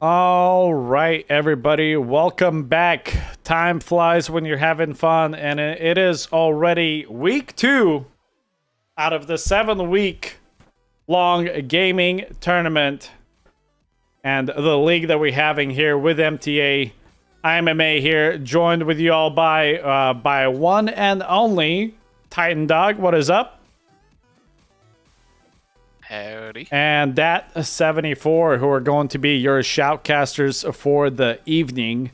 All right, everybody, welcome back. Time flies when you're having fun, and it is already week 2 out of the 7-week long gaming tournament and the league that we're having here with MTA. IMMA here, joined with you all by one and only Titan Dog. What is up? Howdy. And that 74, who are going to be your shoutcasters for the evening.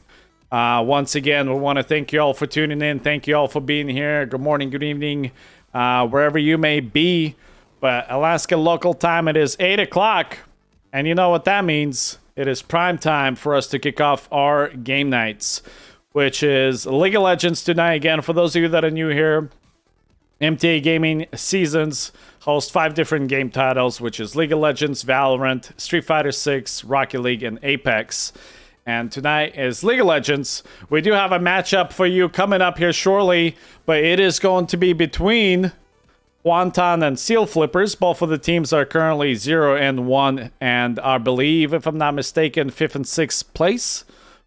Once again, we want to thank you all for tuning in. Thank you all for being here. Good morning, good evening, wherever you may be. But Alaska local time, it is 8 o'clock. And you know what that means. It is prime time for us to kick off our game nights, which is League of Legends tonight. Again, for those of you that are new here, MTA Gaming Seasons hosts 5 different game titles, which is League of Legends, Valorant, Street Fighter 6, Rocket League, and Apex. And tonight is League of Legends. We do have a matchup for you coming up here shortly, but it is going to be between Wonton and Seal Flippers. Both of the teams are currently 0-1 and I believe, if I'm not mistaken, 5th and 6th place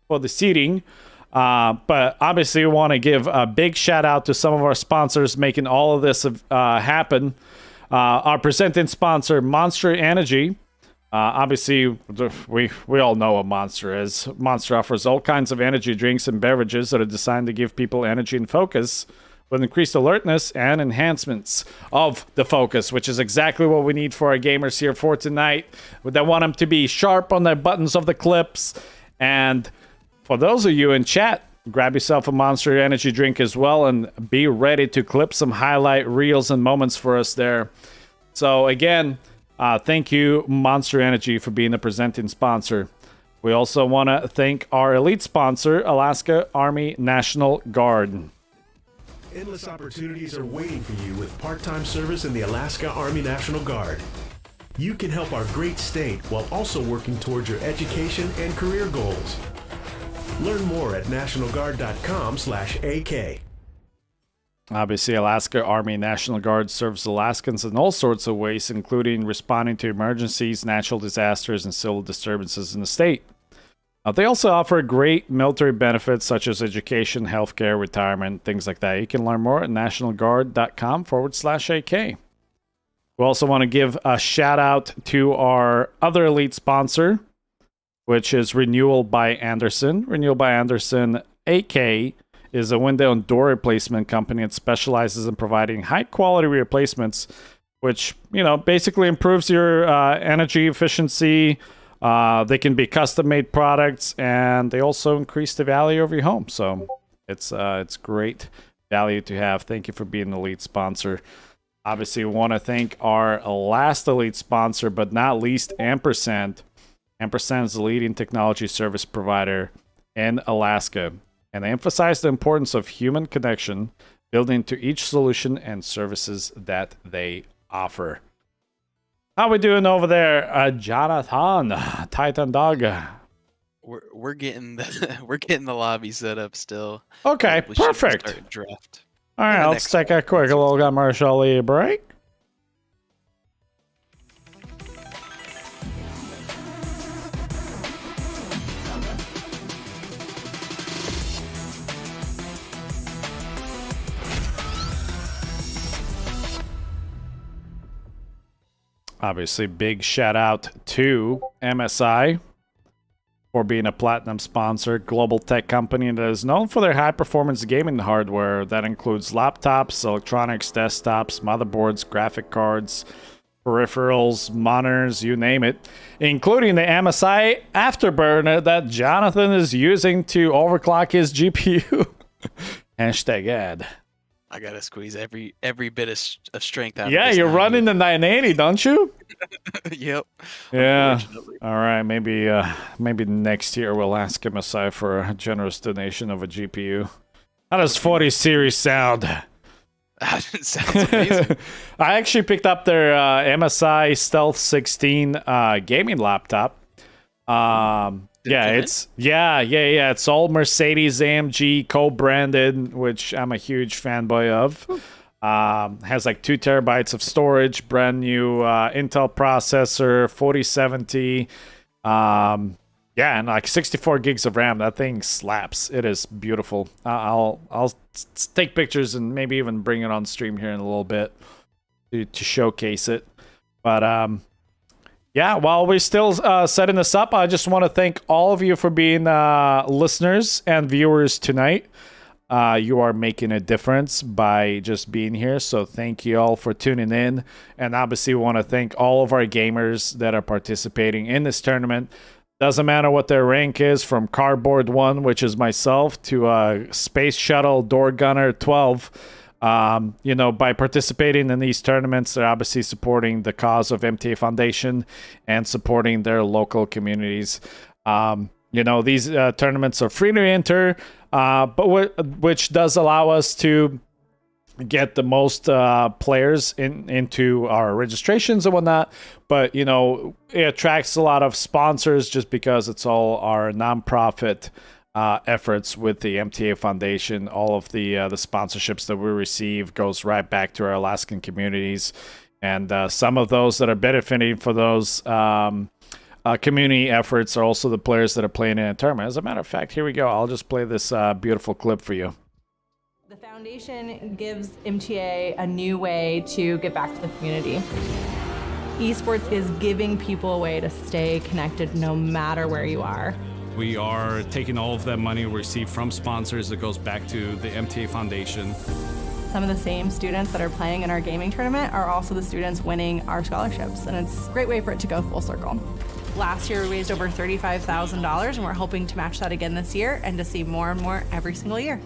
for the seeding. But obviously, we want to give a big shout out to some of our sponsors making all of this happen. Our presenting sponsor, Monster Energy. Obviously, we all know what Monster is. Monster offers all kinds of energy drinks and beverages that are designed to give people energy and focus with increased alertness and enhancements of the focus, which is exactly what we need for our gamers here for tonight. They want them to be sharp on the buttons of the clips. And for those of you in chat, grab yourself a Monster Energy drink as well and be ready to clip some highlight reels and moments for us there. So again, thank you, Monster Energy, for being the presenting sponsor. We also want to thank our elite sponsor, Alaska Army National Guard. Endless opportunities are waiting for you with part-time service in the Alaska Army National Guard. You can help our great state while also working towards your education and career goals. Learn more at nationalguard.com/AK. Obviously, Alaska Army National Guard serves Alaskans in all sorts of ways, including responding to emergencies, natural disasters, and civil disturbances in the state. They also offer great military benefits such as education, healthcare, retirement, things like that. You can learn more at nationalguard.com/AK. We also want to give a shout out to our other elite sponsor, which is Renewal by Anderson. Renewal by Anderson, AK, is a window and door replacement company that specializes in providing high-quality replacements, which, basically improves your energy efficiency. They can be custom-made products, and they also increase the value of your home. So it's great value to have. Thank you for being an elite sponsor. Obviously, we want to thank our last elite sponsor, but not least, Ampersand. Ampersand is the leading technology service provider in Alaska, and they emphasize the importance of human connection built into each solution and services that they offer. How we doing over there, Jonathan, Titan Dog? We're getting the lobby set up still. Okay, We should perfect. start draft. All right, let's take a quick little commercial break. Obviously, big shout out to MSI for being a platinum sponsor, global tech company that is known for their high-performance gaming hardware. That includes laptops, electronics, desktops, motherboards, graphic cards, peripherals, monitors, you name it, including the MSI Afterburner that Jonathan is using to overclock his GPU. Hashtag ad. I gotta squeeze every bit of strength out. Yeah, of this you're now, running the 980, don't you? Yep. Yeah. Unfortunately. All right. Maybe next year we'll ask MSI for a generous donation of a GPU. How does 40 series sound? Sounds amazing. I actually picked up their MSI Stealth 16 gaming laptop. It's all Mercedes AMG co-branded, which I'm a huge fanboy of. Has like 2 terabytes of storage, brand new Intel processor, 4070. Yeah, and like 64 gigs of RAM, that thing slaps. It is beautiful. I'll take pictures and maybe even bring it on stream here in a little bit to showcase it. But yeah, while we're still setting this up, I just want to thank all of you for being listeners and viewers tonight. You are making a difference by just being here, so thank you all for tuning in. And obviously, we want to thank all of our gamers that are participating in this tournament. Doesn't matter what their rank is, from Cardboard 1, which is myself, to Space Shuttle Door Gunner 12. By participating in these tournaments, they're obviously supporting the cause of MTA Foundation and supporting their local communities. These tournaments are free to enter, but which does allow us to get the most players into our registrations and whatnot. But, it attracts a lot of sponsors just because it's all our nonprofit efforts with the MTA Foundation. All of the sponsorships that we receive goes right back to our Alaskan communities, and some of those that are benefiting for those community efforts are also the players that are playing in a tournament. As a matter of fact, here we go. I'll just play this beautiful clip for you. The foundation gives MTA a new way to give back to the community. Esports is giving people a way to stay connected no matter where you are. We are taking all of that money we receive from sponsors that goes back to the MTA Foundation. Some of the same students that are playing in our gaming tournament are also the students winning our scholarships, and it's a great way for it to go full circle. Last year we raised over $35,000, and we're hoping to match that again this year and to see more and more every single year.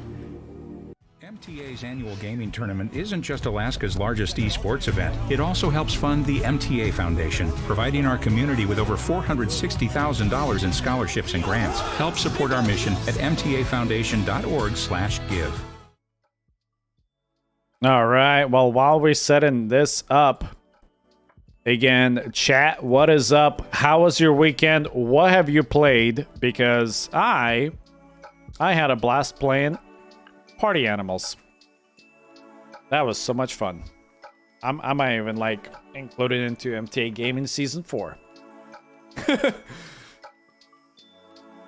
MTA's annual gaming tournament isn't just Alaska's largest esports event. It also helps fund the MTA Foundation, providing our community with over $460,000 in scholarships and grants. Help support our mission at mtafoundation.org/give. All right. Well, while we're setting this up, again, chat, what is up? How was your weekend? What have you played? Because I had a blast playing Party Animals. That was so much fun. I might even include it into MTA Gaming Season 4.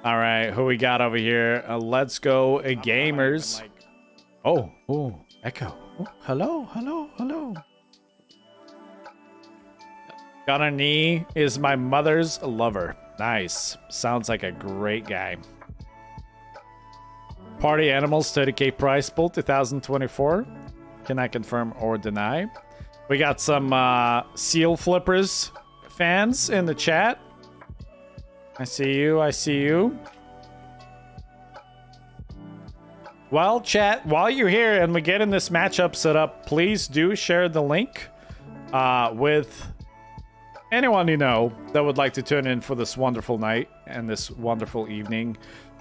All right, who we got over here? Let's go, gamers. Oh, Echo. Oh, hello. Gunner Knee is my mother's lover. Nice. Sounds like a great guy. Party Animals 30K prize pool 2024. Can I confirm or deny? We got some Seal Flippers fans in the chat. I see you. Well, chat, while you're here and we're getting this matchup set up, please do share the link with anyone you know that would like to tune in for this wonderful night and this wonderful evening.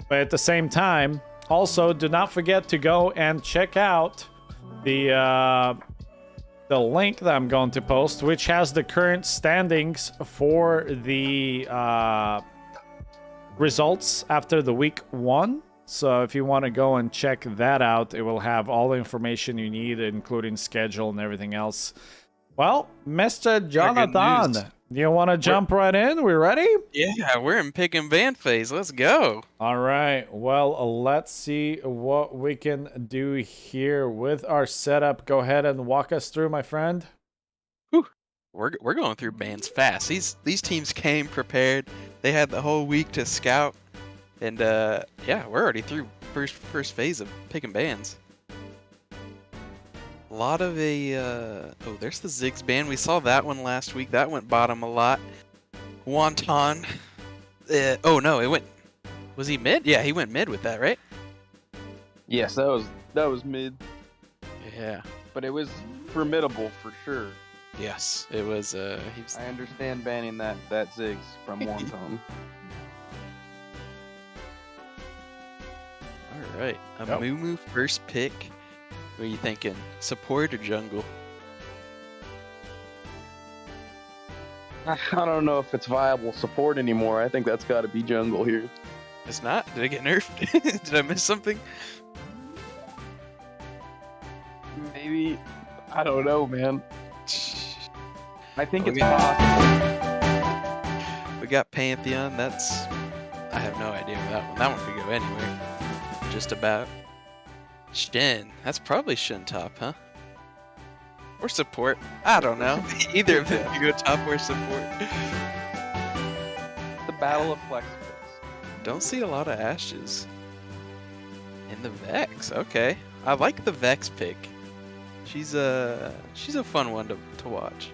But at the same time, also, do not forget to go and check out the link that I'm going to post, which has the current standings for the results after the week 1. So if you want to go and check that out, it will have all the information you need, including schedule and everything else. Well, Mr. Jonathan, you want to jump right in? We ready? Yeah, we're in pick and ban phase. Let's go. All right. Well, let's see what we can do here with our setup. Go ahead and walk us through, my friend. Whew. We're going through bans fast. These teams came prepared. They had the whole week to scout, and yeah, we're already through first phase of picking bans. A lot of oh, there's the Ziggs ban. We saw that one last week. That went bottom a lot. Wonton. Oh no, it went. Was he mid? Yeah, he went mid with that, right? Yes, that was mid. Yeah. But it was formidable for sure. Yes, it was. I understand banning that Ziggs from Wonton. All right, Moo first pick. What are you thinking? Support or jungle? I don't know if it's viable support anymore. I think that's got to be jungle here. It's not? Did I get nerfed? Did I miss something? Maybe. I don't know, man. I think Well, it's possible. We got Pantheon. That's I have no idea with that one. That one could go anywhere. Just about. Shin. That's probably Shin top, huh? Or support. I don't know. Either of them could go top or support. The battle of flex picks. Don't see a lot of Ashes in the Vex. Okay, I like the Vex pick. She's a fun one to watch.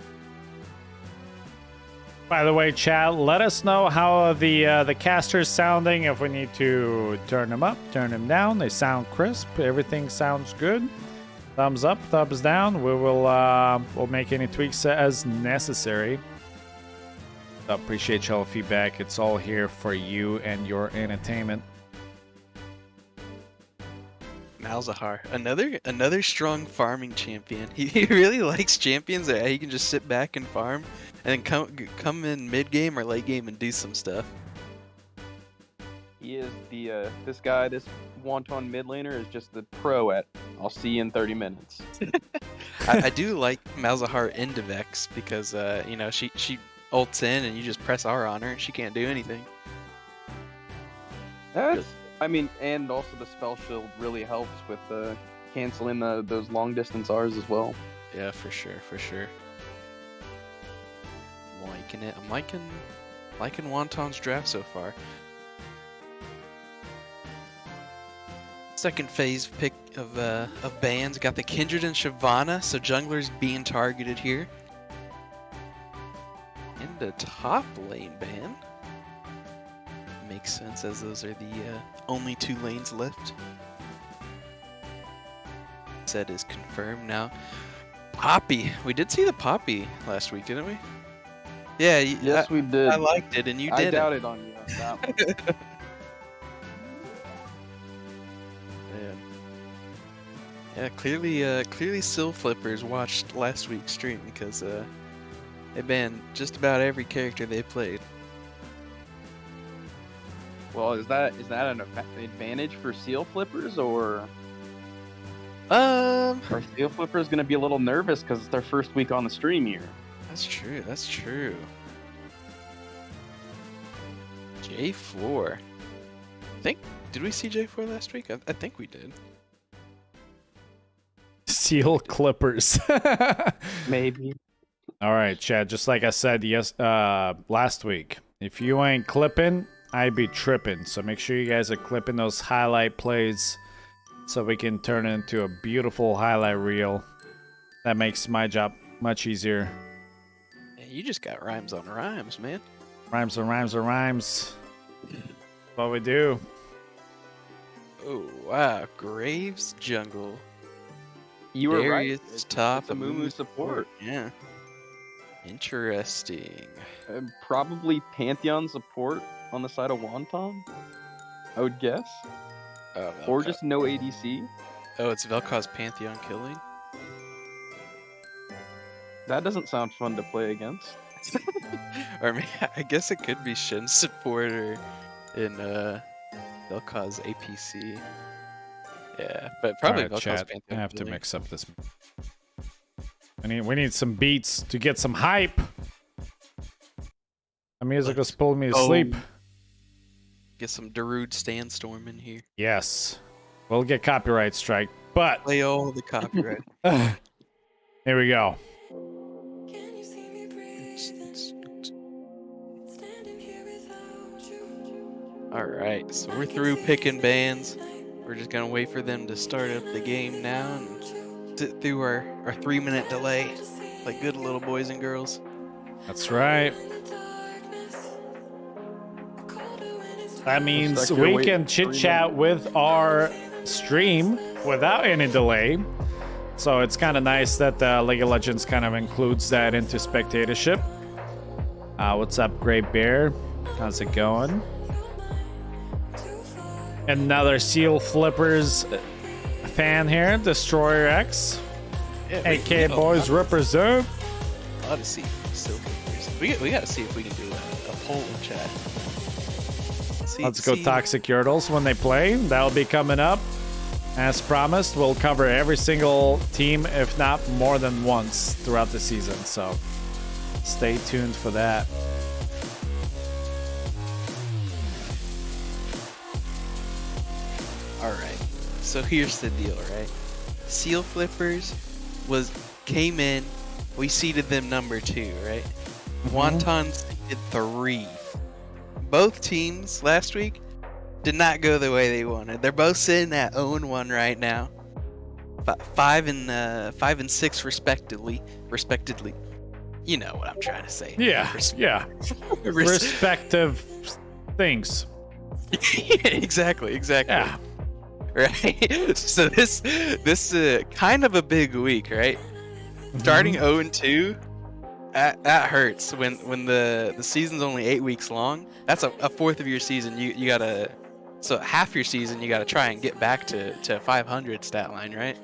By the way, chat, let us know how the caster's sounding. If we need to turn them up, turn them down. They sound crisp. Everything sounds good. Thumbs up, thumbs down. We'll make any tweaks as necessary. Appreciate y'all feedback. It's all here for you and your entertainment. Malzahar, another strong farming champion. He really likes champions that he can just sit back and farm, and then come in mid game or late game and do some stuff. He is this wonton mid laner is just the pro at I'll see you in 30 minutes. I do like Malzahar into Vex because she ults in and you just press R on her and she can't do anything. And also the spell shield really helps with canceling those long distance R's as well. Yeah, for sure. I'm liking it. I'm liking Wonton's draft so far. Second phase pick of bans. Got the Kindred and Shyvana, so junglers being targeted here. And the top lane ban. Makes sense as those are the only 2 lanes left. Set is confirmed now. Poppy. We did see the Poppy last week, didn't we? Yeah. Yes, we did. I liked it, and you did. I doubted on you on that one. Yeah, clearly Sill Flippers watched last week's stream because they banned just about every character they played. Well, is that an advantage for Seal Flippers, or are Seal Flippers gonna be a little nervous because it's their first week on the stream here? That's true. J4. Did we see J4 last week? I think we did. Seal Clippers. Maybe. All right, Chad. Just like I said last week, if you ain't clipping, I be tripping. So make sure you guys are clipping those highlight plays so we can turn it into a beautiful highlight reel. That makes my job much easier. Yeah, you just got rhymes on rhymes, man. Rhymes on rhymes on rhymes. What we do. Oh, wow. Graves jungle. You were Darius right. It's top. a Mumu support. Yeah. Interesting. Probably Pantheon support on the side of Wonton, I would guess. Or just no ADC. Oh, it's Vel'Koz Pantheon killing? That doesn't sound fun to play against. Or maybe, I guess it could be Shin supporter in Vel'Koz APC. Yeah, but probably Vel'Koz Pantheon. I have to killing. mix up this. We need some beats to get some hype. The music was pulling me to sleep. Get some Darude Sandstorm in here. Yes. We'll get copyright strike, but Play all the copyright. here we go. Alright, so we're through picking bands. We're just gonna wait for them to start up the game now and sit through our 3-minute delay like good little boys and girls. That's right. That means we can chit chat with our stream without any delay. So it's kind of nice that League of Legends kind of includes that into spectatorship. What's up, Great Bear? How's it going? Another Seal Flippers fan here, Destroyer X. Yeah, AK boys represent. A lot of Seal Flippers. We gotta see if we can do a poll in chat. Let's go Toxic Yurtles when they play. That'll be coming up. As promised, we'll cover every single team, if not more than once throughout the season. So stay tuned for that. All right. So here's the deal, right? Seal Flippers came in. We seeded them number 2, right? Wontons did 3. Both teams last week did not go the way they wanted. They're both sitting at 0-1 right now. 5 and 6 respectively. You know what I'm trying to say. Yeah. Respective things. Exactly. Yeah. Right. So this kind of a big week, right? Starting 0-2, that hurts when the season's only 8 weeks long. That's a fourth of your season. You gotta, so half your season you gotta try and get back to 500 stat line, right?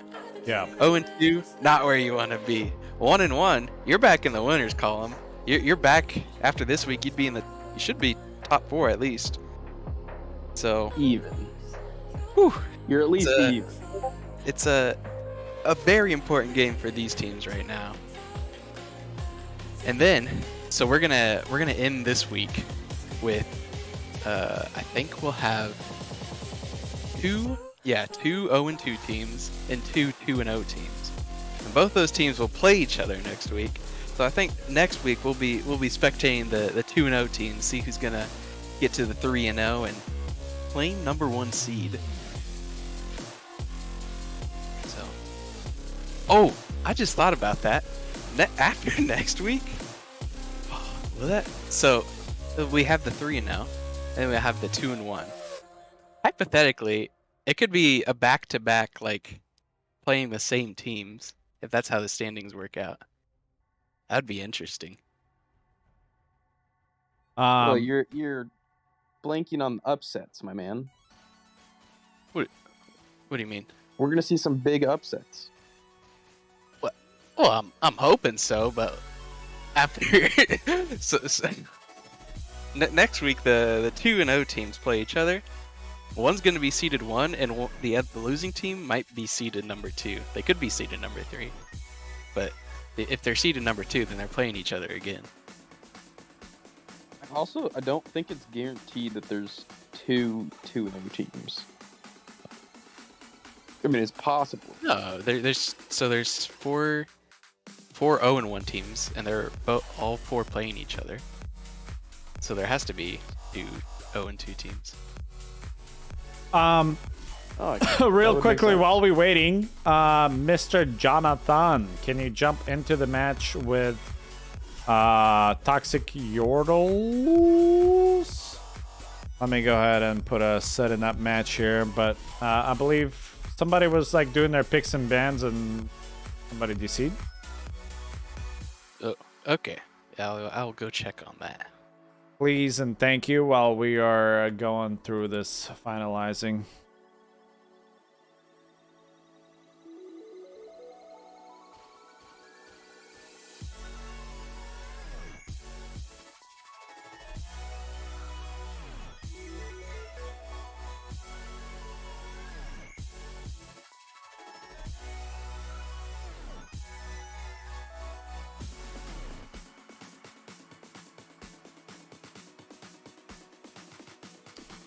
Yeah. 0-2, not where you want to be. 1-1, you're back in the winners column. You're back after this week. You should be top 4 at least. So Even. Whew, You're at least even. it's a very important game for these teams right now. And then, so we're gonna end this week with, I think we'll have two 0-2 teams and two 2-0 teams, and both those teams will play each other next week. So I think next week we'll be spectating the 2-0 teams, see who's gonna get to the 3-0 and claim number 1 seed. So, oh, I just thought about that. After next week, so we have the 3-0, and we have the 2-1. Hypothetically, it could be a back-to-back, like playing the same teams, if that's how the standings work out. That'd be interesting. Well, you're blanking on upsets, my man. What do you mean? We're gonna see some big upsets. Well, I'm hoping so, but after next week the 2-0 teams play each other. One's going to be seeded 1, and the losing team might be seeded number 2. They could be seeded number 3, but if they're seeded number 2, then they're playing each other again. Also, I don't think it's guaranteed that there's 2 2-0 teams. I mean, it's possible. No, there's 4 0-1 teams, and they're all 4 playing each other. So there has to be 2 0-2 teams. Real quickly while we're waiting, Mr. Jonathan, can you jump into the match with Toxic Yordles? Let me go ahead and put a setting up match here, but I believe somebody was like doing their picks and bans and somebody DC'd. Oh, okay. I'll go check on that. Please and thank you while we are going through this finalizing.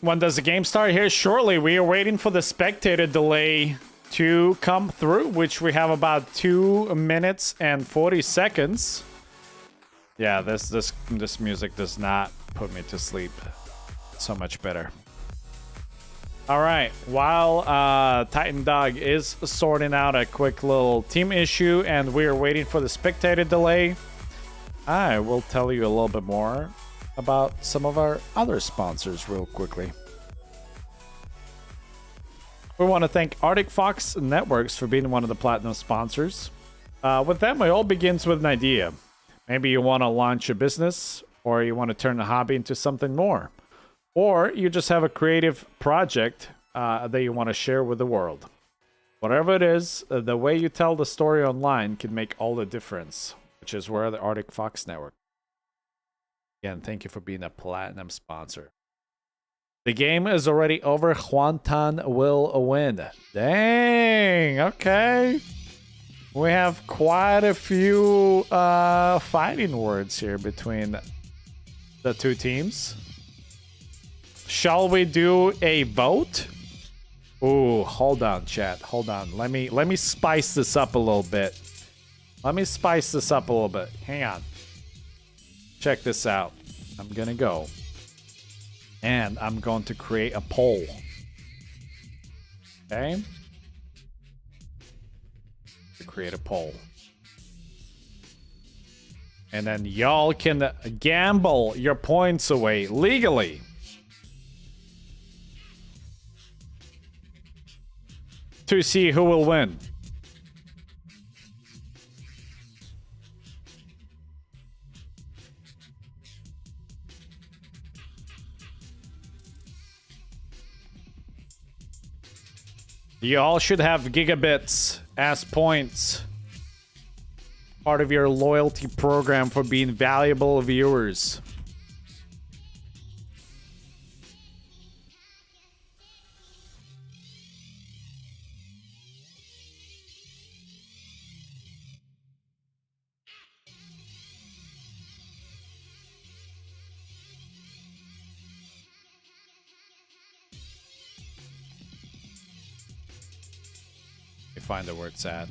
When does the game start? Here shortly. We are waiting for the spectator delay to come through, which we have about 2 minutes and 40 seconds. Yeah, this music does not put me to sleep. So much better. All right. While Titan Dog is sorting out a quick little team issue and we are waiting for the spectator delay, I will tell you a little bit more about some of our other sponsors real quickly. We want to thank Arctic Fox Networks for being one of the platinum sponsors. With them, it all begins with an idea. Maybe you want to launch a business, or you want to turn a hobby into something more, or you just have a creative project that you want to share with the world. Whatever it is, the way you tell the story online can make all the difference, which is where the Arctic Fox Network. Again, thank you for being a platinum sponsor. The game is already over. Juantan will win. Dang, okay. We have quite a few fighting words here between the two teams. Shall we do a vote? Ooh, hold on, chat. Hold on. Let me spice this up a little bit. Let me spice this up a little bit. Hang on. Check this out. I'm gonna go. And I'm going to create a poll. Okay? To create a poll. And then y'all can gamble your points away legally. To see who will win. You all should have gigabits as points. Part of your loyalty program for being valuable viewers. Let me find the word it's at.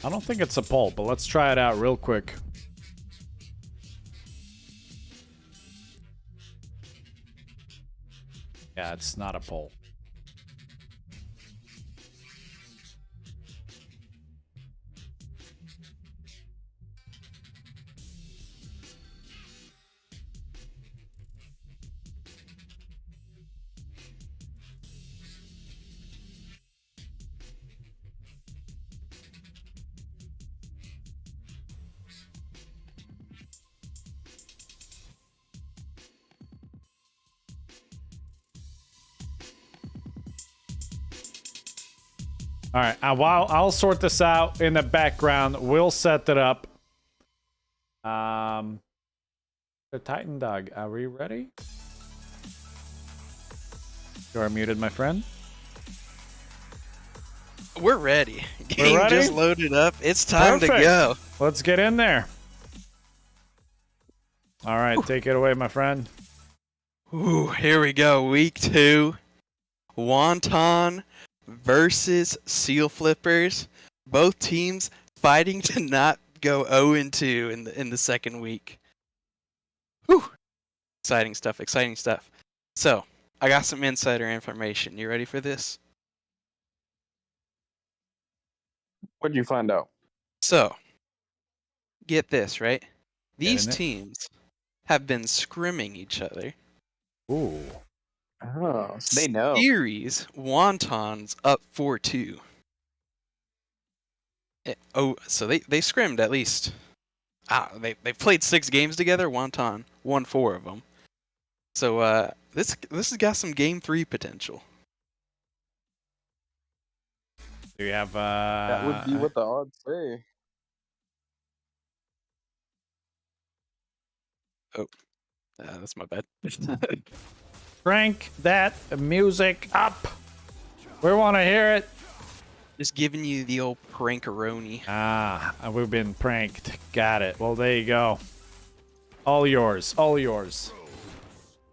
I don't think it's a poll, but let's try it out real quick. Yeah, it's not a poll. All right, while I'll sort this out in the background, we'll set it up. The Titan Dog, are we ready? You are muted, my friend. We're ready. We're Game ready? just loaded up. It's time to go. Let's get in there. All right, take it away, my friend. Ooh, here we go. Week 2. Wonton versus Seal Flippers. Both teams fighting to not go 0-2 in the second week. Whew. Exciting stuff, exciting stuff. So, I got some insider information. You ready for this? What'd you find out? So, get this, right? These Getting it? teams have been scrimming each other. Ooh. Oh, so they know. Series, Wontons up 4-2. So they scrimmed at least. They've played 6 games together. Wonton won 4 of them. So this has got some game 3 potential. Do you have That would be what the odds say. That's my bad. crank that music up? We want to hear it. Just giving you the old prankaroni. Ah, we've been pranked. Got it. Well, there you go. All yours. All yours.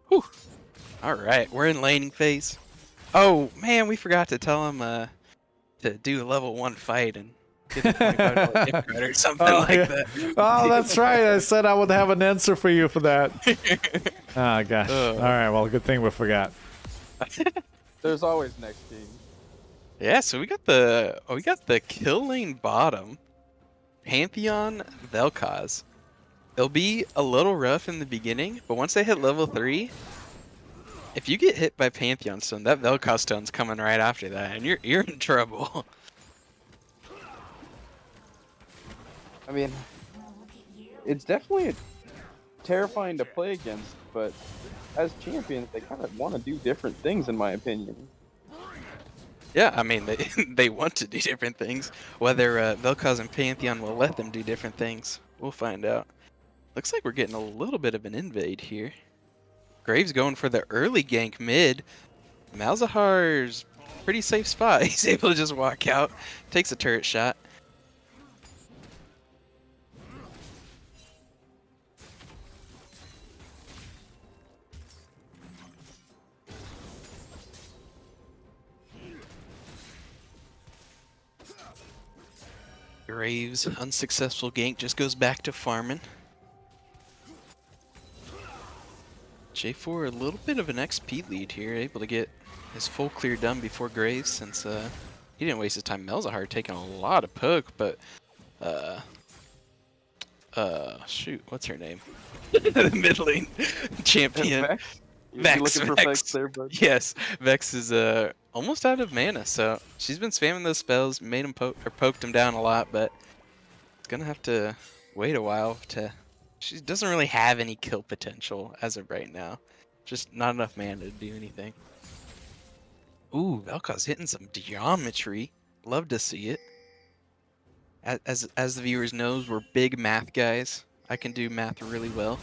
Whew. All right, we're in laning phase. Oh man, we forgot to tell him to do a level 1 fight and get a $25 gift card or something that. Oh, that's right. I said I would have an answer for you for that. Oh gosh. All right. Well, good thing we forgot. There's always next team. Yeah, so we got the kill lane bottom, Pantheon Vel'Koz. They'll be a little rough in the beginning, but once they hit level 3, if you get hit by Pantheon Stone, that Vel'Koz Stone's coming right after that, and you're in trouble. I mean, it's definitely terrifying to play against, but as champions, they kind of want to do different things, in my opinion. Yeah, I mean, they want to do different things. Whether Vel'Koz and Pantheon will let them do different things, we'll find out. Looks like we're getting a little bit of an invade here. Graves going for the early gank mid. Malzahar's pretty safe spot. He's able to just walk out, takes a turret shot. Graves, unsuccessful gank, just goes back to farming. J4 a little bit of an XP lead here, able to get his full clear done before Graves since he didn't waste his time. Malzahar taking a lot of poke, but shoot, what's her name? The mid lane champion. Vex? You Vex, looking for Vex. Vex there, bud? Yes, Vex is almost out of mana, so she's been spamming those spells, made him poked him down a lot, but it's gonna have to wait a while to. She doesn't really have any kill potential as of right now, just not enough mana to do anything. Ooh, Vel'Koz hitting some geometry. Love to see it. As the viewers knows, we're big math guys. I can do math really well.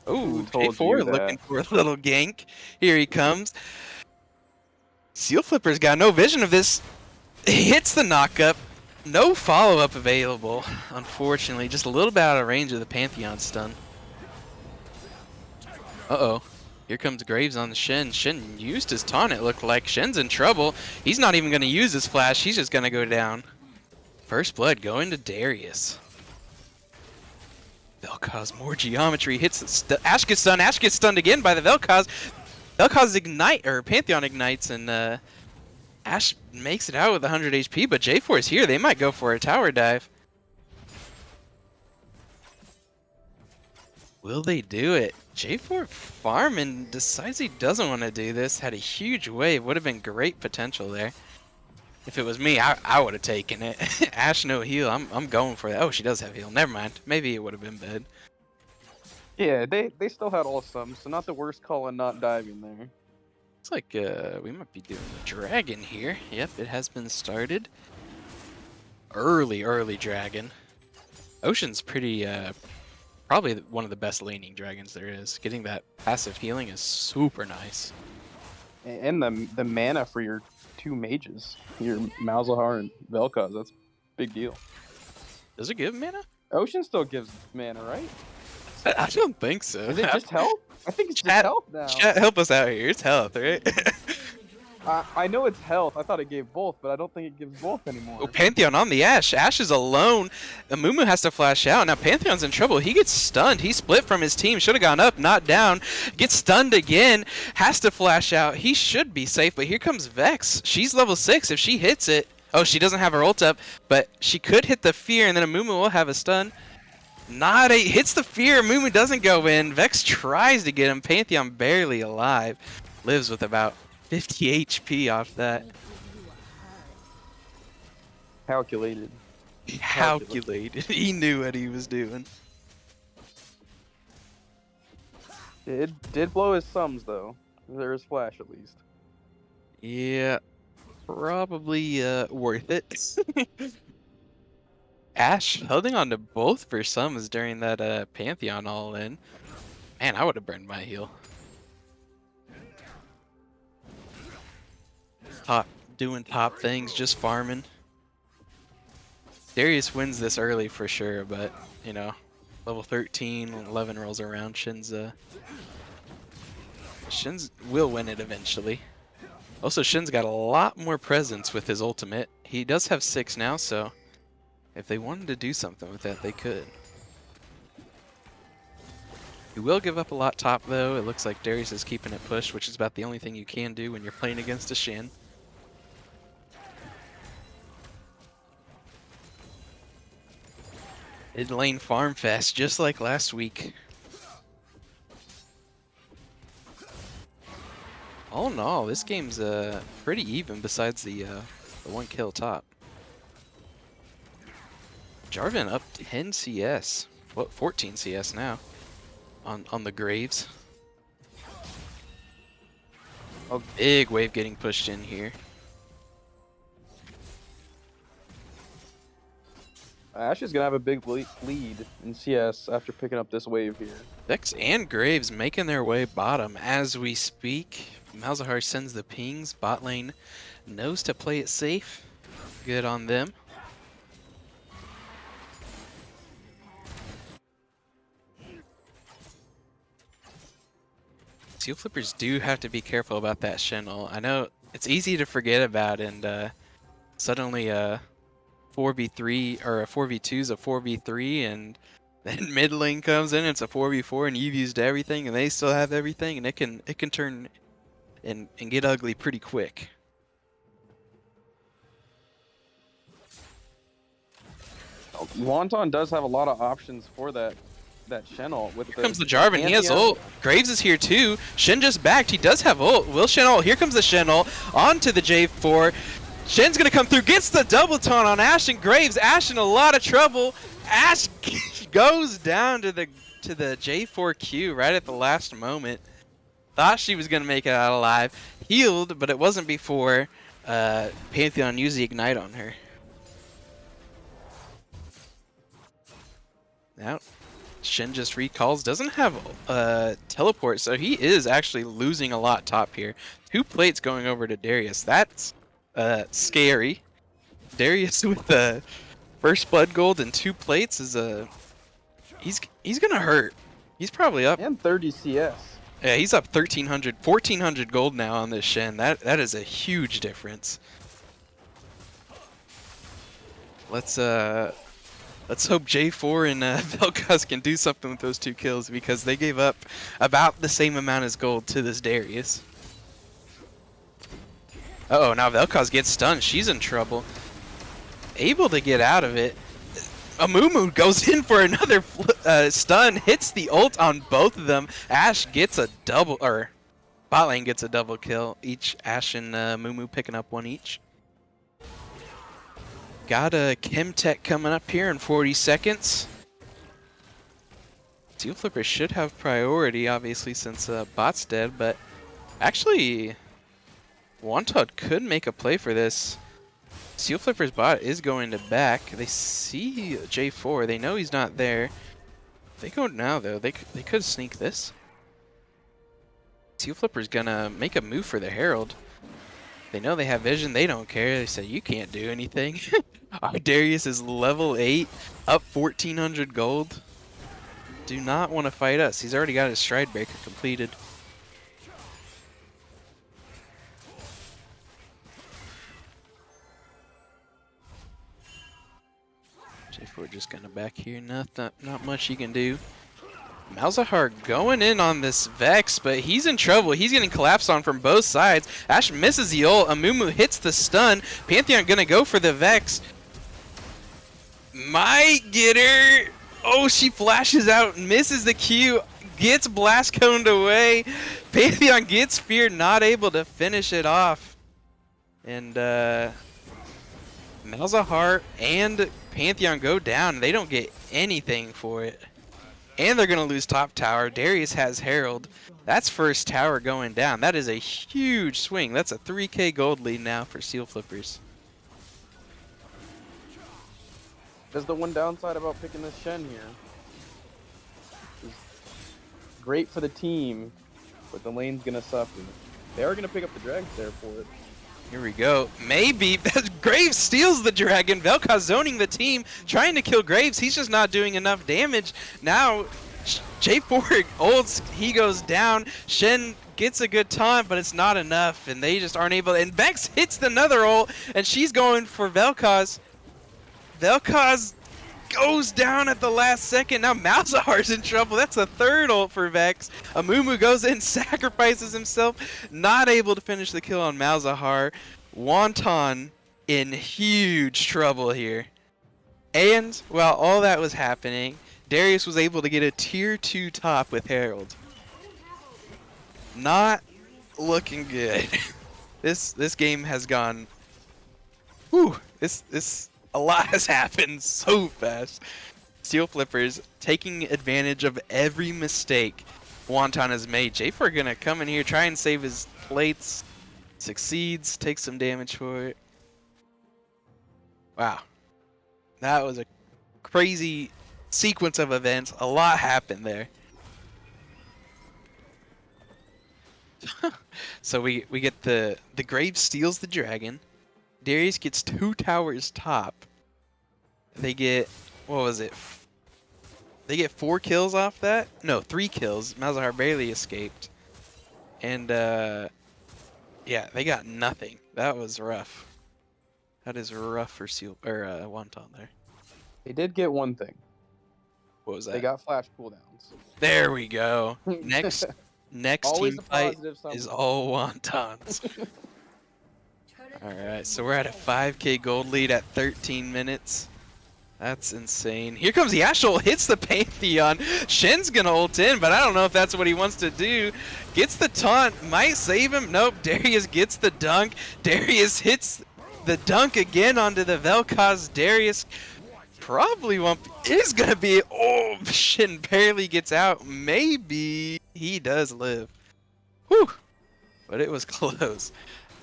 Ooh, told J4 you that? looking for a little gank. Here he comes. Seal Flipper's got no vision of this. He hits the knockup. No follow-up available, unfortunately. Just a little bit out of range of the Pantheon stun. Uh-oh. Here comes Graves on the Shen. Shen used his taunt, it looked like. Shen's in trouble. He's not even going to use his flash. He's just going to go down. First blood going to Darius. Vel'Koz, more geometry. Hits the Ashe gets stunned. Ashe gets stunned again by the Vel'Koz. Vel'Koz ignite, or Pantheon ignites, and Ashe makes it out with 100 HP, but J4 is here. They might go for a tower dive. Will they do it? J4 farming decides he doesn't want to do this. Had a huge wave. Would have been great potential there. If it was me, I would have taken it. Ashe no heal. I'm going for that. Oh, she does have heal. Never mind. Maybe it would have been bad. Yeah, they still had all some, so not the worst call on not diving there. Looks like we might be doing the dragon here. Yep, it has been started. Early dragon. Ocean's pretty probably one of the best laning dragons there is. Getting that passive healing is super nice. And the mana for your two mages, your Malzahar and Vel'Koz, that's a big deal. Does it give mana? Ocean still gives mana, right? I don't think so. Is it just health? I think it's just Chat- health now. Chat, help us out here. It's health, right? I know it's health. I thought it gave both, but I don't think it gives both anymore. Oh, Pantheon on the Ashe. Ashe is alone. Amumu has to flash out. Now Pantheon's in trouble. He gets stunned. He split from his team. Should have gone up, not down. Gets stunned again. Has to flash out. He should be safe, but here comes Vex. She's level 6. If she hits it... Oh, she doesn't have her ult up, but she could hit the fear, and then Amumu will have a stun. Not a... Hits the fear. Amumu doesn't go in. Vex tries to get him. Pantheon barely alive. Lives with about 50 HP off that. Calculated. Calculated. He knew what he was doing. It did blow his thumbs, though. There is flash, at least. Yeah, probably worth it. Ashe holding on to both for sums during that Pantheon all-in. Man, I would have burned my heal. Doing top things, just farming. Darius wins this early for sure, but, you know, level 13, 11 rolls around. Shin's will win it eventually. Also, Shin's got a lot more presence with his ultimate. He does have 6 now, so if they wanted to do something with that, they could. He will give up a lot top, though. It looks like Darius is keeping it pushed, which is about the only thing you can do when you're playing against a Shin. Mid lane farm fest, just like last week. All in all, this game's pretty even besides the 1 kill top. Jarvan up 10 CS. What, 14 CS now on the Graves. A big wave getting pushed in here. Ash is gonna have a big lead in CS after picking up this wave here. Vex and Graves making their way bottom as we speak. Malzahar sends the pings. Bot lane knows to play it safe. Good on them. Seal Flippers do have to be careful about that Shin'Ul. I know it's easy to forget about, and suddenly 4v3 or a 4v2 is a 4v3, and then mid lane comes in, it's a 4v4, and you've used everything, and they still have everything, and it can turn and get ugly pretty quick. Wonton does have a lot of options for that Shen'Ul. With Here comes the Jarvan. He has anti-air. ult. Graves is here too. Shen just backed. He does have ult. Will Shen ult? Here comes the Shen ult onto the J4. Shen's gonna come through. Gets the double taunt on Ash and Graves. Ash in a lot of trouble. Ash goes down to the J4Q right at the last moment. Thought she was gonna make it out alive. Healed, but it wasn't before Pantheon used the ignite on her. Now, Shen just recalls, doesn't have teleport, so he is actually losing a lot top here. 2 plates going over to Darius. That's scary. Darius with the first blood gold and 2 plates is he's gonna hurt. He's probably up. And 30 CS. Yeah, he's up 1,400 gold now on this Shen. That is a huge difference. Let's hope J4 and Vel'Koz can do something with those 2 kills, because they gave up about the same amount as gold to this Darius. Uh oh, now Vel'Koz gets stunned. She's in trouble. Able to get out of it. Amumu goes in for another stun, hits the ult on both of them. Ash gets a double, or bot lane gets a double kill. Each Ash and Mumu picking up 1 each. Got a Chemtech coming up here in 40 seconds. Seal Flipper should have priority, obviously, since bot's dead, but actually, Wantod could make a play for this. Seal Flipper's bot is going to back. They see J4. They know he's not there. If they go now, though, they could sneak this. Seal Flipper's gonna make a move for the Herald. They know they have vision. They don't care. They say, you can't do anything. Our Darius is level 8, up 1,400 gold. Do not want to fight us. He's already got his Stride Breaker completed. J4 just gonna back here. Not much he can do. Malzahar going in on this Vex, but he's in trouble. He's getting collapsed on from both sides. Ash misses the ult. Amumu hits the stun. Pantheon gonna go for the Vex. Might get her. Oh, she flashes out, misses the Q, gets blast coned away. Pantheon gets feared, not able to finish it off. And Malzahar and Pantheon go down. They don't get anything for it. And they're going to lose top tower. Darius has Herald. That's first tower going down. That is a huge swing. That's a 3k gold lead now for Seal Flippers. There's the one downside about picking this Shen here. It's great for the team, but the lane's going to suffer. They are going to pick up the drags there for it. Here we go. Maybe. Graves steals the dragon. Vel'Koz zoning the team, trying to kill Graves. He's just not doing enough damage. Now, J4 ults. He goes down. Shen gets a good taunt, but it's not enough, and they just aren't able. And Vex hits another ult, and she's going for Vel'Koz. Vel'Koz goes down at the last second. Now Malzahar's in trouble. That's a 3rd ult for Vex. Amumu goes in, sacrifices himself. Not able to finish the kill on Malzahar. Wonton in huge trouble here. And while all that was happening, Darius was able to get a tier 2 top with Herald. Not looking good. This game has gone. Whew. A lot has happened so fast. Seal Flippers taking advantage of every mistake Wonton has made. J4 gonna come in here, try and save his plates. Succeeds, takes some damage for it. Wow. That was a crazy sequence of events. A lot happened there. So we get the Grave steals the dragon. Darius gets 2 towers top. They get, what was it? They get 4 kills off that? No, 3 kills. Malzahar barely escaped. And yeah, they got nothing. That was rough. That is rough for Wonton there. They did get one thing. What was that? They got flash cooldowns. There we go. Next Always team a fight positive is somewhere. all Wontons. Alright, so we're at a 5k gold lead at 13 minutes. That's insane. Here comes Yashul, hits the Pantheon. Shen's gonna ult in, but I don't know if that's what he wants to do. Gets the taunt, might save him. Nope, Darius gets the dunk. Darius hits the dunk again onto the Vel'Koz. Darius probably won't, is gonna be, oh, Shen barely gets out. Maybe he does live. Whew, but it was close.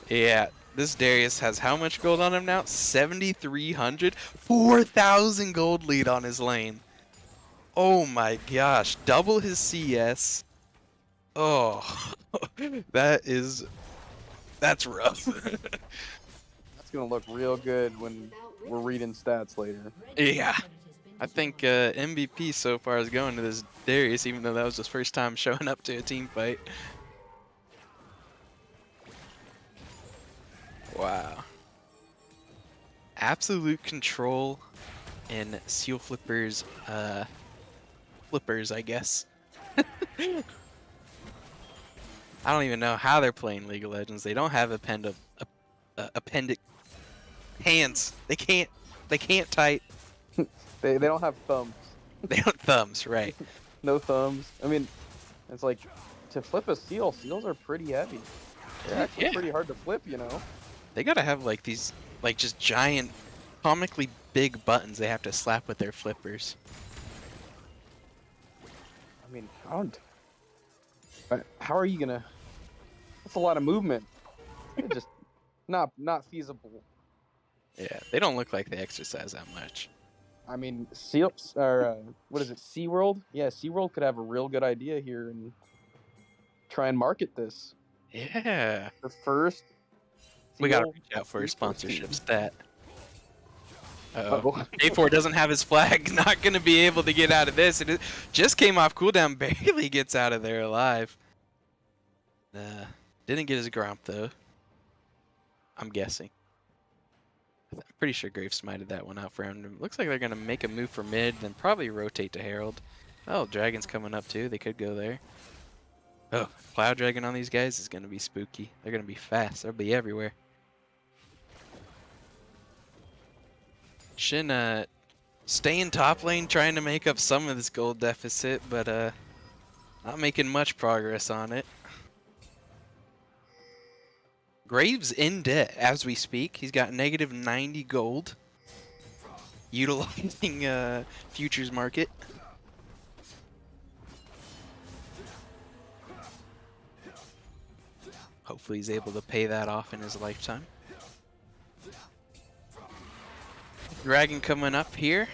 Yeah. This Darius has how much gold on him now? 7,300? 4,000 gold lead on his lane. Oh my gosh. Double his CS. Oh. That's rough. That's gonna look real good when we're reading stats later. Yeah. I think MVP so far is going to this Darius, even though that was his first time showing up to a team fight. Wow. Absolute control and Seal Flippers, I guess. I don't even know how they're playing League of Legends. They don't have appendix hands. They can't type. They don't have thumbs. They don't thumbs, right? No thumbs. I mean, it's like to flip a seal. Seals are pretty heavy. They're actually pretty hard to flip, you know. They gotta have like these, like just giant, comically big buttons they have to slap with their flippers. I mean, how are you gonna? That's a lot of movement. It's just not feasible. Yeah, they don't look like they exercise that much. I mean, Seals or what is it? SeaWorld? Yeah, SeaWorld could have a real good idea here and try and market this. Yeah. The first. We gotta seal reach out for a esports sponsorship team. stat. Uh-oh. A4 doesn't have his flag, not gonna be able to get out of this. It just came off cooldown, barely gets out of there alive. Didn't get his Gromp though. I'm guessing. I'm pretty sure Grave smited that one out for him. Looks like they're gonna make a move for mid, then probably rotate to Herald. Oh, Dragon's coming up too. They could go there. Oh, Cloud Dragon on these guys is gonna be spooky. They're gonna be fast. They'll be everywhere. Shin staying top lane, trying to make up some of this gold deficit, but not making much progress on it. Graves in debt as we speak. He's got negative 90 gold. Utilizing futures market. Hopefully he's able to pay that off in his lifetime. Dragon coming up here.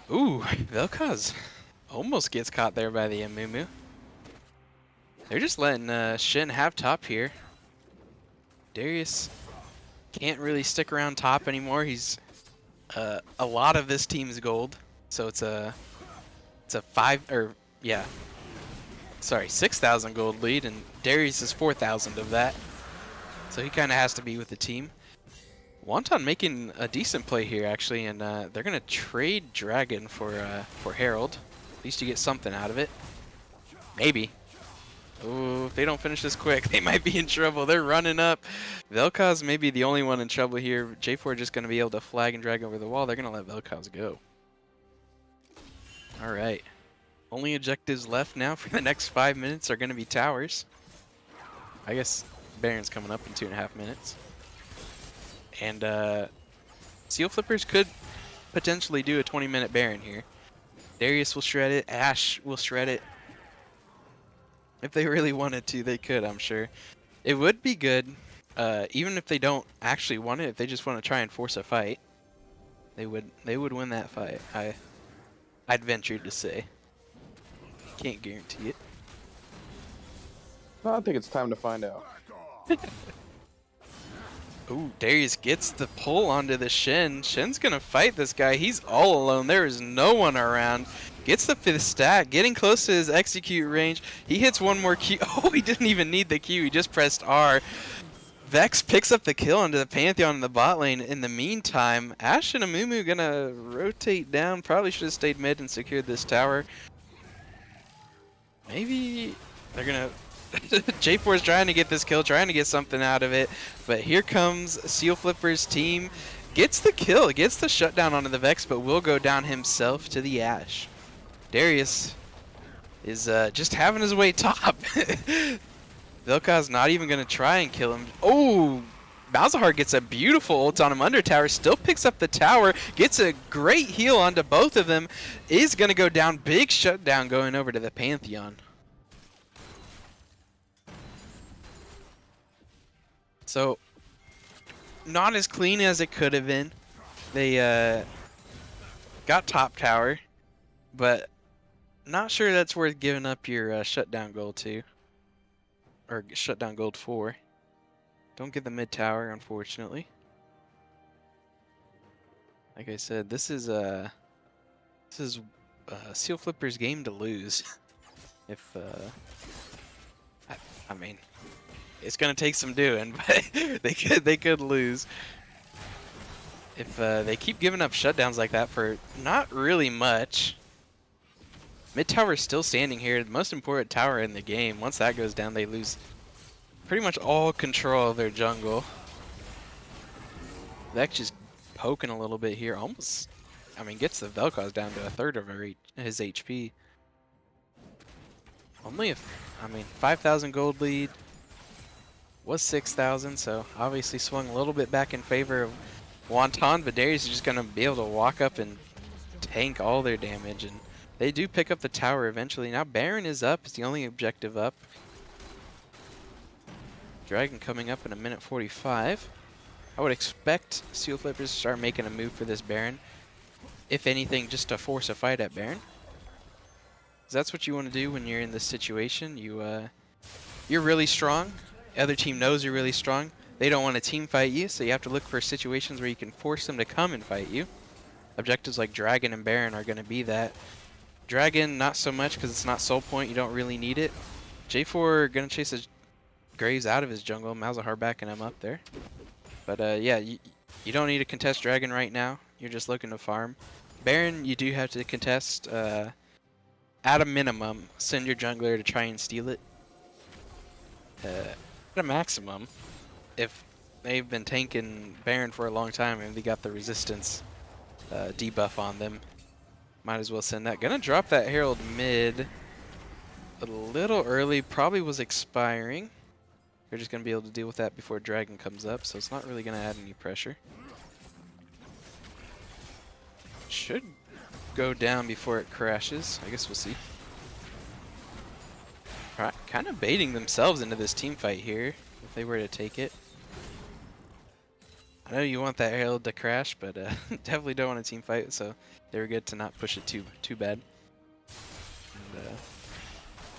Ooh, Vel'Koz almost gets caught there by the Amumu. They're just letting Shin have top here. Darius can't really stick around top anymore. He's a lot of this team's gold, so it's a 6,000 gold lead, and Darius is 4,000 of that. So he kind of has to be with the team. Wonton making a decent play here, actually, and they're going to trade Dragon for Herald. At least you get something out of it. Maybe. Ooh, if they don't finish this quick, they might be in trouble. They're running up. Vel'Koz may be the only one in trouble here. J4 just going to be able to flag and drag over the wall. They're going to let Vel'Koz go. All right. Only objectives left now for the next 5 minutes are going to be towers. I guess Baron's coming up in 2.5 minutes. And Seal Flippers could potentially do a 20-minute Baron here. Darius will shred it. Ashe will shred it. If they really wanted to, they could, I'm sure. It would be good, even if they don't actually want it, if they just want to try and force a fight. They would win that fight. I'd venture to say. Can't guarantee it. Well, I think it's time to find out. Ooh, Darius gets the pull onto the Shen. Shen's gonna fight this guy. He's all alone. There is no one around. Gets the 5th stack, getting close to his execute range. He hits one more Q. Oh, he didn't even need the Q. He just pressed R. Vex picks up the kill onto the Pantheon in the bot lane. In the meantime, Ashe and Amumu gonna rotate down. Probably should have stayed mid and secured this tower. Maybe they're gonna... J4 is trying to get this kill, trying to get something out of it, but here comes Seal Flipper's team. Gets the kill, gets the shutdown onto the Vex, but will go down himself to the Ashe. Darius is just having his way top. Vel'Koz's not even going to try and kill him. Oh, Malzahar gets a beautiful ult on him under tower, still picks up the tower, gets a great heal onto both of them, is going to go down. Big shutdown going over to the Pantheon. So, not as clean as it could have been. They got top tower, but not sure that's worth giving up your shutdown gold to. Or shutdown gold for. Don't get the mid tower, unfortunately. Like I said, this is Seal Flipper's game to lose. If I mean, it's gonna take some doing, but they could lose if they keep giving up shutdowns like that for not really much. Mid tower is still standing here, the most important tower in the game. Once that goes down, they lose pretty much all control of their jungle. Vex just poking a little bit here, almost. I mean, gets the Vel'Koz down to 1/3 of his HP. Only if, I mean, 5,000 gold lead. Was 6,000, so obviously swung a little bit back in favor of Wonton, but Darius is just going to be able to walk up and tank all their damage, and they do pick up the tower eventually. Now Baron is up, it's the only objective up. Dragon coming up in 1:45. I would expect Seal Flippers to start making a move for this Baron. If anything, just to force a fight at Baron. 'Cause that's what you want to do when you're in this situation. You're really strong. The other team knows you're really strong. They don't want to team fight you, so you have to look for situations where you can force them to come and fight you. Objectives like Dragon and Baron are going to be that. Dragon, not so much because it's not soul point. You don't really need it. J4 going to chase his Graves out of his jungle. Malzahar backing him up there. But yeah, you don't need to contest Dragon right now. You're just looking to farm. Baron, you do have to contest. At a minimum, send your jungler to try and steal it. At a maximum, if they've been tanking Baron for a long time and they got the resistance debuff on them, might as well send that. Gonna drop that Herald mid a little early, probably was expiring. They're just gonna be able to deal with that before Dragon comes up, so it's not really gonna add any pressure. Should go down before it crashes. I guess we'll see. Alright, kind of baiting themselves into this team fight here, if they were to take it. I know you want that Herald to crash, but definitely don't want a team fight, so they were good to not push it too bad. And,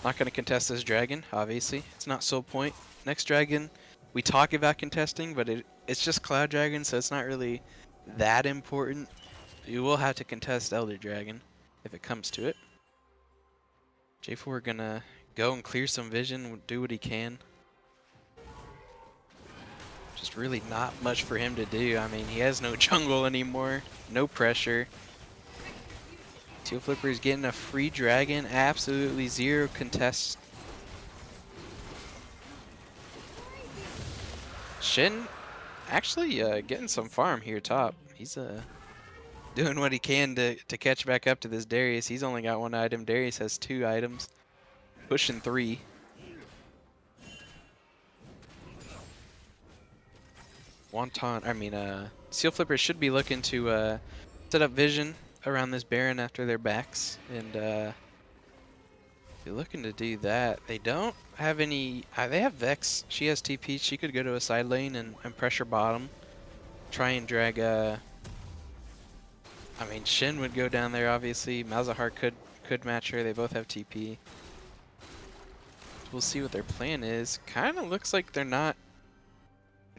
not going to contest this Dragon, obviously. It's not soul point. Next Dragon, we talk about contesting, but it's just Cloud Dragon, so it's not really that important. You will have to contest Elder Dragon if it comes to it. J4 gonna go and clear some vision, do what he can. Just really not much for him to do. I mean, he has no jungle anymore, no pressure. Seal Flipper's getting a free dragon, absolutely zero contest. Shen actually getting some farm here top. He's doing what he can to catch back up to this Darius. He's only got 1 item. Darius has 2 items. Pushing 3. Seal Flipper should be looking to set up vision around this Baron after their backs. And they're looking to do that. They don't have any... they have Vex. She has TP. She could go to a side lane and pressure bottom. Try and drag... I mean, Shin would go down there, obviously. Malzahar could match her. They both have TP. We'll see what their plan is. Kind of looks like they're not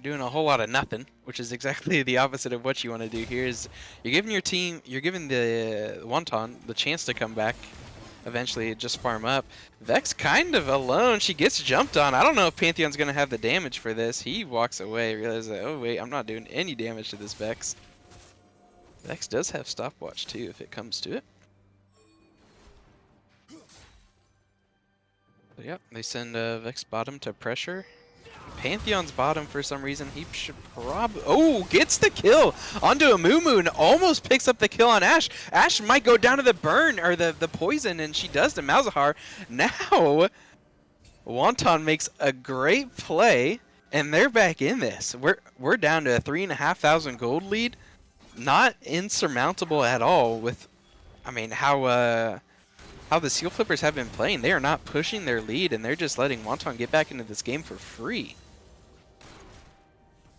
doing a whole lot of nothing, which is exactly the opposite of what you want to do here. Is you're giving your team, you're giving the Wonton the chance to come back, eventually just farm up. Vex kind of alone. She gets jumped on. I don't know if Pantheon's going to have the damage for this. He walks away, realizes that, oh wait, I'm not doing any damage to this Vex. Vex does have stopwatch too if it comes to it. But yep, they send Vex bottom to pressure. Pantheon's bottom for some reason. He should probably... Oh, gets the kill onto a Mumu and almost picks up the kill on Ashe. Ashe might go down to the burn or the poison, and she does to Malzahar. Now, Wonton makes a great play, and they're back in this. We're down to a 3,500 gold lead. Not insurmountable at all with, I mean, how the Seal Flippers have been playing. They are not pushing their lead, and they're just letting Wonton get back into this game for free.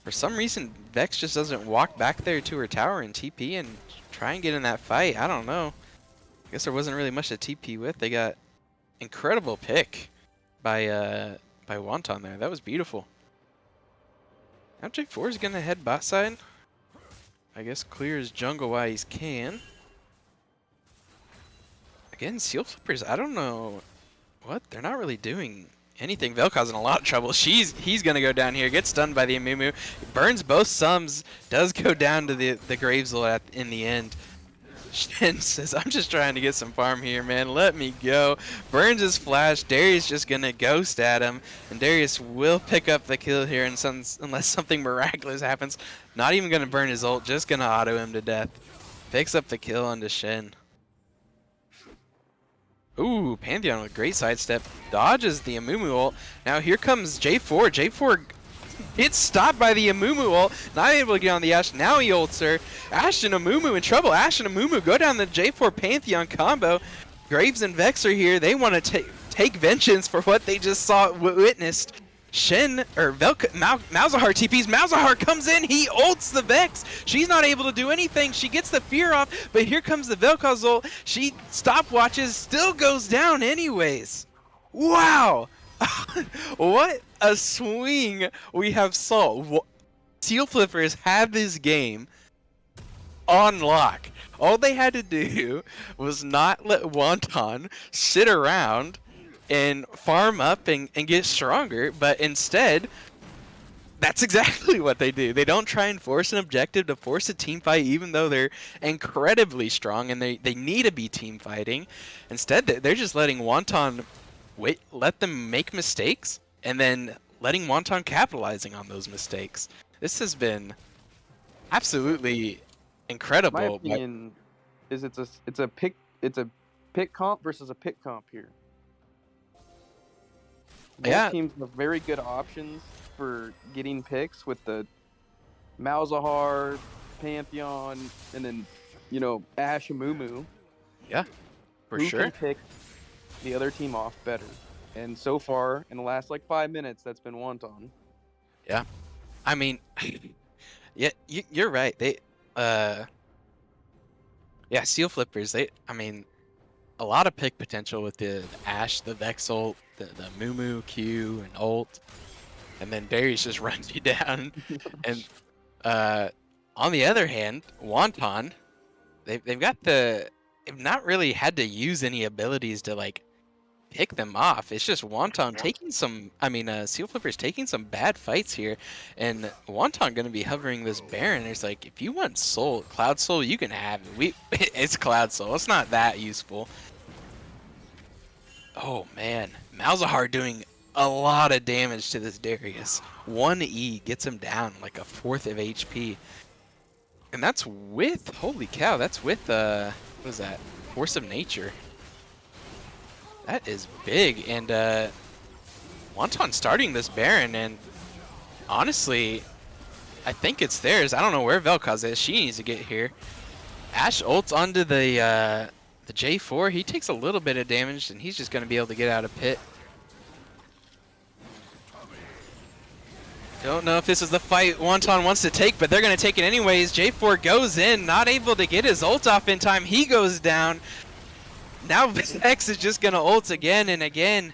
For some reason, Vex just doesn't walk back there to her tower and TP and try and get in that fight. I don't know. I guess there wasn't really much to TP with. They got incredible pick by Wonton there. That was beautiful. Now J4 is going to head bot side. I guess clear his jungle while he can. Again, Seal Flippers, I don't know what. They're not really doing anything. Vel'Koz's in a lot of trouble. He's going to go down here, get stunned by the Amumu. Burns both sums, does go down to the Gravesel in the end. Shen says, I'm just trying to get some farm here, man. Let me go. Burns his flash. Darius just going to ghost at him. And Darius will pick up the kill here unless something miraculous happens. Not even going to burn his ult, just going to auto him to death. Picks up the kill onto Shen. Ooh, Pantheon with a great sidestep. Dodges the Amumu ult. Now here comes J4. J4 gets stopped by the Amumu ult. Not able to get on the Ashe. Now he ults her. Ashe and Amumu in trouble. Ashe and Amumu go down the J4 Pantheon combo. Graves and Vex are here. They want to take vengeance for what they just witnessed. Shen, or Malzahar TPs. Malzahar comes in. He ults the Vex. She's not able to do anything. She gets the fear off, but here comes the Vel'Koz ult. She stopwatches, still goes down anyways. Wow. What a swing we have saw. Seal Flippers had this game on lock. All they had to do was not let Wonton sit around and farm up and get stronger, but instead, that's exactly what they do. They don't try and force an objective to force a team fight, even though they're incredibly strong and they need to be team fighting. Instead, they're just letting Wonton let them make mistakes, and then letting Wonton capitalizing on those mistakes. This has been absolutely incredible. My opinion is it's a pick comp versus a pick comp here. Both teams have very good options for getting picks with the Malzahar, Pantheon, and then, Ashe and Mumu. Yeah, for Who sure. can pick the other team off better? And so far, in the last 5 minutes, that's been Wonton. Yeah, I mean, yeah, you're right. They, Seal Flippers. A lot of pick potential with the Ashe, the Vex ult, the Mumu Q and ult, and then Darius just runs you down. And on the other hand, Wonton, they've not really had to use any abilities to pick them off. It's just Wonton taking Seal Flippers taking some bad fights here, and Wonton going to be hovering this Baron. It's if you want Cloud Soul, you can have it. It's Cloud Soul. It's not that useful. Oh man, Malzahar doing a lot of damage to this Darius. 1 E gets him down like a fourth of HP. And that's with, holy cow, that's with, what is that? Force of Nature. That is big. And Wonton starting this Baron, and honestly, I think it's theirs. I don't know where Vel'Koz is. She needs to get here. Ashe ults onto the J4. He takes a little bit of damage, and he's just going to be able to get out of pit. Don't know if this is the fight Wonton wants to take, but they're going to take it anyways. J4 goes in, not able to get his ult off in time. He goes down. Now Vex is just going to ult again and again.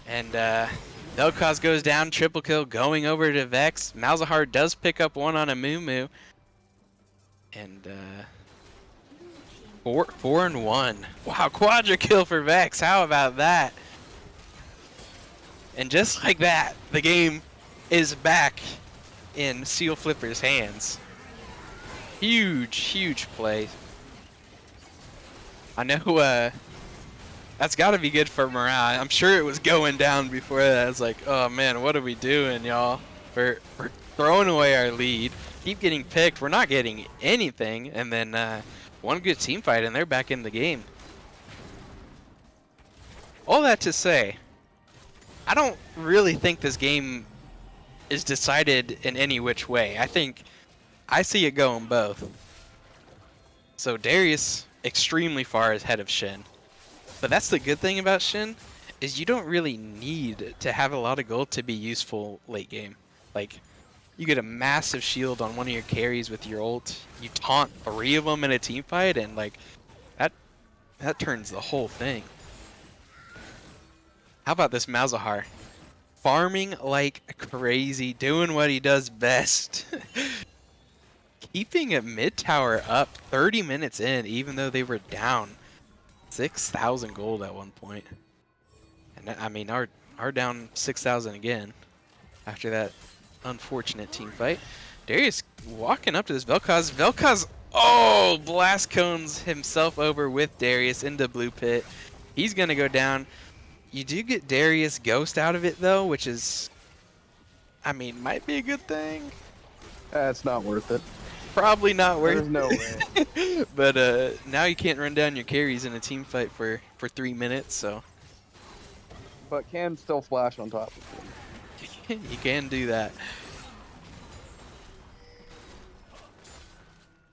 And Vel'Koz goes down, triple kill going over to Vex. Malzahar does pick up one on a Moo. And 4-1. Wow, quadra kill for Vex. How about that? And just like that, the game is back in Seal Flipper's hands. Huge play. I know that's got to be good for morale. I'm sure it was going down before that. It's like, oh man, what are we doing, y'all? We're throwing away our lead. Keep getting picked. We're not getting anything. And then one good team fight, and they're back in the game. All that to say, I don't really think this game is decided in any which way. I see it going both. So Darius extremely far ahead of Shin. But that's the good thing about Shin, is you don't really need to have a lot of gold to be useful late game. Like, you get a massive shield on one of your carries with your ult, you taunt 3 of them in a team fight, and like, that turns the whole thing. How about this Malzahar? Farming like crazy, doing what he does best. Keeping a mid tower up 30 minutes in, even though they were down 6,000 gold at one point. And I mean, are down 6,000 again after that unfortunate team fight. Darius walking up to this Vel'Koz. Vel'Koz, oh, blast cones himself over with Darius into blue pit. He's gonna go down. You do get Darius Ghost out of it though, which is, I mean, might be a good thing. It's not worth it. Probably not worth There's no way. But now you can't run down your carries in a team fight for 3 minutes, so. But can still flash on top of him. You can do that.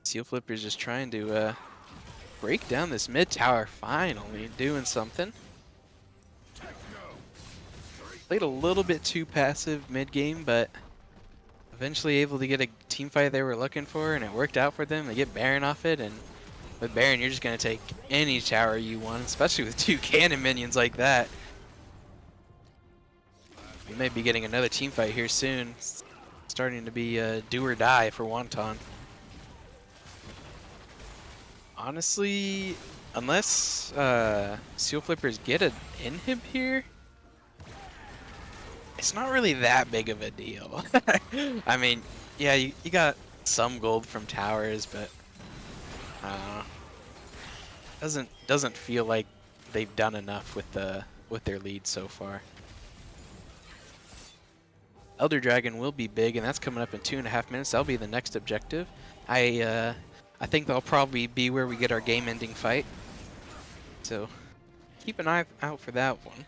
Seal Flipper's just trying to break down this mid tower, finally doing something. Played a little bit too passive mid game, but eventually able to get a team fight they were looking for, and it worked out for them. They get Baron off it, and with Baron, you're just going to take any tower you want, especially with 2 cannon minions like that. We may be getting another team fight here soon. It's starting to be do or die for Wonton. Honestly, unless Seal Flippers get an inhib here, it's not really that big of a deal. I mean, yeah, you got some gold from towers, but doesn't feel like they've done enough with their lead so far. Elder Dragon will be big, and that's coming up in 2.5 minutes. That'll be the next objective. I think that'll probably be where we get our game-ending fight. So keep an eye out for that one.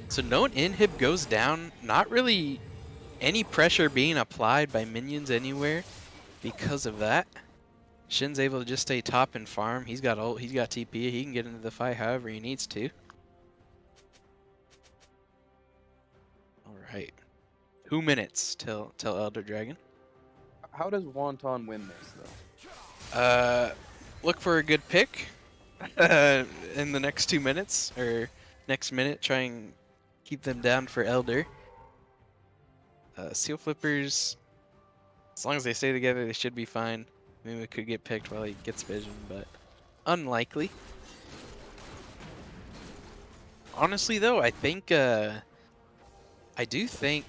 So no inhib goes down. Not really any pressure being applied by minions anywhere because of that. Shin's able to just stay top and farm. He's got ult, he's got TP. He can get into the fight however he needs to. Alright. 2 minutes till Elder Dragon. How does Wonton win this, though? Look for a good pick in the next 2 minutes, or next minute. Try and keep them down for Elder. Seal Flippers, as long as they stay together, they should be fine. Maybe we could get picked while he gets vision, but unlikely. Honestly, though, I think, I do think,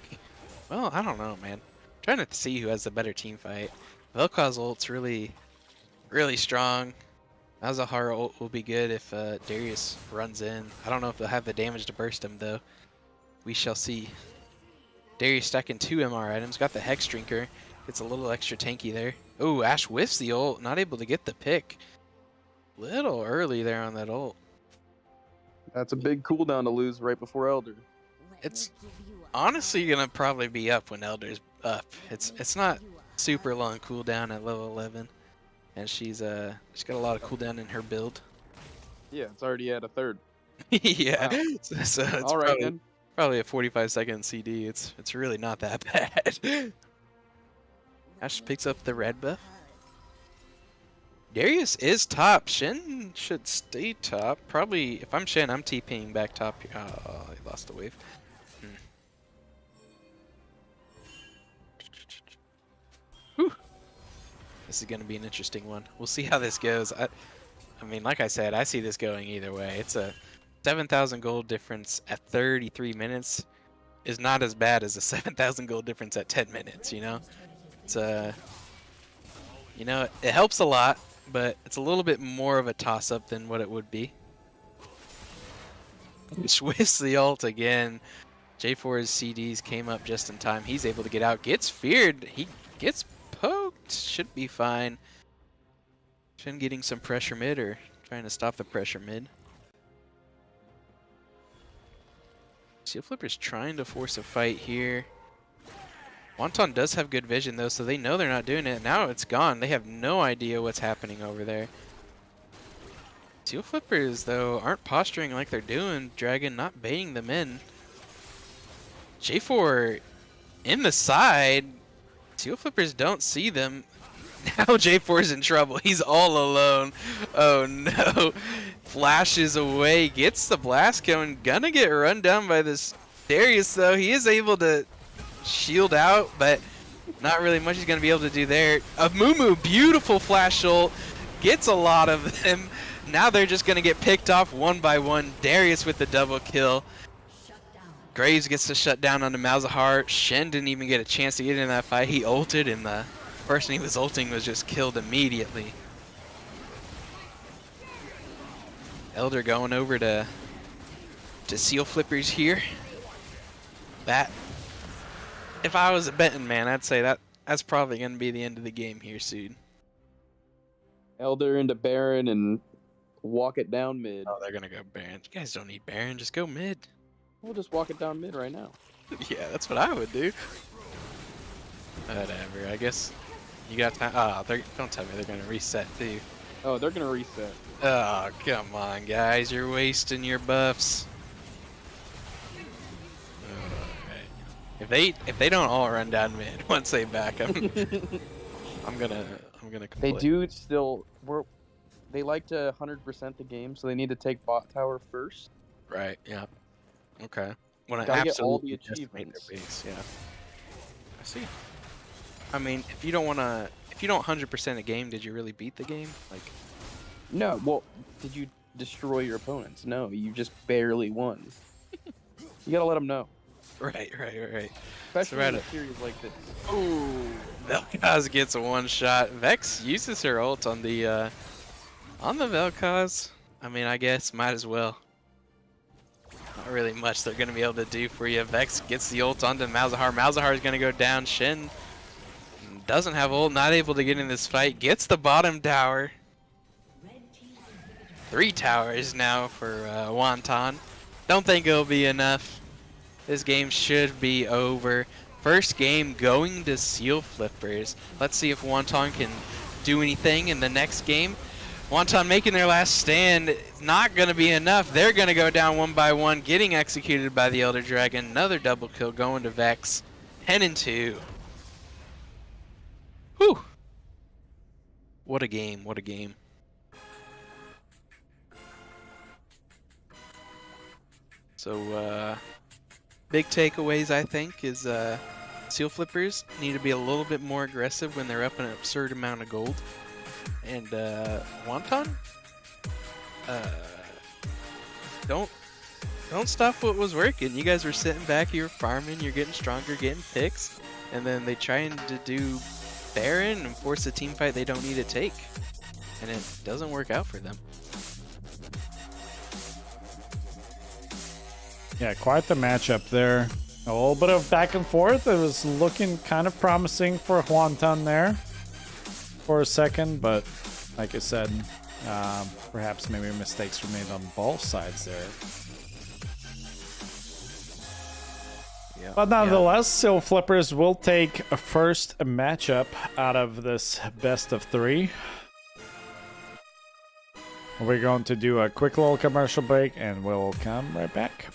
well, I don't know, man. I'm trying to see who has the better team fight. Vel'Koz ult's really strong. Malzahar ult will be good if Darius runs in. I don't know if they'll have the damage to burst him, though. We shall see. Darius stacking 2 MR items. Got the Hex Drinker. Gets a little extra tanky there. Oh, Ash whiffs the ult. Not able to get the pick. Little early there on that ult. That's a big cooldown to lose right before Elder. It's honestly gonna probably be up when Elder's up. It's not super long cooldown at level 11, and she's got a lot of cooldown in her build. Yeah, it's already at a third. Yeah, Wow. so it's All right, then. probably a 45-second CD. It's really not that bad. Ash picks up the red buff. Darius is top. Shen should stay top. Probably, if I'm Shen, I'm TPing back top. Oh, he lost the wave. Whew. This is going to be an interesting one. We'll see how this goes. I mean, like I said, I see this going either way. It's a 7,000 gold difference at 33 minutes is not as bad as a 7,000 gold difference at 10 minutes, you know? It's you know, it helps a lot, but it's a little bit more of a toss-up than what it would be. Swiss the ult again. J4's CDs came up just in time. He's able to get out. Gets feared. He gets poked. Should be fine. Shen getting some pressure mid, or trying to stop the pressure mid. Seal Flipper's trying to force a fight here. Wonton does have good vision though, so they know they're not doing it. Now it's gone. They have no idea what's happening over there. Seal Flippers though aren't posturing like they're doing. Dragon not baiting them in. J4 in the side. Seal Flippers don't see them. Now J4's in trouble. He's all alone. Oh no. Flashes away. Gets the blast going. Gonna get run down by this Darius though. He is able to shield out, but not really much he's gonna be able to do there. A Mumu, beautiful flash ult. Gets a lot of them. Now they're just gonna get picked off one by one. Darius with the double kill. Graves gets to shut down onto Malzahar. Shen didn't even get a chance to get in that fight. He ulted, and the person he was ulting was just killed immediately. Elder going over to Seal Flippers here. That, if I was a betting man, I'd say that's probably going to be the end of the game here soon. Elder into Baron and walk it down mid. Oh, they're going to go Baron. You guys don't need Baron. Just go mid. We'll just walk it down mid right now. Yeah, that's what I would do. Whatever. I guess you got time. Oh, don't tell me they're going to reset too. Oh, they're going to reset. Oh, come on, guys. You're wasting your buffs. Alright. If they don't all run down mid once they back, I'm gonna complain. They do still they like to 100% the game, so they need to take bot tower first. Right, yeah. Okay. When Gotta get all the absolutely decimate achievements. their base, yeah. I see. I mean, if you don't 100% a game, did you really beat the game? Like, No, well, did you destroy your opponents? No, you just barely won. You gotta let them know. right. Especially right in a up. series like this. Ooh, Vel'Koz gets a one shot. Vex uses her ult on the Vel'Koz. I mean, I guess might as well. Not really much they're gonna be able to do for you. Vex gets the ult onto Malzahar. Malzahar is gonna go down. Shen doesn't have ult, not able to get in this fight. Gets the bottom tower. 3 towers now for Wonton. Don't think it'll be enough. This game should be over. First game going to Seal Flippers. Let's see if Wonton can do anything in the next game. Wonton making their last stand. Not going to be enough. They're going to go down one by one, getting executed by the Elder Dragon. Another double kill going to Vex. 10-2. Whew. What a game. What a game. So, big takeaways, I think, is Seal Flippers need to be a little bit more aggressive when they're up an absurd amount of gold. And Wonton, don't stop what was working. You guys were sitting back, you were farming, you're getting stronger, getting picks, and then they trying to do Baron and force a team fight they don't need to take, and it doesn't work out for them. Yeah, quite the matchup there. A little bit of back and forth. It was looking kind of promising for Wonton there for a second, but like I said, perhaps maybe mistakes were made on both sides there. Yeah. But nonetheless, Seal Flippers will take a first matchup out of this best of 3. We're going to do a quick little commercial break and we'll come right back.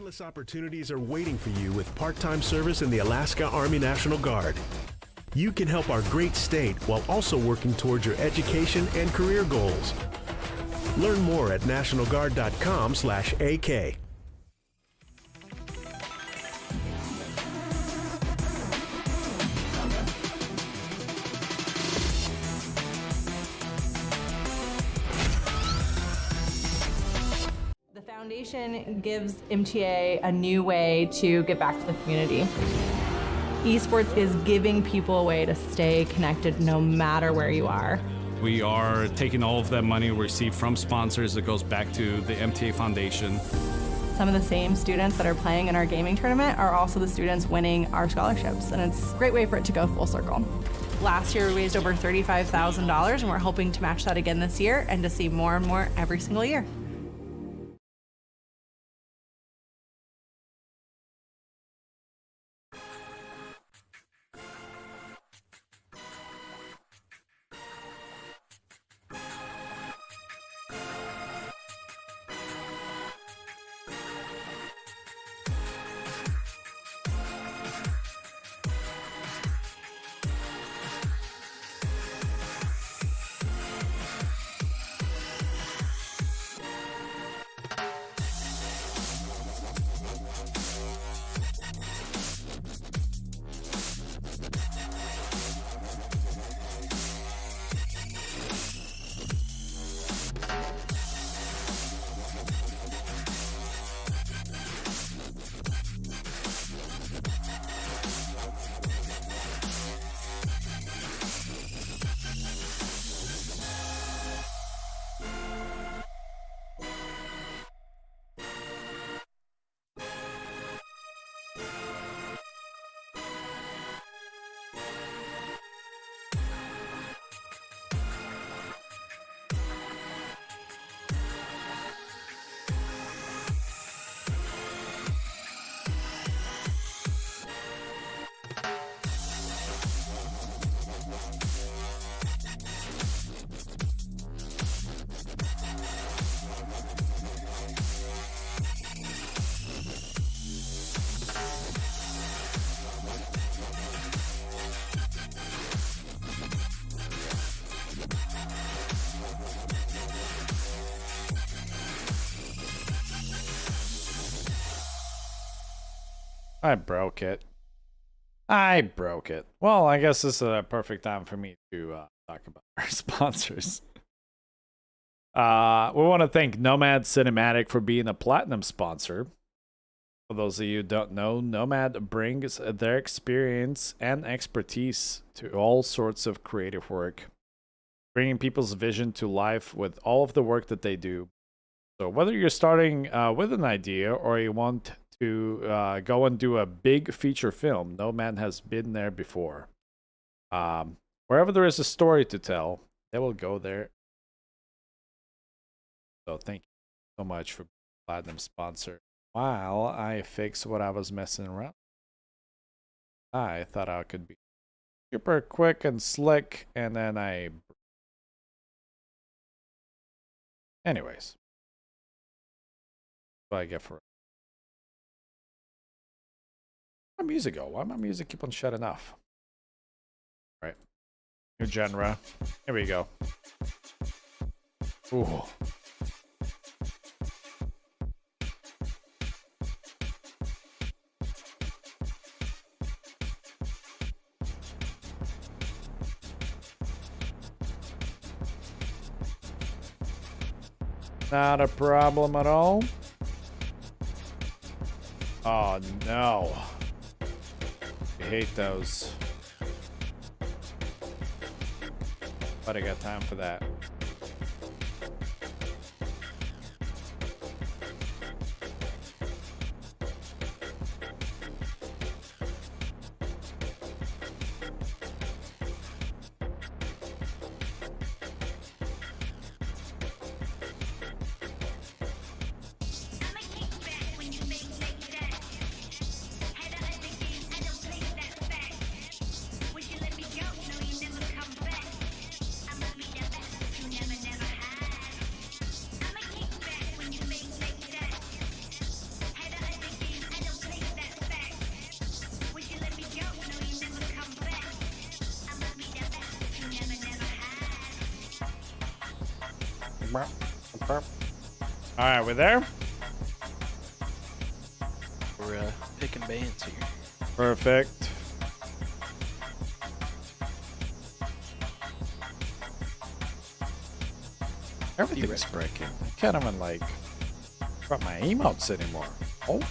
Endless opportunities are waiting for you with part-time service in the Alaska Army National Guard. You can help our great state while also working towards your education and career goals. Learn more at nationalguard.com/AK. The foundation gives MTA a new way to give back to the community. Esports is giving people a way to stay connected no matter where you are. We are taking all of that money we receive from sponsors that goes back to the MTA Foundation. Some of the same students that are playing in our gaming tournament are also the students winning our scholarships, and it's a great way for it to go full circle. Last year we raised over $35,000, and we're hoping to match that again this year and to see more and more every single year. I broke it. Well, I guess this is a perfect time for me to talk about our sponsors. We want to thank Nomad Cinematic for being a platinum sponsor. For those of you who don't know, Nomad brings their experience and expertise to all sorts of creative work, bringing people's vision to life with all of the work that they do. So whether you're starting with an idea or you want to go and do a big feature film, Nomad has been there before. Wherever there is a story to tell, they will go there. So thank you so much for being a platinum sponsor. While I fix what I was messing around, I thought I could be super quick and slick, and then anyways, what do I get for it? Where'd my music go? Why my music keep on shutting off? Right. New genre. Here we go. Ooh. Not a problem at all. Oh no. I hate those. But I got time for that. Alright, we're there? We're picking bands here. Perfect. Everything's breaking. I can't even like drop my emotes anymore. Oh,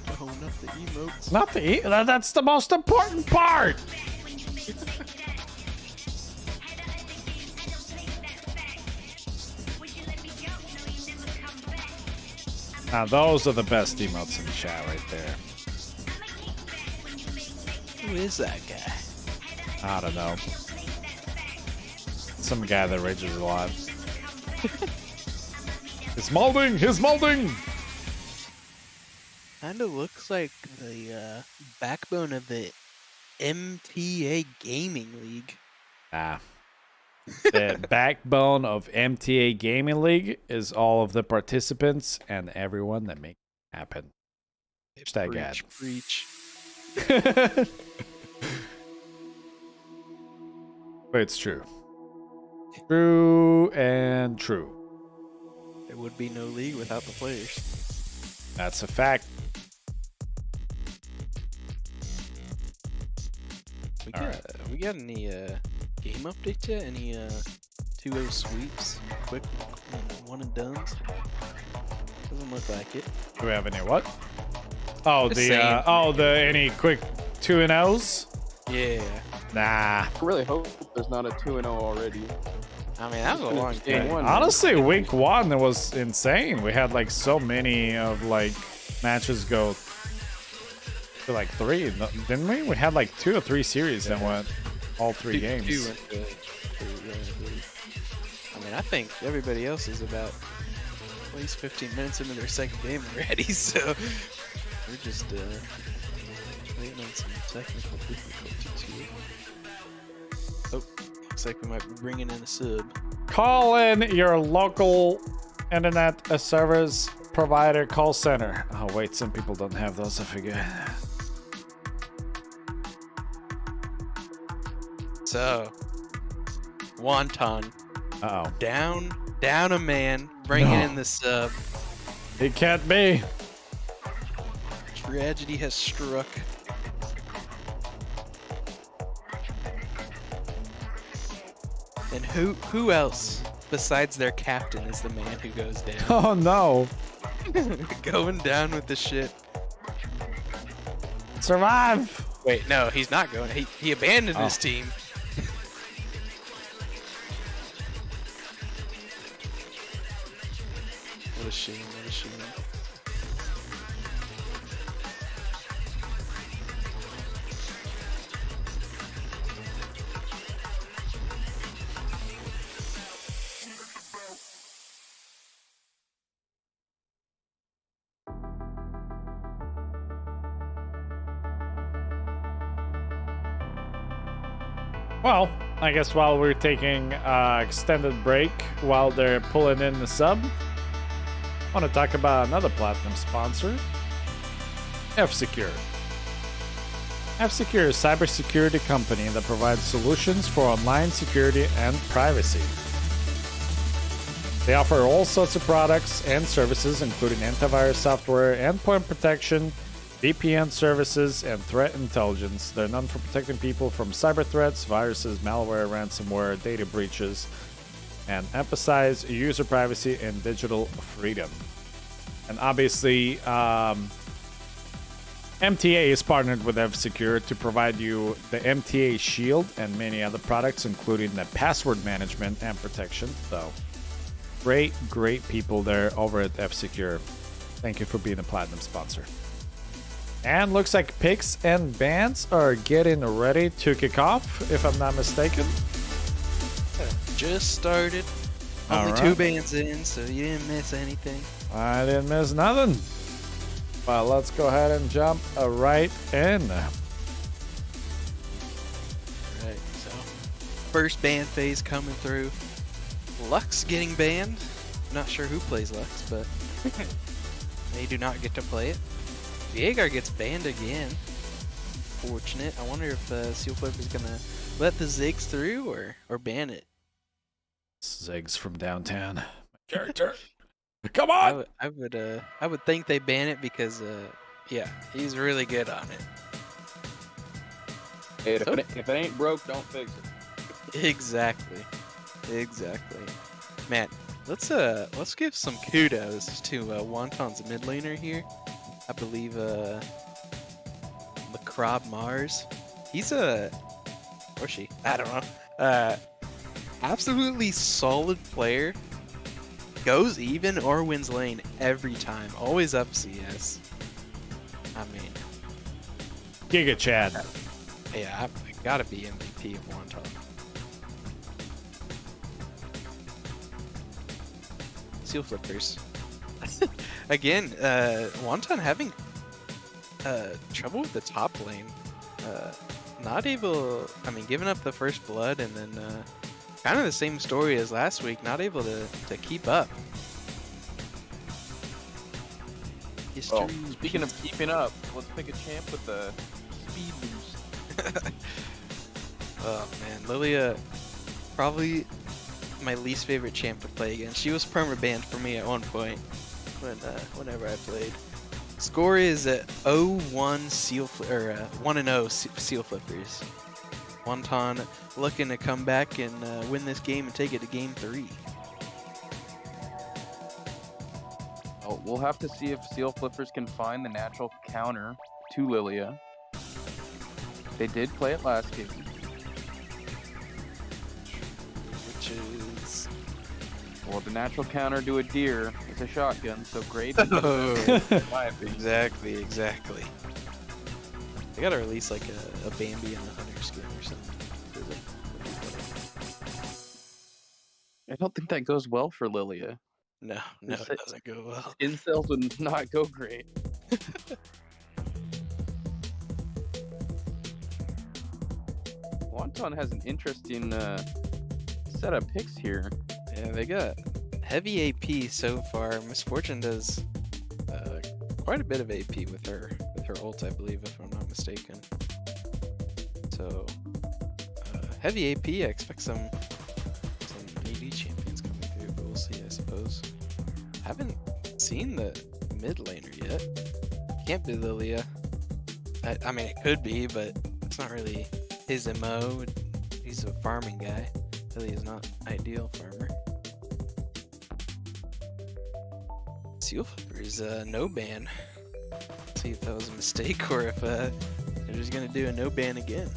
Throwing up the emotes. not the that's the most important part. Now those are the best emotes in the chat right there. Who is that guy? I don't know. Some guy that rages a lot. He's molding! He's molding! Kinda looks like the backbone of the MTA Gaming League. Ah. The backbone of MTA Gaming League is all of the participants and everyone that make it happen. Hashtag ad. Preach. But it's true. True and true. There would be no league without the players. That's a fact. We got any game updates yet? Any 2-0 sweeps? Quick one and dones? Doesn't look like it. Do we have any what? Oh, Just saying. any quick 2-0s? Yeah. Nah. I really hope there's not a 2-0 already. I mean, that was a long Game game. one. Honestly, week 1 it was insane. We had like so many of like matches go to like 3, didn't we? We had like 2 or 3 series that went all 3 games. Two went to, I mean, I think everybody else is about at least 15 minutes into their second game already, so we're just waiting on some technical difficulties here. Oh, looks like we might be bringing in a sub. Call in your local internet service provider call center. Oh wait, some people don't have those, I forget. So, Wonton Uh-oh. down a man, bringing in the sub. It can't be. Tragedy has struck. And who else besides their captain is the man who goes down? Oh no. Going down with the ship. Survive. Wait, no, he's not going. He abandoned his team. What a shame, what a shame. Well, I guess while we're taking extended break while they're pulling in the sub, I want to talk about another platinum sponsor, F-Secure. F-Secure is a cybersecurity company that provides solutions for online security and privacy. They offer all sorts of products and services, including antivirus software, endpoint protection, VPN services, and threat intelligence. They're known for protecting people from cyber threats, viruses, malware, ransomware, data breaches, and emphasize user privacy and digital freedom. And obviously, MTA is partnered with F-Secure to provide you the MTA Shield and many other products, including the password management and protection. So, great people there over at F-Secure. Thank you for being a platinum sponsor. And looks like picks and bans are getting ready to kick off, if I'm not mistaken. Just started. Only All 2 right. bands in, so you didn't miss anything. I didn't miss nothing. Well, let's go ahead and jump right in. Right, so first ban phase coming through. Lux getting banned. Not sure who plays Lux, but they do not get to play it. Viegar gets banned again. Fortunate. I wonder if Seal Flip is gonna let the Ziggs through or ban it. Ziggs from downtown. Character. Come on! I would think they ban it because yeah, he's really good on it. Hey, So- if it ain't broke, don't fix it. Exactly. Man, let's give some kudos to Wonton's mid laner here. I believe Macrob Mars. He's or she, I don't know. Absolutely solid player. Goes even or wins lane every time. Always up CS. I mean, Giga Chad. yeah, I gotta be MVP of Wonton. Seal flippers. Again, Wonton having trouble with the top lane. Not able, I mean, giving up the first blood and then kind of the same story as last week, not able to keep up. Well, speaking of keeping up, let's pick a champ with the speed boost. Oh man, Lilia, probably my least favorite champ to play against. She was perma-banned for me at one point whenever I played. Score is 0-1 seal or 1-0 seal flippers. Wonton looking to come back and win this game and take it to game 3. Well, we'll have to see if Seal Flippers can find the natural counter to Lilia. They did play it last game. Which is Well, the natural counter to a deer is a shotgun, so great. exactly. They gotta release like a Bambi and a Hunter skin or something. I don't think that goes well for Lilia. No, it doesn't go well. Skin cells would not go great. Wonton has an interesting set of picks here. Yeah, they got heavy AP so far. Misfortune does quite a bit of AP with her ult, I believe, if I'm not mistaken. So heavy AP. I expect some AD champions coming through, but we'll see, I suppose. Haven't seen the mid laner yet. Can't be Lilia. I mean, it could be, but it's not really his MO. He's a farming guy. Lilia's not ideal farmer. Seal Flippers, no ban. See if that was a mistake or if they're just gonna do a no ban again.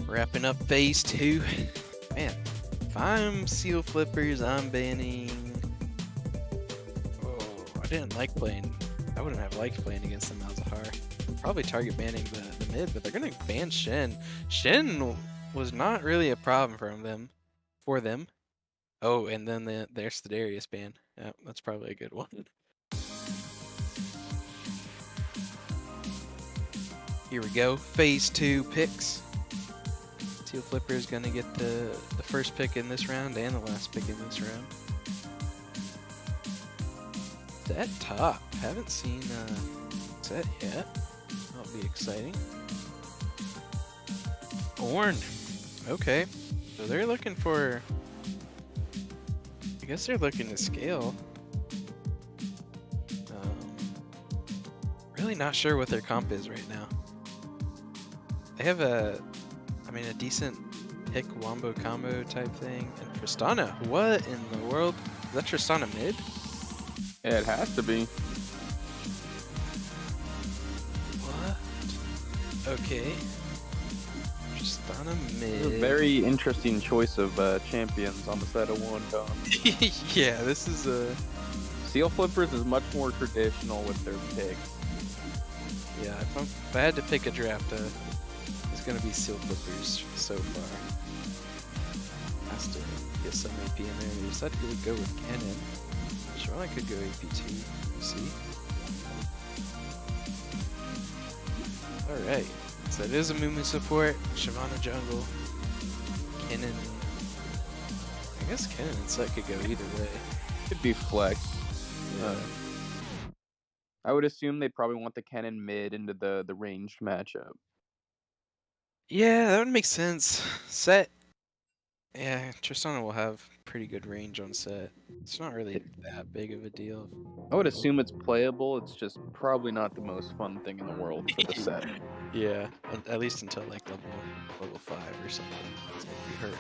Wrapping up phase 2. Man, if I'm Seal Flippers, I'm banning. Oh, I didn't like playing. I wouldn't have liked playing against the Malzahar. Probably target banning the mid, but they're gonna ban Shen. Shen was not really a problem for them. Oh, and then there's the Darius ban. Yeah, that's probably a good one. Here we go. Phase 2 picks. Seal Flipper is gonna get the first pick in this round and the last pick in this round. Zed top. Haven't seen Zed yet. That'll be exciting. Ornn. Okay. So they're looking for... I guess they're looking to scale. Really not sure what their comp is right now. They have a decent pick wombo combo type thing. And Tristana, what in the world? Is that Tristana mid? Yeah, it has to be. What? Okay. Tristana mid. A very interesting choice of champions on the set of Wonton. Yeah, this is a... Seal Flippers is much more traditional with their picks. Yeah, if I had to pick a draft, it's gonna be Seal Flippers so far. Has to get some AP in there. We decided to go with Cannon. Sure, I could go AP2. We'll see. Alright, so it is a Mumu support. Shyvana jungle. Cannon. I guess Cannon and Set could go either way. Could be flex. Yeah. I would assume they'd probably want the Kennen mid into the ranged matchup. Yeah, that would make sense. Set. Yeah, Tristana will have pretty good range on set. It's not really that big of a deal. I would assume it's playable. It's just probably not the most fun thing in the world for the set. Yeah, at least until like level 5 or something. It's gonna be hurting.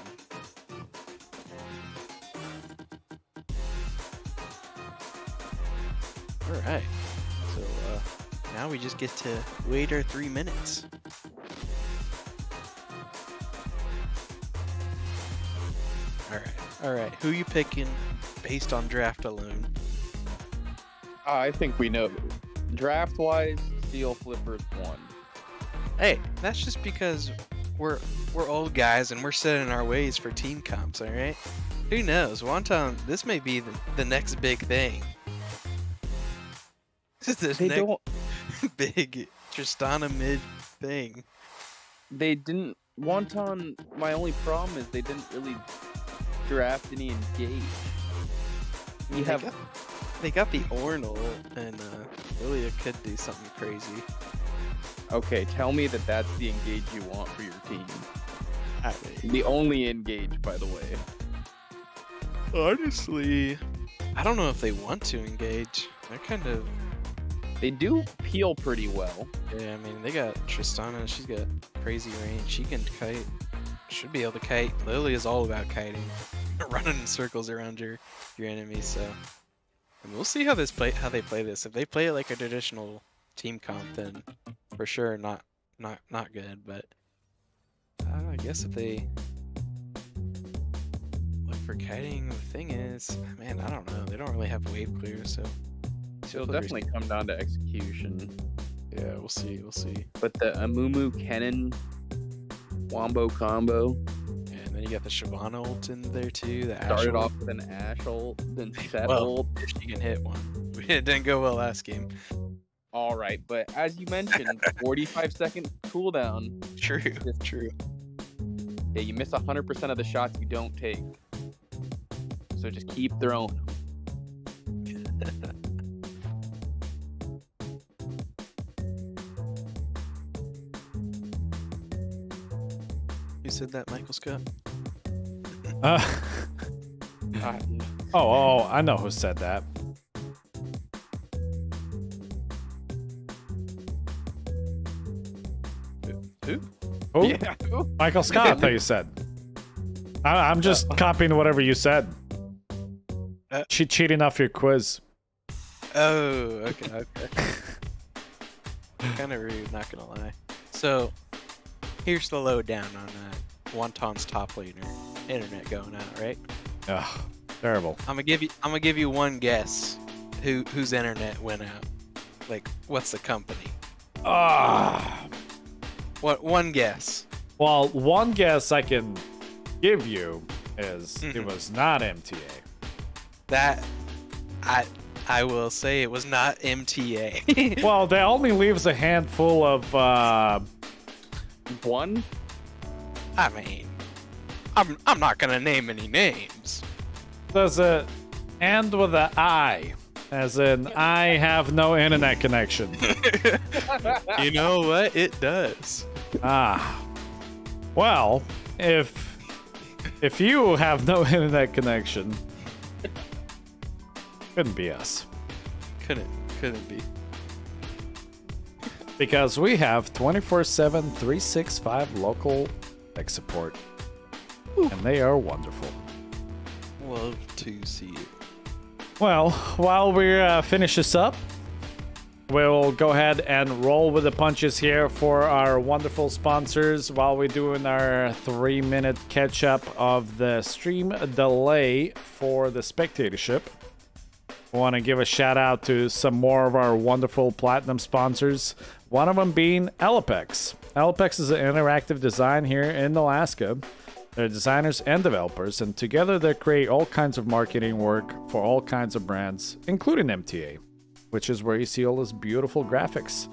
All right. So now we just get to wait our 3 minutes. All right. Who you picking based on draft alone? I think we know. Draft-wise, Steel Flipper's one. Hey, that's just because we're old guys and we're set in our ways for team comps. All right. Who knows? Wonton, this may be the next big thing. This is the next big Tristana mid thing. They didn't. Wonton, my only problem is they didn't really draft any engage. They got the Ornal, and Lilia could do something crazy. Okay, tell me that that's the engage you want for your team. I mean, The only engage, by the way. honestly, I don't know if they want to engage. They're kind of. They do peel pretty well. Yeah, I mean, they got Tristana. She's got crazy range. She can kite. Should be able to kite. Lily is all about kiting, running in circles around your enemies. So, and we'll see how they play this. If they play it like a traditional team comp, then for sure not good. But I guess if they look for kiting, the thing is, man, I don't know. They don't really have wave clear, so It'll definitely come down to execution. Yeah, we'll see. But the Amumu Kennen Wombo combo Yeah, and then you got the Shyvana ult in there too. The started Ashe off with an Ashe ult, then set well, ult. if she can hit one. It didn't go well last game. All right, but as you mentioned, 45-second cooldown. True. Yeah, you miss 100% of the shots you don't take. So just keep throwing them. Who said that, Michael Scott? Oh, I know who said that. Who? Who? Yeah. Michael Scott, I thought you said. I'm just copying whatever you said. Cheating off your quiz. Oh, okay. Kind of rude, not gonna lie. So, here's the lowdown on Wonton's top laner. Internet going out, right? Ugh, terrible. I'm gonna give you one guess. Whose internet went out? Like, what's the company? What? One guess. Well, one guess I can give you is it was not MTA. That I will say it was not MTA. Well, that only leaves a handful of One? I mean, I'm not gonna name any names. does it end with an I? As in, I have no internet connection. You know what? It does. Well, if you have no internet connection, couldn't be us. Couldn't be. Because we have 24/7, 365 local tech support. And they are wonderful. Love to see it. Well, while we finish this up, we'll go ahead and roll with the punches here for our wonderful sponsors while we're doing our 3-minute catch-up of the stream delay for the spectatorship. I want to give a shout out to some more of our wonderful platinum sponsors. One of them being Elapex. Elapex is an interactive design here in Alaska. They're designers and developers, and together they create all kinds of marketing work for all kinds of brands, including MTA, which is where you see all this beautiful graphics.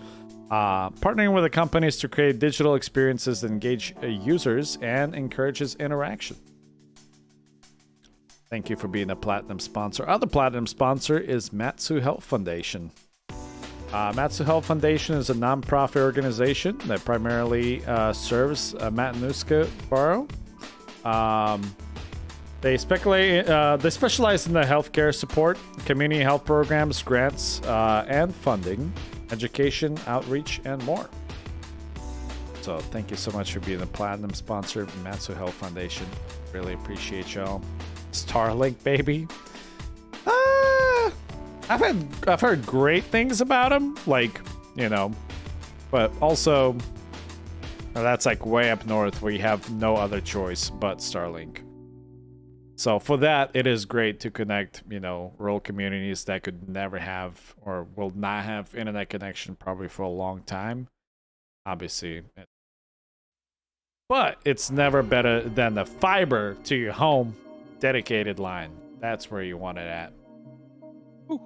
Partnering with the companies to create digital experiences that engage users and encourages interaction. Thank you for being a platinum sponsor. Other platinum sponsor is Matsu Health Foundation. Matsu Health Foundation is a non-profit organization that primarily serves Matanuska Borough. They specialize in the healthcare support, community health programs, grants, and funding, education, outreach, and more. So thank you so much for being a platinum sponsor of Matsu Health Foundation. Really appreciate y'all. Starlink, baby. I've heard great things about him, like, you know, but also that's like way up north where you have no other choice but Starlink. So for that, it is great to connect, you know, rural communities that could never have or will not have internet connection probably for a long time. Obviously. But it's never better than the fiber to your home dedicated line. That's where you want it at. Ooh.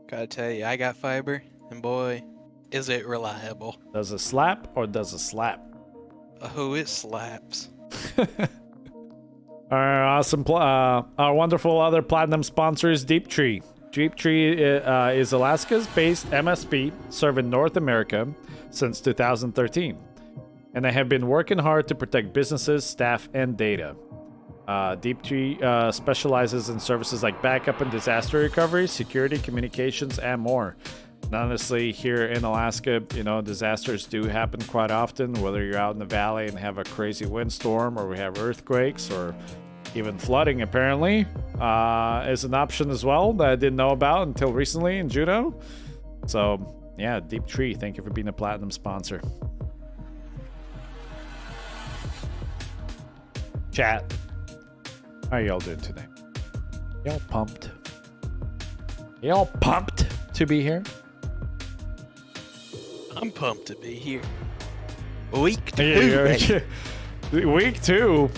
Gotta tell you, I got fiber, and boy, is it reliable. Does it slap or does it slap? Oh, it slaps. Our awesome, our wonderful other platinum sponsor is Deep Tree. Deep Tree is Alaska's based MSP serving North America since 2013. And they have been working hard to protect businesses, staff, and data. Deep Tree specializes in services like backup and disaster recovery, security, communications, and more. And honestly, here in Alaska, you know, disasters do happen quite often, whether you're out in the valley and have a crazy windstorm, or we have earthquakes, or even flooding, apparently, is an option as well that I didn't know about until recently in Juneau. So, yeah, Deep Tree, thank you for being a platinum sponsor. Chat, how are y'all doing today? Y'all pumped? Y'all pumped to be here? I'm pumped to be here. Week 2. Week 2.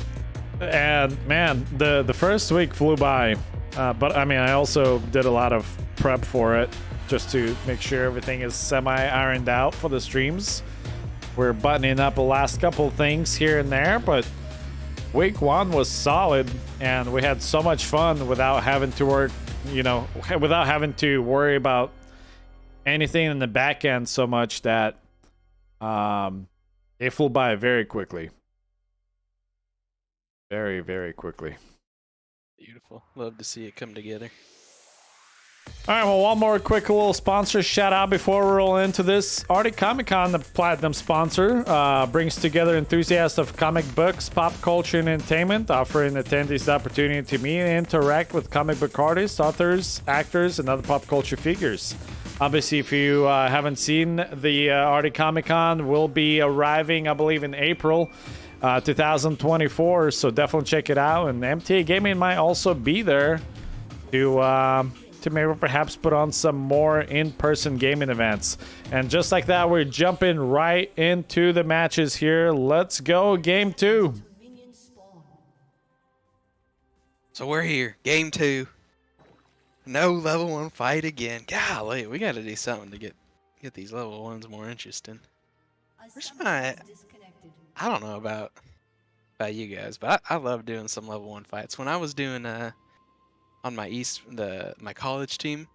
And man, the first week flew by. But I mean, I also did a lot of prep for it just to make sure everything is semi-ironed out for the streams. We're buttoning up the last couple things here and there, but week 1 was solid, and we had so much fun without having to work, you know, without having to worry about anything in the back end so much that it flew by very quickly. Very, very quickly. Beautiful. Love to see it come together. All right, well, one more quick little sponsor shout out before we roll into this. Arctic Comic Con, the platinum sponsor, brings together enthusiasts of comic books, pop culture, and entertainment, offering attendees the opportunity to meet and interact with comic book artists, authors, actors, and other pop culture figures. Obviously, if you haven't seen the Arctic Comic Con, will be arriving, I believe, in April 2024, so definitely check it out. And MTA Gaming might also be there to maybe perhaps put on some more in-person gaming events. And just like that, we're jumping right into the matches here. Let's go, game 2. So we're here, game 2. No level 1 fight again. Golly, we gotta do something to get these level 1s more interesting. Where's my... I don't know about you guys, but I love doing some level 1 fights. When I was doing on my my college team,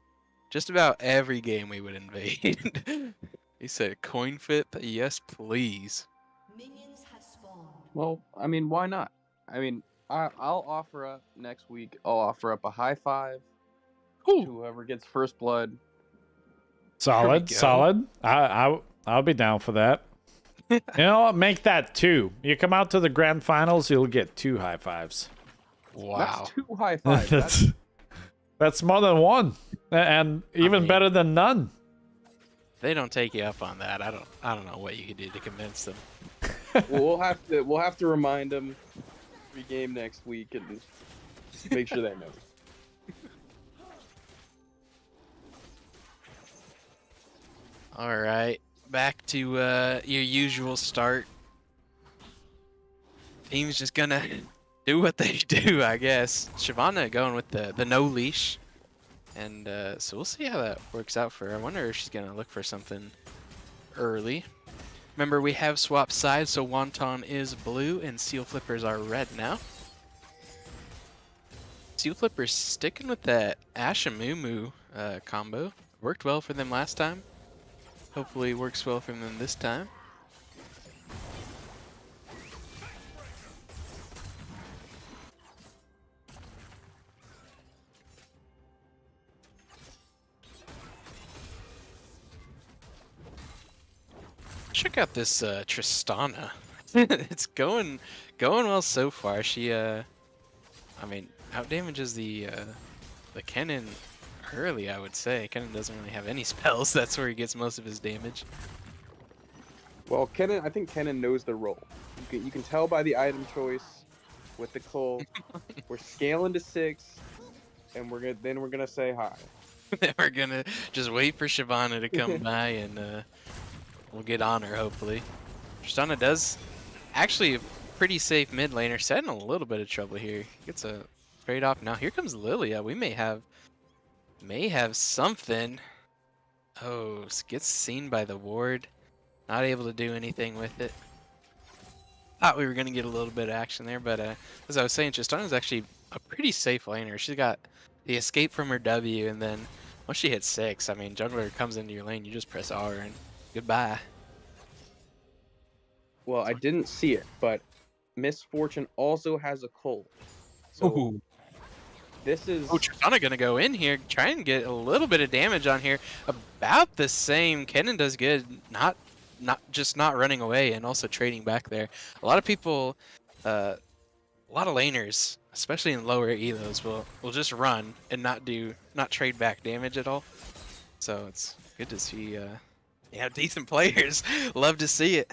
just about every game we would invade. He said coin flip, yes please. Well, I mean, why not? I mean, I'll offer up next week. I'll offer up a high five to whoever gets first blood. Solid. I'll be down for that. You know, make that 2. You come out to the grand finals, you'll get 2 high fives. Wow, that's 2 high fives. That's more than 1, and even better than none. They don't take you up on that. I don't know what you could do to convince them. We'll have to remind them every game next week and make sure they know. All right, back to your usual start. Team's just gonna do what they do, I guess. Shyvana going with the no leash, and so we'll see how that works out for her. I wonder if she's gonna look for something early. Remember, we have swapped sides, so Wonton is blue and Seal Flippers are red now. Seal Flippers sticking with that Ashamumu combo. Worked well for them last time. Hopefully it works well for them this time. Check out this Tristana. It's going well so far. She I mean, outdamages the Kennen early, I would say. Kennen doesn't really have any spells. That's where he gets most of his damage. Well, I think Kennen knows the role. You can tell by the item choice with the Cole. We're scaling to 6, and we're gonna say hi. Then we're gonna just wait for Shyvana to come by, and we'll get on her, hopefully. Tristana does actually a pretty safe mid laner, set in a little bit of trouble here. Gets a trade off. Now here comes Lilia. We may have something. Oh, gets seen by the ward. Not able to do anything with it. Thought we were gonna get a little bit of action there, but as I was saying, Tristana's actually a pretty safe laner. She's got the escape from her W, and then once she hits 6, I mean, jungler comes into your lane, you just press R and goodbye. Well, I didn't see it, but Miss Fortune also has a Cole. So this is... Oh, Tristana gonna go in here, try and get a little bit of damage on here. About the same. Kennen does good, not running away and also trading back there. A lot of people, a lot of laners, especially in lower elos, will just run and not trade back damage at all. So it's good to see, yeah, decent players. Love to see it.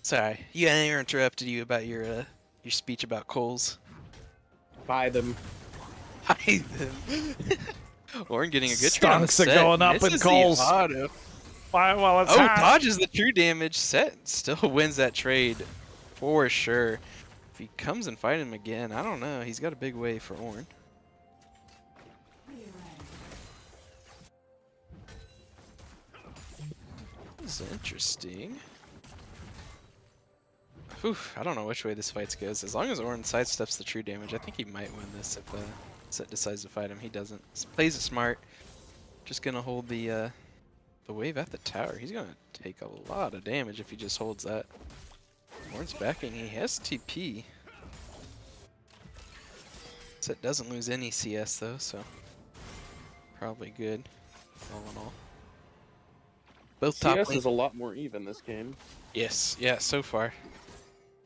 Sorry, I interrupted you about your speech about Coles. Buy them. Buy them. Orin getting a good trade on the Stunks set. are going up in Coles. Well, it's hot. Dodges the true damage. Set still wins that trade for sure. If he comes and fight him again, I don't know. He's got a big wave for Orin. This is interesting. Oof, I don't know which way this fight goes. As long as Orin sidesteps the true damage, I think he might win this if Set decides to fight him. He doesn't. Plays it smart. Just gonna hold the wave at the tower. He's gonna take a lot of damage if he just holds that. Orin's backing. He has TP. Set doesn't lose any CS though, so probably good all in all. Both top CS lane. is a lot more even this game. Yes, yeah, so far.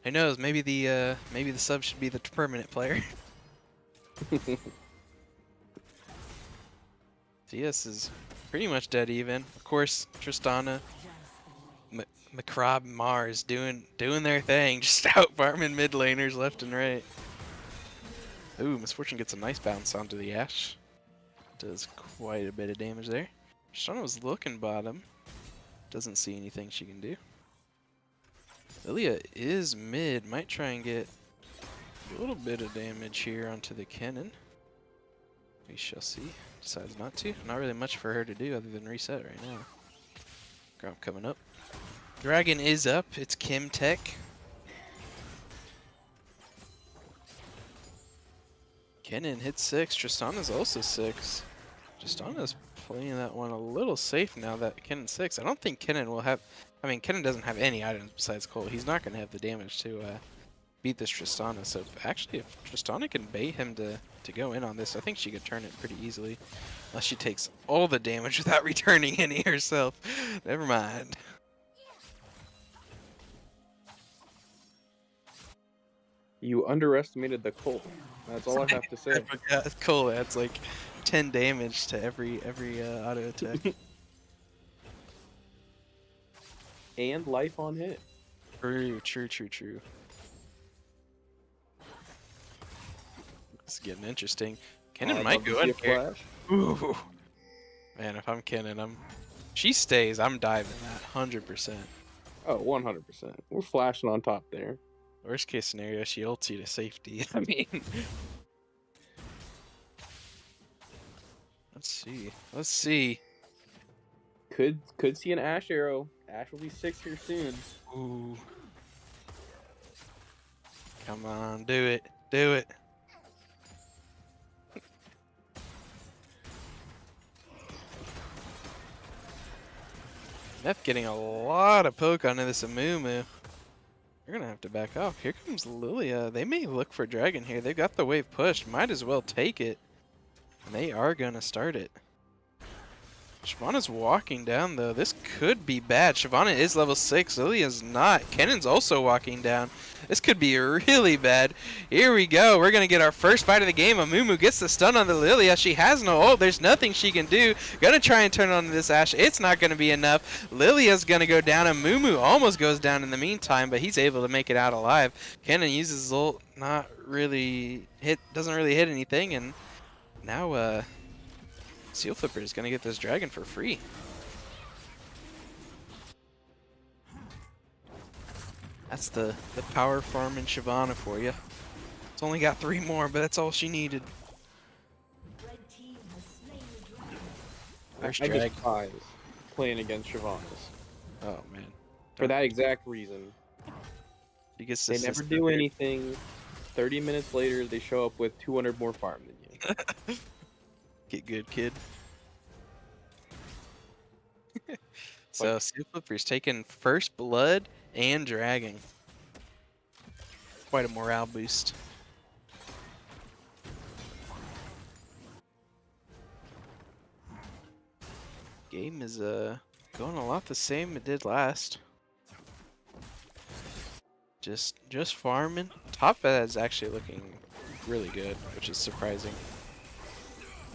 Who knows? Maybe the sub should be the permanent player. CS is pretty much dead even. Of course, Tristana, Macrob, Mars doing their thing, just out farming mid laners left and right. Ooh, Misfortune gets a nice bounce onto the Ashe. Does quite a bit of damage there. Tristana was looking bottom. Doesn't see anything she can do. Lilia is mid. Might try and get a little bit of damage here onto the Kennen. We shall see. Decides not to. Not really much for her to do other than reset right now. Gromp coming up. Dragon is up. It's Kim Tech. Kennen hits 6. Tristana's also 6. Tristana's playing that one a little safe now that Kennen's 6. I don't think Kennen will have... I mean, Kennen doesn't have any items besides Cole. He's not going to have the damage to beat this Tristana. So if Tristana can bait him to go in on this, I think she could turn it pretty easily. Unless she takes all the damage without returning any herself. Never mind. You underestimated the Cole. That's all I have to say. I forgot Cole adds like 10 damage to every auto attack. And life on hit. True. It's getting interesting. Kennen might go in here. Ooh. Man, if I'm Kennen, she stays, I'm diving that 100%. Oh, 100%. We're flashing on top there. Worst case scenario, she ults you to safety. I mean, let's see. Could see an Ashe arrow. Ashe will be 6 here soon. Ooh. Come on, do it. Meth getting a lot of poke onto this Amumu. They're gonna have to back off. Here comes Lilia. They may look for Dragon here. They've got the wave pushed. Might as well take it. And they are gonna start it. Shyvana's walking down though. This could be bad. Shyvana is level 6. Lilia's not. Kennon's also walking down. This could be really bad. Here we go. We're gonna get our first fight of the game. Amumu gets the stun on the Lilia. She has no ult. There's nothing she can do. Gonna try and turn on this Ashe. It's not gonna be enough. Lilia's gonna go down. Amumu almost goes down in the meantime, but he's able to make it out alive. Kennon uses his ult. Not really hit. Doesn't really hit anything. And now Seal Flipper is gonna get this dragon for free. That's the power farm in Shyvana for you. It's only got 3 more, but that's all she needed. First I drag. despise playing against Shyvanas. Oh man. For that exact reason. She gets They this never assist do there. anything. 30 minutes later, they show up with 200 more farm than you. Get good, kid. So Seal Flipper's taking first blood and dragging. Quite a morale boost. Game is going a lot the same it did last. Just farming. Top is actually looking really good, which is surprising.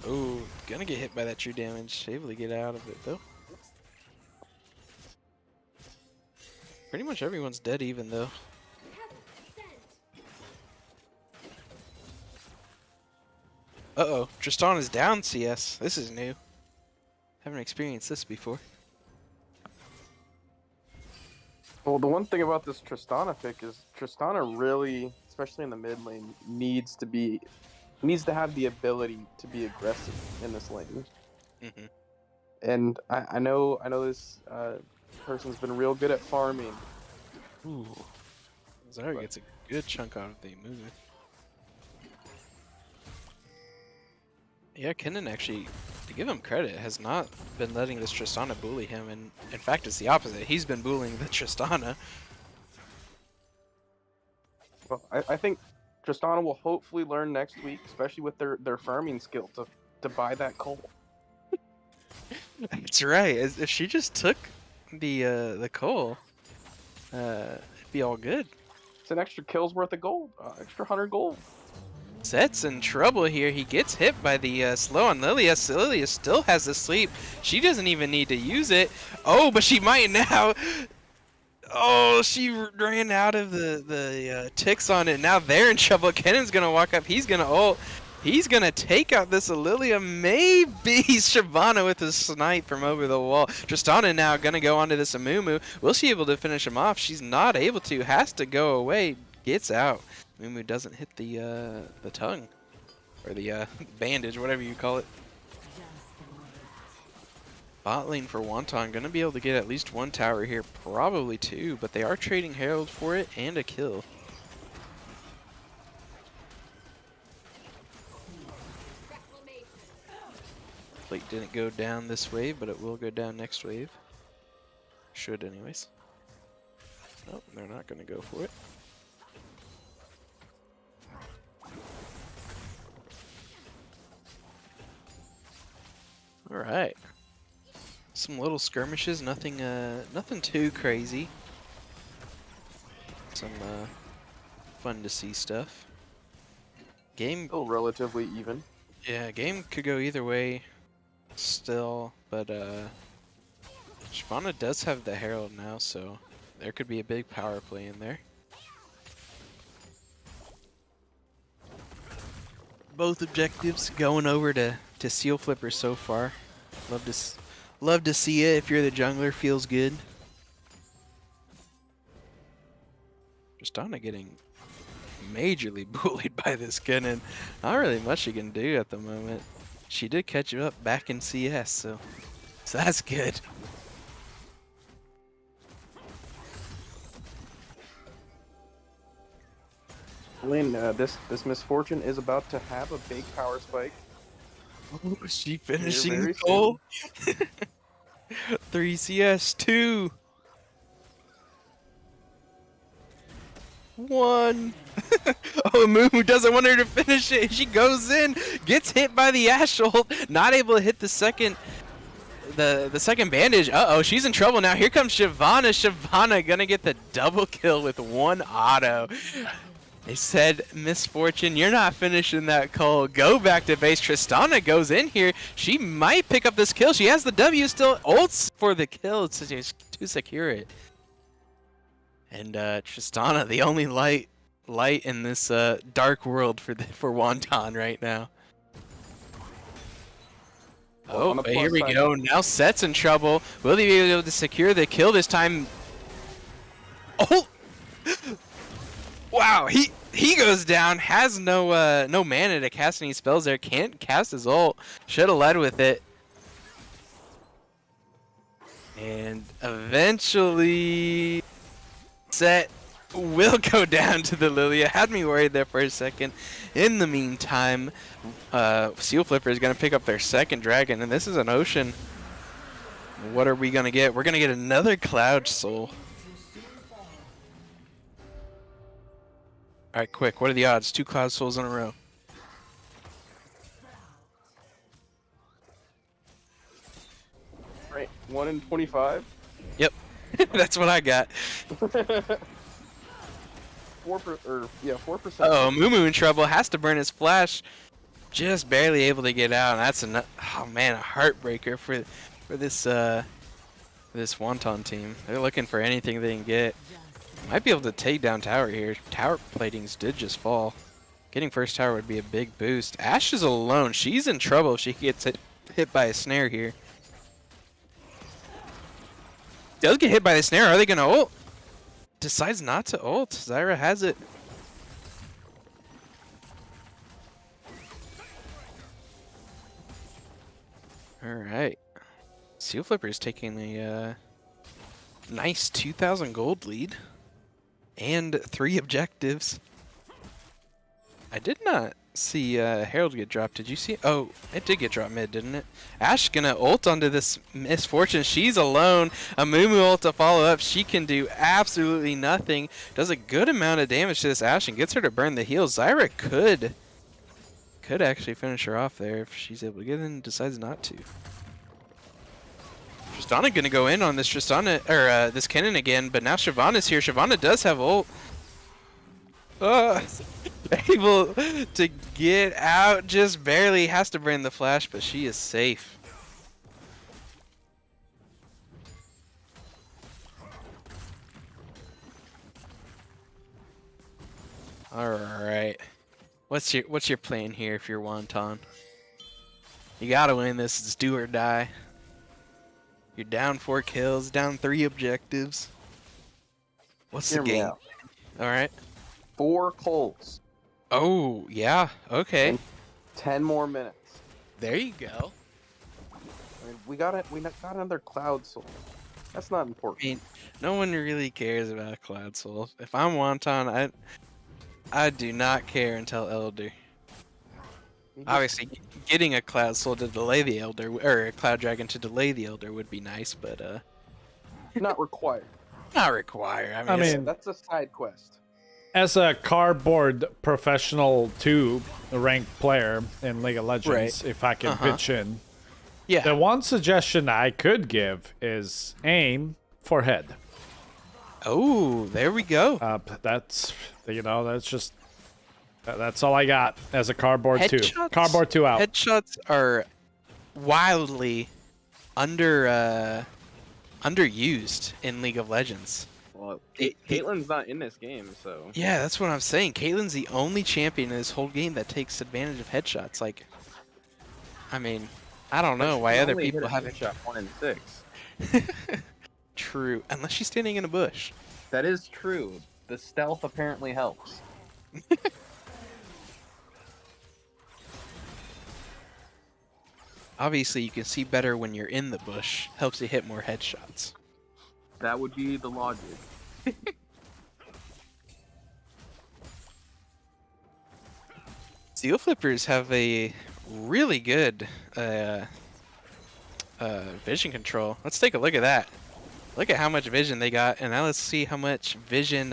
Ooh, gonna get hit by that true damage. Able to get out of it though. Pretty much everyone's dead even though. Uh-oh, Tristan is down CS. This is new. Haven't experienced this before. Well, the one thing about this Tristana pick is Tristana really, especially in the mid lane, needs to have the ability to be aggressive in this lane. Mm-hmm. And I know this person's been real good at farming. Ooh. Zara gets a good chunk out of the move. Yeah, Kennen actually, to give him credit, has not been letting this Tristana bully him, and in fact it's the opposite. He's been bullying the Tristana. Well, I think Tristana will hopefully learn next week, especially with their farming skill, to buy that coal. That's right. If she just took the coal, it'd be all good. It's an extra kill's worth of gold, extra 100 gold. Set's in trouble here. He gets hit by the slow on Lilia. Lilia still has the sleep. She doesn't even need to use it. Oh, but she might now. Oh, she ran out of the ticks on it. Now they're in trouble. Kennon's gonna walk up. He's gonna ult. He's gonna take out this Lilia. Maybe Shyvana with his snipe from over the wall. Tristana now gonna go onto this Amumu. Will she able to finish him off? She's not able to. Has to go away. Gets out. Mumu doesn't hit the tongue, or the bandage, whatever you call it. Bot lane for Wonton, gonna be able to get at least 1 tower here, probably 2, but they are trading Herald for it and a kill. Plate didn't go down this wave, but it will go down next wave. Should anyways. Nope, they're not gonna go for it. All right. Some little skirmishes, nothing too crazy. Some fun to see stuff. Game, Still relatively even. yeah, game could go either way still, but Shyvana does have the Herald now, so there could be a big power play in there. Both objectives going over to Seal Flipper so far. Love to see it. If you're the jungler, feels good. Tristana getting majorly bullied by this Kennen. Not really much she can do at the moment. She did catch up back in CS, so that's good. Lynn, this misfortune is about to have a big power spike. Oh, is she finishing very the goal? 3 CS, 2. 1. Oh, Moo doesn't want her to finish it. She goes in, gets hit by the Ash ult, not able to hit the second second bandage. Uh-oh, she's in trouble now. Here comes Shyvana. Shyvana gonna get the double kill with 1 auto. They said, Misfortune, you're not finishing that call. Go back to base. Tristana goes in here. She might pick up this kill. She has the W still. Ults for the kill to secure it. And Tristana, the only light in this dark world for Wonton right now. Well, Oh, here we go. Now Set's in trouble. Will he be able to secure the kill this time? Oh! Wow, he goes down. Has no mana to cast any spells there. Can't cast his ult. Should have led with it. And eventually, Set will go down to the Lilia. Had me worried there for a second. In the meantime, Seal Flipper is going to pick up their second dragon, and this is an ocean. What are we going to get? We're going to get another Cloud Soul. Alright, quick. What are the odds? 2 Cloud Souls in a row. Right, 1 in 25. Yep. That's what I got. 4%. Oh, Moo in trouble. Has to burn his flash. Just barely able to get out. And that's a heartbreaker for this this Wonton team. They're looking for anything they can get. Might be able to take down tower here. Tower platings did just fall. Getting first tower would be a big boost. Ashe is alone. She's in trouble if she gets hit by a snare here. Does get hit by the snare. Are they gonna ult? Decides not to ult. Zyra has it. Alright. Seal Flipper is taking a nice 2,000 gold lead. And 3 objectives. I did not see Herald get dropped. Did you see? Oh, it did get dropped mid, didn't it? Ashe gonna ult onto this Misfortune. She's alone. A Mumu ult to follow up. She can do absolutely nothing. Does a good amount of damage to this Ashe and gets her to burn the heals. Zyra could actually finish her off there if she's able to get in. Decides not to. Tristana gonna go in on this Tristana or this Kennen again, but now Shyvana's here. Shyvana does have ult. Able to get out just barely. Has to burn the flash, but she is safe. All right. What's your plan here if you're Wonton? You gotta win this. It's do or die. You're down 4 kills, down 3 objectives. What's the game? All right. 4 Colts. Oh, yeah. Okay. And 10 more minutes. There you go. I mean, we got another Cloud Soul. That's not important. I mean, no one really cares about Cloud Soul. If I'm Wonton, I do not care until Elder. Obviously, getting a Cloud Soul to delay the Elder, or a Cloud Dragon to delay the Elder would be nice, but not required. Not required. I mean, That's a side quest. As a cardboard professional 2 ranked player in League of Legends, if I can pitch in, yeah. The one suggestion I could give is aim for head. Oh, there we go. That's that's all I got as a cardboard 2. Cardboard 2 out. Headshots are wildly underused in League of Legends. Well, Caitlyn's not in this game, so... Yeah, that's what I'm saying. Caitlyn's the only champion in this whole game that takes advantage of headshots. Like, I mean, I don't know why other people have headshot 1 in 6. True, unless she's standing in a bush. That is true. The stealth apparently helps. Obviously, you can see better when you're in the bush. Helps you hit more headshots. That would be the logic. Seal Flippers have a really good vision control. Let's take a look at that. Look at how much vision they got, and now let's see how much vision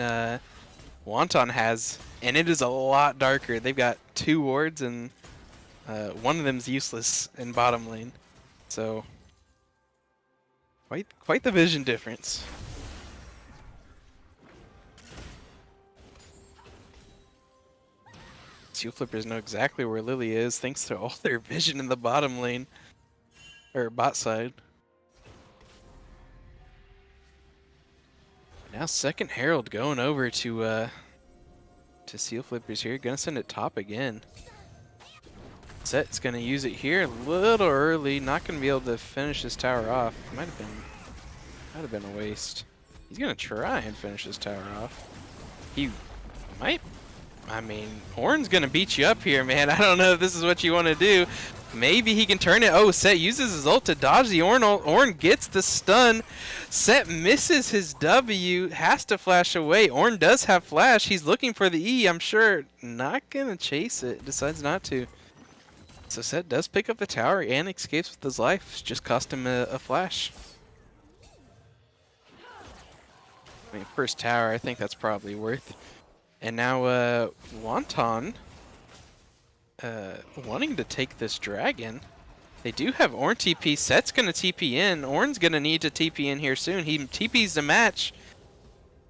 Wonton has, and it is a lot darker. They've got 2 wards, and one of them's useless in bottom lane. So quite the vision difference. Seal Flippers know exactly where Lily is thanks to all their vision in the bottom lane, or bot side. Now second Herald going over to Seal Flippers here. Gonna send it top again. Set's gonna use it here a little early. Not gonna be able to finish this tower off. Might have been a waste. He's gonna try and finish this tower off. He might. I mean, Ornn's gonna beat you up here, man. I don't know if this is what you want to do. Maybe he can turn it. Oh, Set uses his ult to dodge the Ornn. Ornn gets the stun. Set misses his W, has to flash away. Ornn does have flash. He's looking for the E, I'm sure. Not gonna chase it. Decides not to. So Set does pick up the tower and escapes with his life. Just cost him a flash. I mean, first tower, I think that's probably worth. And now Wonton wanting to take this dragon. They do have Ornn TP. Set's going to TP in. Ornn's going to need to TP in here soon. He TP's the match.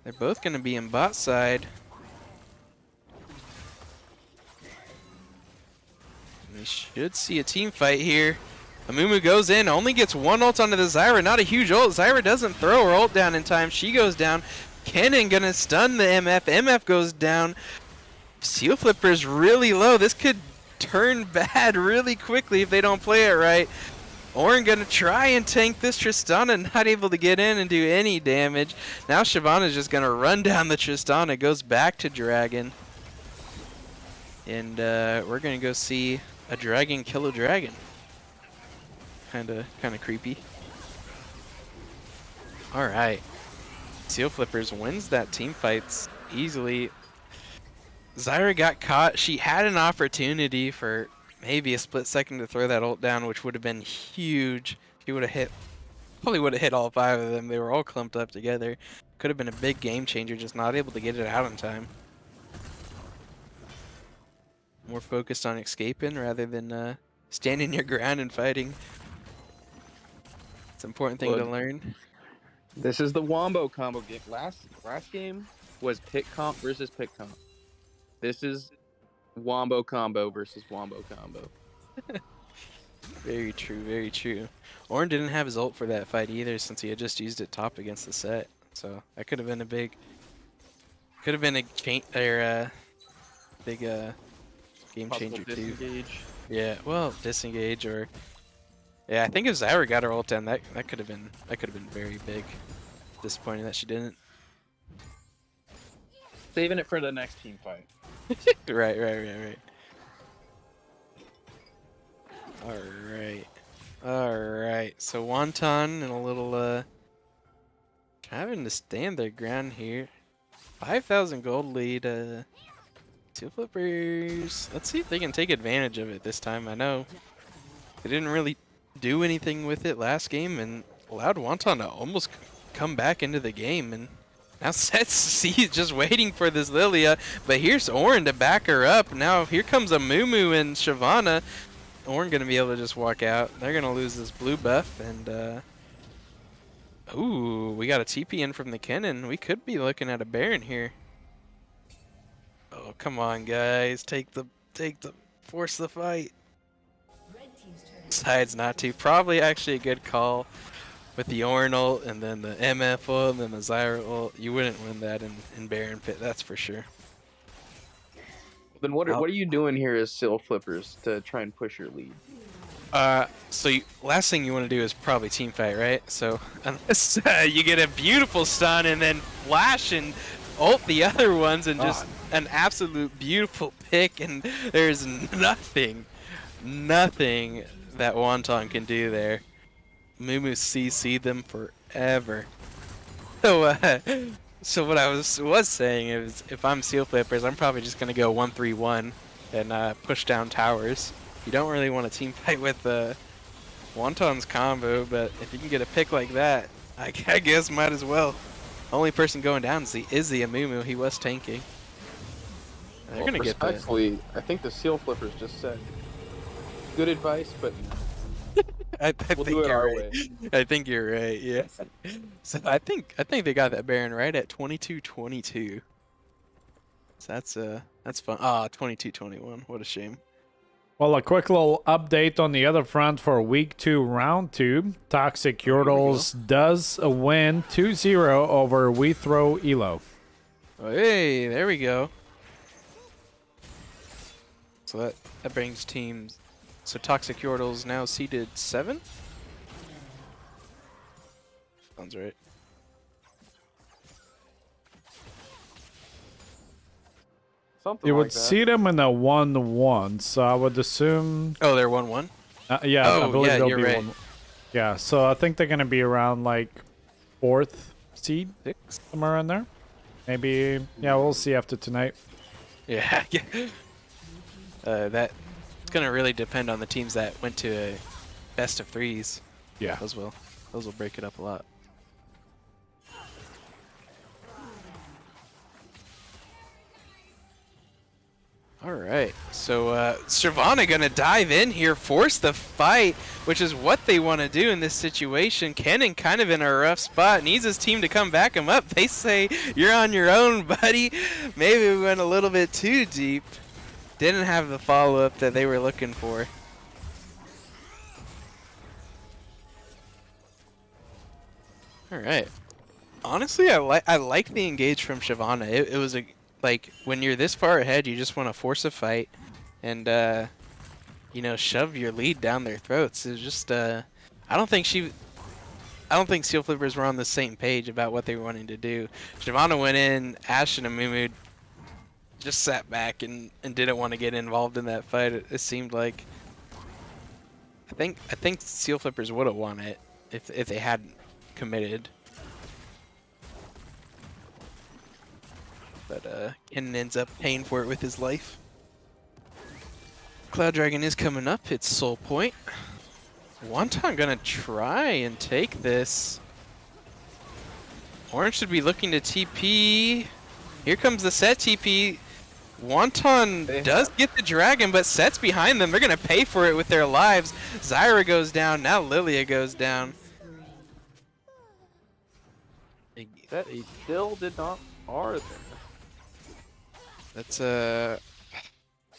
They're both going to be in bot side. We should see a team fight here. Amumu goes in, only gets 1 ult onto the Zyra. Not a huge ult. Zyra doesn't throw her ult down in time. She goes down. Kennen gonna stun the MF. MF goes down. Seal Flipper's really low. This could turn bad really quickly if they don't play it right. Ornn gonna try and tank this Tristana, not able to get in and do any damage. Now Shyvana's just gonna run down the Tristana, goes back to Dragon. And we're gonna go see a dragon kill a dragon. Kinda creepy. Alright. Seal Flippers wins that team fights easily. Zyra got caught. She had an opportunity for maybe a split second to throw that ult down, which would have been huge. She would have hit, probably would have hit all 5 of them. They were all clumped up together. Could have been a big game changer, just not able to get it out in time. More focused on escaping rather than standing your ground and fighting. It's an important thing to learn. This is the Wombo combo game. Last game was pick comp versus pick comp. This is Wombo combo versus Wombo combo. Very true, very true. Ornn didn't have his ult for that fight either, since he had just used it top against the Set. So that could have been a big, big game changer too. Disengage. Yeah, well, disengage or. Yeah, I think if Zyra got her ult down, that could have been very big. Disappointing that she didn't. Saving it for the next team fight. Right. Alright. So Wonton and a little having to stand their ground here. 5,000 gold lead. Seal Flippers. Let's see if they can take advantage of it this time. I know they didn't really do anything with it last game and allowed Wonton to almost come back into the game, and now Set's just waiting for this Lilia, but here's Ornn to back her up. Now here comes a Mumu and Shyvana. Ornn gonna be able to just walk out. They're gonna lose this blue buff, and ooh, we got a TP in from the Kennen. We could be looking at a Baron here. Oh, come on, guys, force the fight. Decides not to. Probably actually a good call with the Ornn ult and then the MF ult and then the Zyra ult. You wouldn't win that in Baron Pit, that's for sure. Then what are you doing here as Seal Flippers to try and push your lead? So last thing you want to do is probably team fight, right? So unless you get a beautiful stun and then flash and ult the other ones and just an absolute beautiful pick, and there's nothing that Wonton can do there. Mumu CC'd them forever. So what I was saying is, if I'm Seal Flippers, I'm probably just gonna go 1-3-1 and push down towers. You don't really want to team fight with Wonton's combo, but if you can get a pick like that, I guess might as well. Only person going down is the Amumu. He was tanking. They're gonna get that. Respectfully, I think the seal flippers just said good advice, but I we'll think do it you're our right. way. I think you're right. Yeah. So I think they got that Baron right at 22-22. So that's fun. Ah, 22-21. What a shame. Well, a quick little update on the other front for week 2, round 2. Toxic Yordles does win 2-0 over We Throw Elo. Oh, hey, there we go. So that brings teams. So Toxic Yordles now seeded 7. Sounds right. Something You like would that. see them in a 1-1, so I would assume. Oh, they're 1-1. Yeah, I Oh, believe yeah, they'll you're be right. 1. Yeah, so I think they're gonna be around like 4th seed, 6. somewhere in there. Maybe. Yeah, we'll see after tonight. Yeah. That it's gonna really depend on the teams that went to a best of 3s. Yeah. Those will break it up a lot. All right, so Shyvana gonna dive in here, force the fight, which is what they want to do in this situation. Kennen kind of in a rough spot, needs his team to come back him up. They say, you're on your own, buddy. Maybe we went a little bit too deep. Didn't have the follow-up that they were looking for. All right. Honestly, I like the engage from Shyvana. It was like when you're this far ahead, you just want to force a fight and you know, shove your lead down their throats. It's just I don't think Seal Flippers were on the same page about what they were wanting to do. Shyvana went in, Ash and Amumu just sat back and didn't want to get involved in that fight. It seemed like I think Seal Flippers would have won it if they hadn't committed. But Kennen ends up paying for it with his life. Cloud Dragon is coming up. It's Soul Point. Wonton gonna try and take this. Orange should be looking to TP. Here comes the set TP. Wonton does get the dragon, but Set's behind them. They're gonna pay for it with their lives. Zyra goes down. Now Lilia goes down. That he still did not R there. That's man,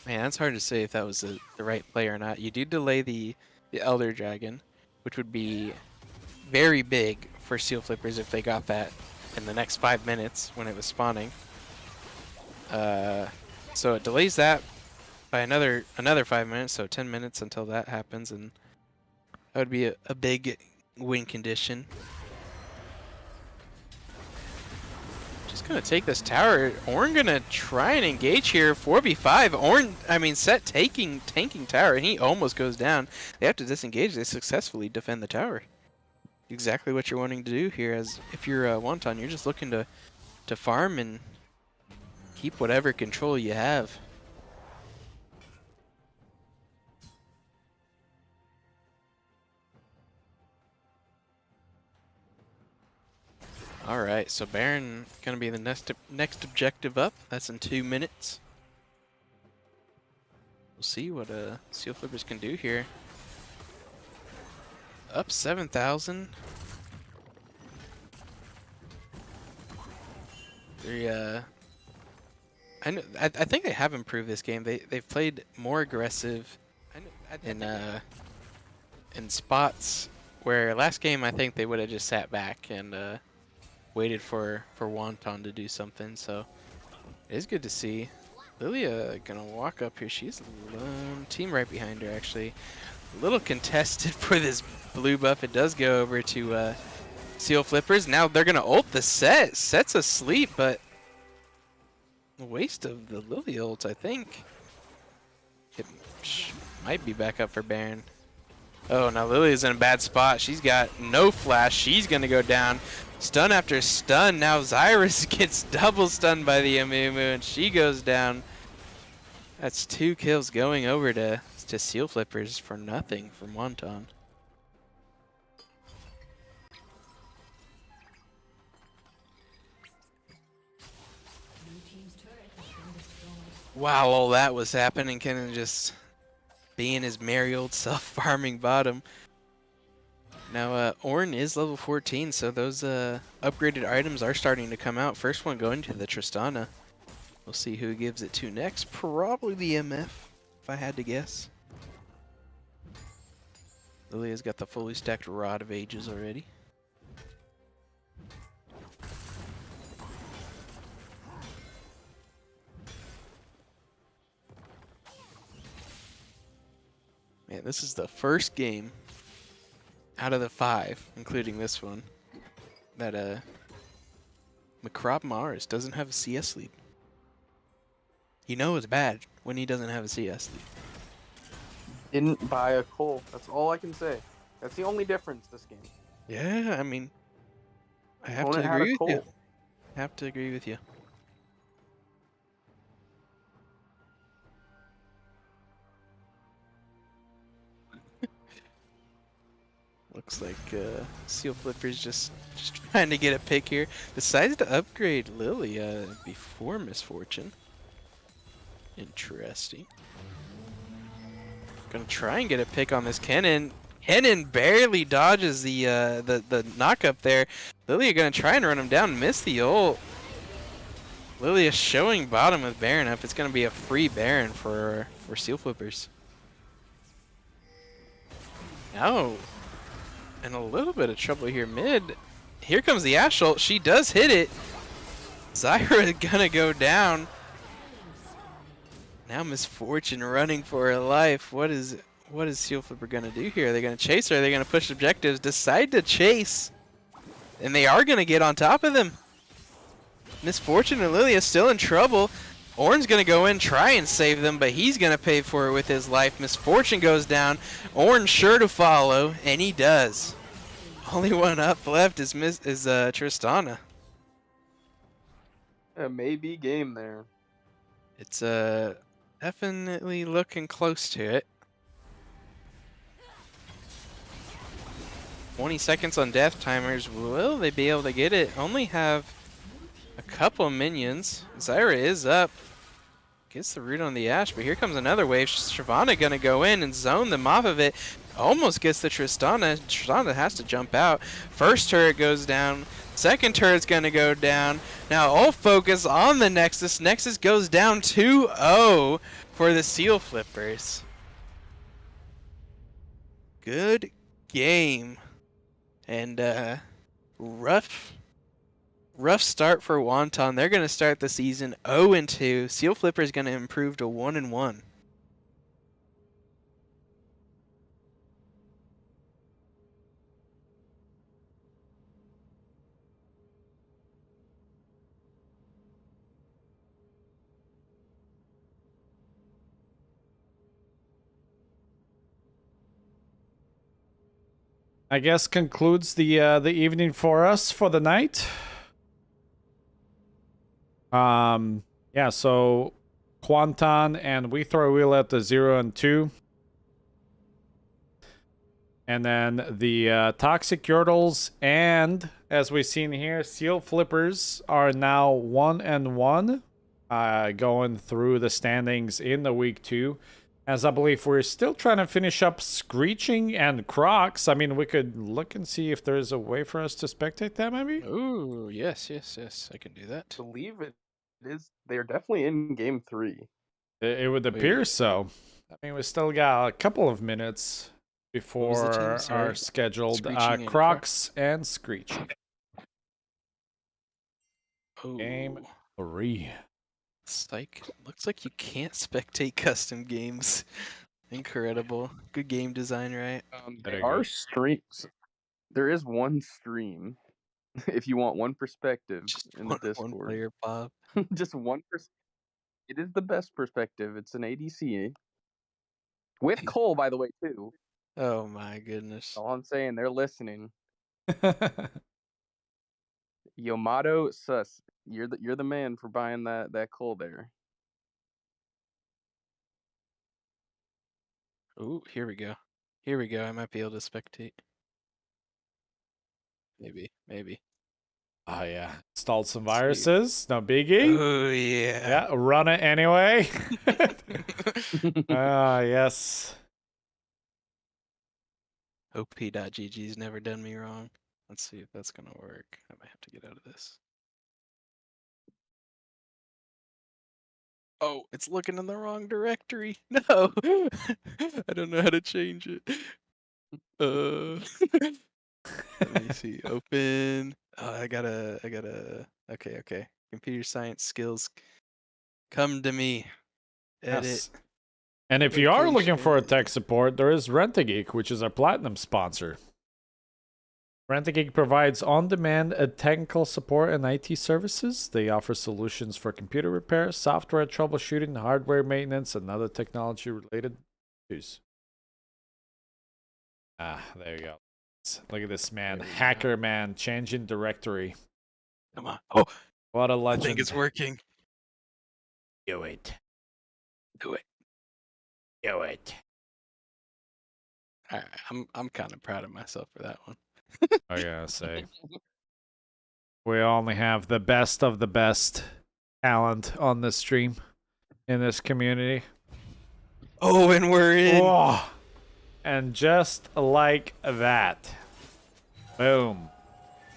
that's hard to say if that was the right play or not. You do delay the Elder Dragon, which would be very big for Seal Flippers if they got that in the next 5 minutes when it was spawning. So it delays that by another 5 minutes, so 10 minutes until that happens, and that would be a big win condition. Gonna take this tower. Ornn gonna try and engage here. 4v5. Set tanking tower, and he almost goes down. They have to disengage. They successfully defend the tower. Exactly what you're wanting to do here. As if you're Wonton, you're just looking to farm and keep whatever control you have. All right, so Baron gonna be the next objective up. That's in 2 minutes. We'll see what Seal Flippers can do here. Up 7,000. I think they have improved this game. They've played more aggressive in spots where last game I think they would have just sat back and waited for Wonton to do something. So it is good to see. Lilia gonna walk up here. She's alone. Team right behind her actually. A little contested for this blue buff. It does go over to Seal Flippers. Now they're gonna ult the Set. Set's asleep, but a waste of the Lilia ult, I think. It might be back up for Baron. Oh, now Lilia's in a bad spot. She's got no flash. She's gonna go down. Stun after stun. Now Zyrus gets double stunned by the Amumu, and she goes down. That's 2 kills going over to Seal Flippers for nothing from Wonton. while all that was happening, kind of just being his merry old self, farming bottom. Now, Ornn is level 14, so those upgraded items are starting to come out. First one going to the Tristana. We'll see who gives it to next. Probably the MF, if I had to guess. Lilia's got the fully stacked Rod of Ages already. Man, this is the first game out of the 5, including this one, that Macrob Mars doesn't have a CS lead. You know it's bad when he doesn't have a CS lead. Didn't buy a Cole. That's all I can say. That's the only difference this game. Yeah, I mean, I have to Opponent had a agree with you. Cole. Have to agree with you. Looks like Seal Flipper's just trying to get a pick here. Decided to upgrade Lily before Misfortune. Interesting. Gonna try and get a pick on this Kennen. Kennen barely dodges the knock up there. Lilia gonna try and run him down, miss the ult. Lilia showing bottom with Baron up. It's gonna be a free Baron for Seal Flippers. Now, in a little bit of trouble here mid. Here comes the Ashe ult. She does hit it. Zyra gonna go down. Now Misfortune running for her life. What is Seal Flipper gonna do here? Are they gonna chase her? Are they gonna push objectives? Decide to chase. And they are gonna get on top of them. Misfortune and Lilia still in trouble. Ornn's gonna go in, try and save them, but he's gonna pay for it with his life. Misfortune goes down. Ornn sure to follow, and he does. Only one up left is Tristana. A maybe game there. It's definitely looking close to it. 20 seconds on death timers. Will they be able to get it? Only have a couple minions. Zyra is up. Gets the root on the Ashe, but here comes another wave. Shyvana gonna go in and zone them off of it. Almost gets the Tristana. Tristana has to jump out. First turret goes down. Second turret's gonna go down. Now all focus on the Nexus. Nexus goes down 2-0 for the Seal Flippers. Good game. And rough start for Wonton. They're going to start the season 0-2. Seal Flipper is going to improve to 1-1. I guess concludes the evening for us for the night. Yeah, so Quanton and We Throw Wheel at the 0 and 2. And then the Toxic Yordles and, as we've seen here, Seal Flippers are now 1 and 1, going through the standings in the week 2. As I believe we're still trying to finish up Screeching and Crocs. I mean, we could look and see if there's a way for us to spectate that, maybe? Ooh, yes. I can do that. I believe it is. They are definitely in game 3. It would appear so. I mean, we still got a couple of minutes before our scheduled Crocs and Screeching. Ooh. Game 3. Psych. Looks like you can't spectate custom games. Incredible. Good game design, right? There are streams. There is one stream. If you want one perspective in the Discord. One player, Bob. Just one It is the best perspective. It's an ADC. With Cole, by the way, too. Oh my goodness. All I'm saying, they're listening. Yomato Sus, you're the man for buying that Cole there. Ooh, here we go. I might be able to spectate. Maybe. Oh yeah, installed some viruses. No biggie. Oh yeah. Yeah, run it anyway. Ah, yes. OP.gg's never done me wrong. Let's see if that's gonna work. I might have to get out of this. Oh, it's looking in the wrong directory. No, I don't know how to change it. Let me see. Open. Oh, I gotta. Okay. Computer science skills. Come to me. Edit. Yes. And if you are looking for a Location. tech support, there is Rent-A-Geek, which is our platinum sponsor. Rent-A-Geek provides on-demand technical support and IT services. They offer solutions for computer repair, software troubleshooting, hardware maintenance, and other technology-related issues. Ah, there you go. Look at this man, hacker man, changing directory. Come on. Oh, What a I legend. think it's working. Do it. Do it. Do it. All right, I'm kind of proud of myself for that one. I gotta say. We only have the best of the best talent on this stream in this community. Oh, and we're in. Whoa. And just like that. Boom.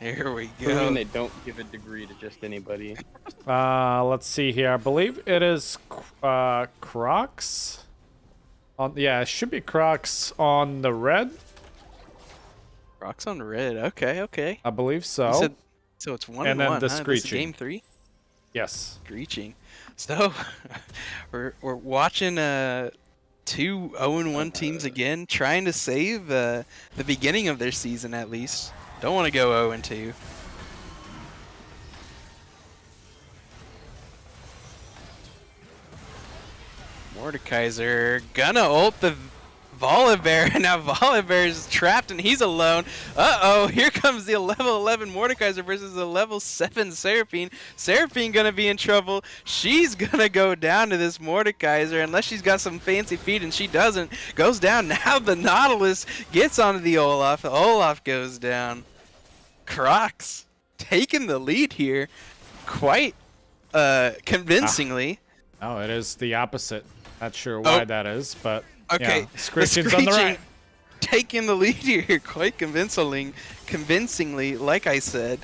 Here we Proving go. they don't give a degree to just anybody. Let's see here. I believe it is Crocs. Yeah, it should be Crocs on the red. Rocks on red. Okay. I believe so. You said, so it's 1-1, And then the huh? This is screeching. game 3? Yes. Screeching. So, we're watching 2 0-1 teams again, trying to save the beginning of their season at least. Don't want to go 0-2. Mordekaiser gonna ult the Volibear. Now Volibear is trapped and he's alone. Uh-oh, here comes the level 11 Mordekaiser versus the level 7 Seraphine. Seraphine gonna be in trouble. She's gonna go down to this Mordekaiser unless she's got some fancy feet, and she doesn't. Goes down. Now the Nautilus gets onto the Olaf. Olaf goes down. Crocs taking the lead here quite convincingly. Oh, it is the opposite. Not sure why that is, but Okay, yeah, Screeching's on the right. Taking the lead here quite convincingly, like I said.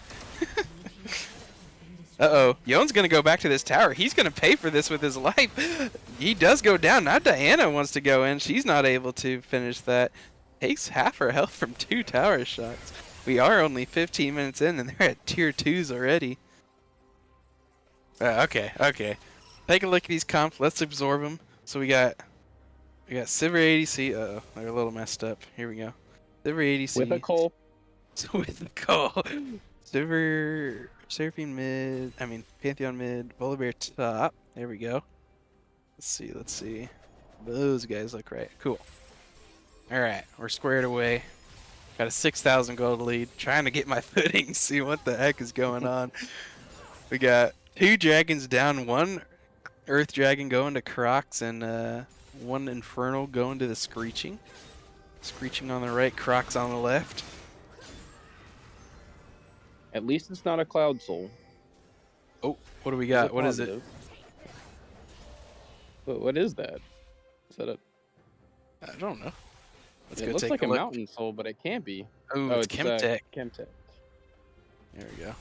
Uh-oh, Yon's gonna go back to this tower. He's gonna pay for this with his life. He does go down. Now Diana wants to go in. She's not able to finish that. Takes half her health from 2 tower shots. We are only 15 minutes in, and they're at tier 2s already. Okay. Take a look at these comps. Let's absorb them. So we got Sivir ADC. Uh-oh, they're a little messed up. Here we go. Sivir ADC. With a coal. With the call. Sivir, Seraphine mid. Pantheon mid. Volibear top. There we go. Let's see. Those guys look right. Cool. Alright, we're squared away. Got a 6,000 gold lead. Trying to get my footing, see what the heck is going on. We got 2 dragons down, 1 Earth Dragon going to Crocs, and 1 Infernal going to the Screeching. Screeching on the right, Crocs on the left. At least it's not a Cloud Soul. Oh, what do we got? What is it? What is that? Is that a... I don't know. Let's It go looks take like a a look. Mountain Soul, but it can't be. Ooh, it's Chemtech. Chemtech. There we go.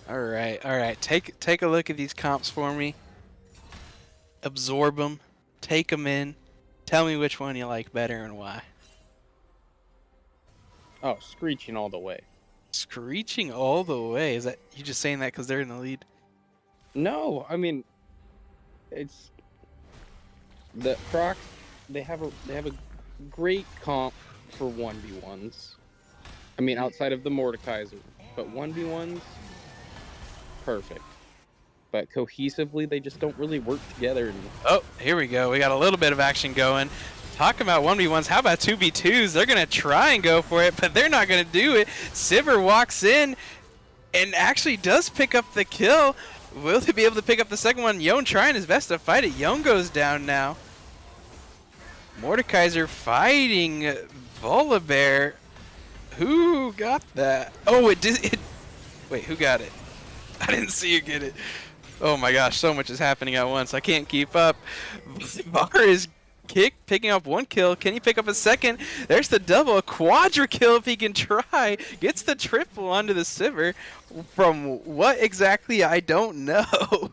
All right. Take a look at these comps for me. Absorb them. Take them in. Tell me which one you like better and why. Oh, Screeching all the way. Screeching all the way. Is that you just saying that because they're in the lead? No, I mean, it's the Crocs. They have a great comp for 1v1s. I mean, outside of the Mordekaiser, but 1v1s, perfect. But cohesively, they just don't really work together. Oh, here we go. We got a little bit of action going. Talking about 1v1s, how about 2v2s? They're going to try and go for it, but they're not going to do it. Sivir walks in and actually does pick up the kill. Will he be able to pick up the second one? Yon trying his best to fight it. Yon goes down now. Mordekaiser fighting Volibear. Who got that? Oh, it did. Wait, who got it? I didn't see you get it. Oh my gosh, so much is happening at once. I can't keep up. Var is picking up 1 kill. Can he pick up a second? There's the double. A quadra kill if he can try. Gets the triple onto the Sivir. From what exactly, I don't know.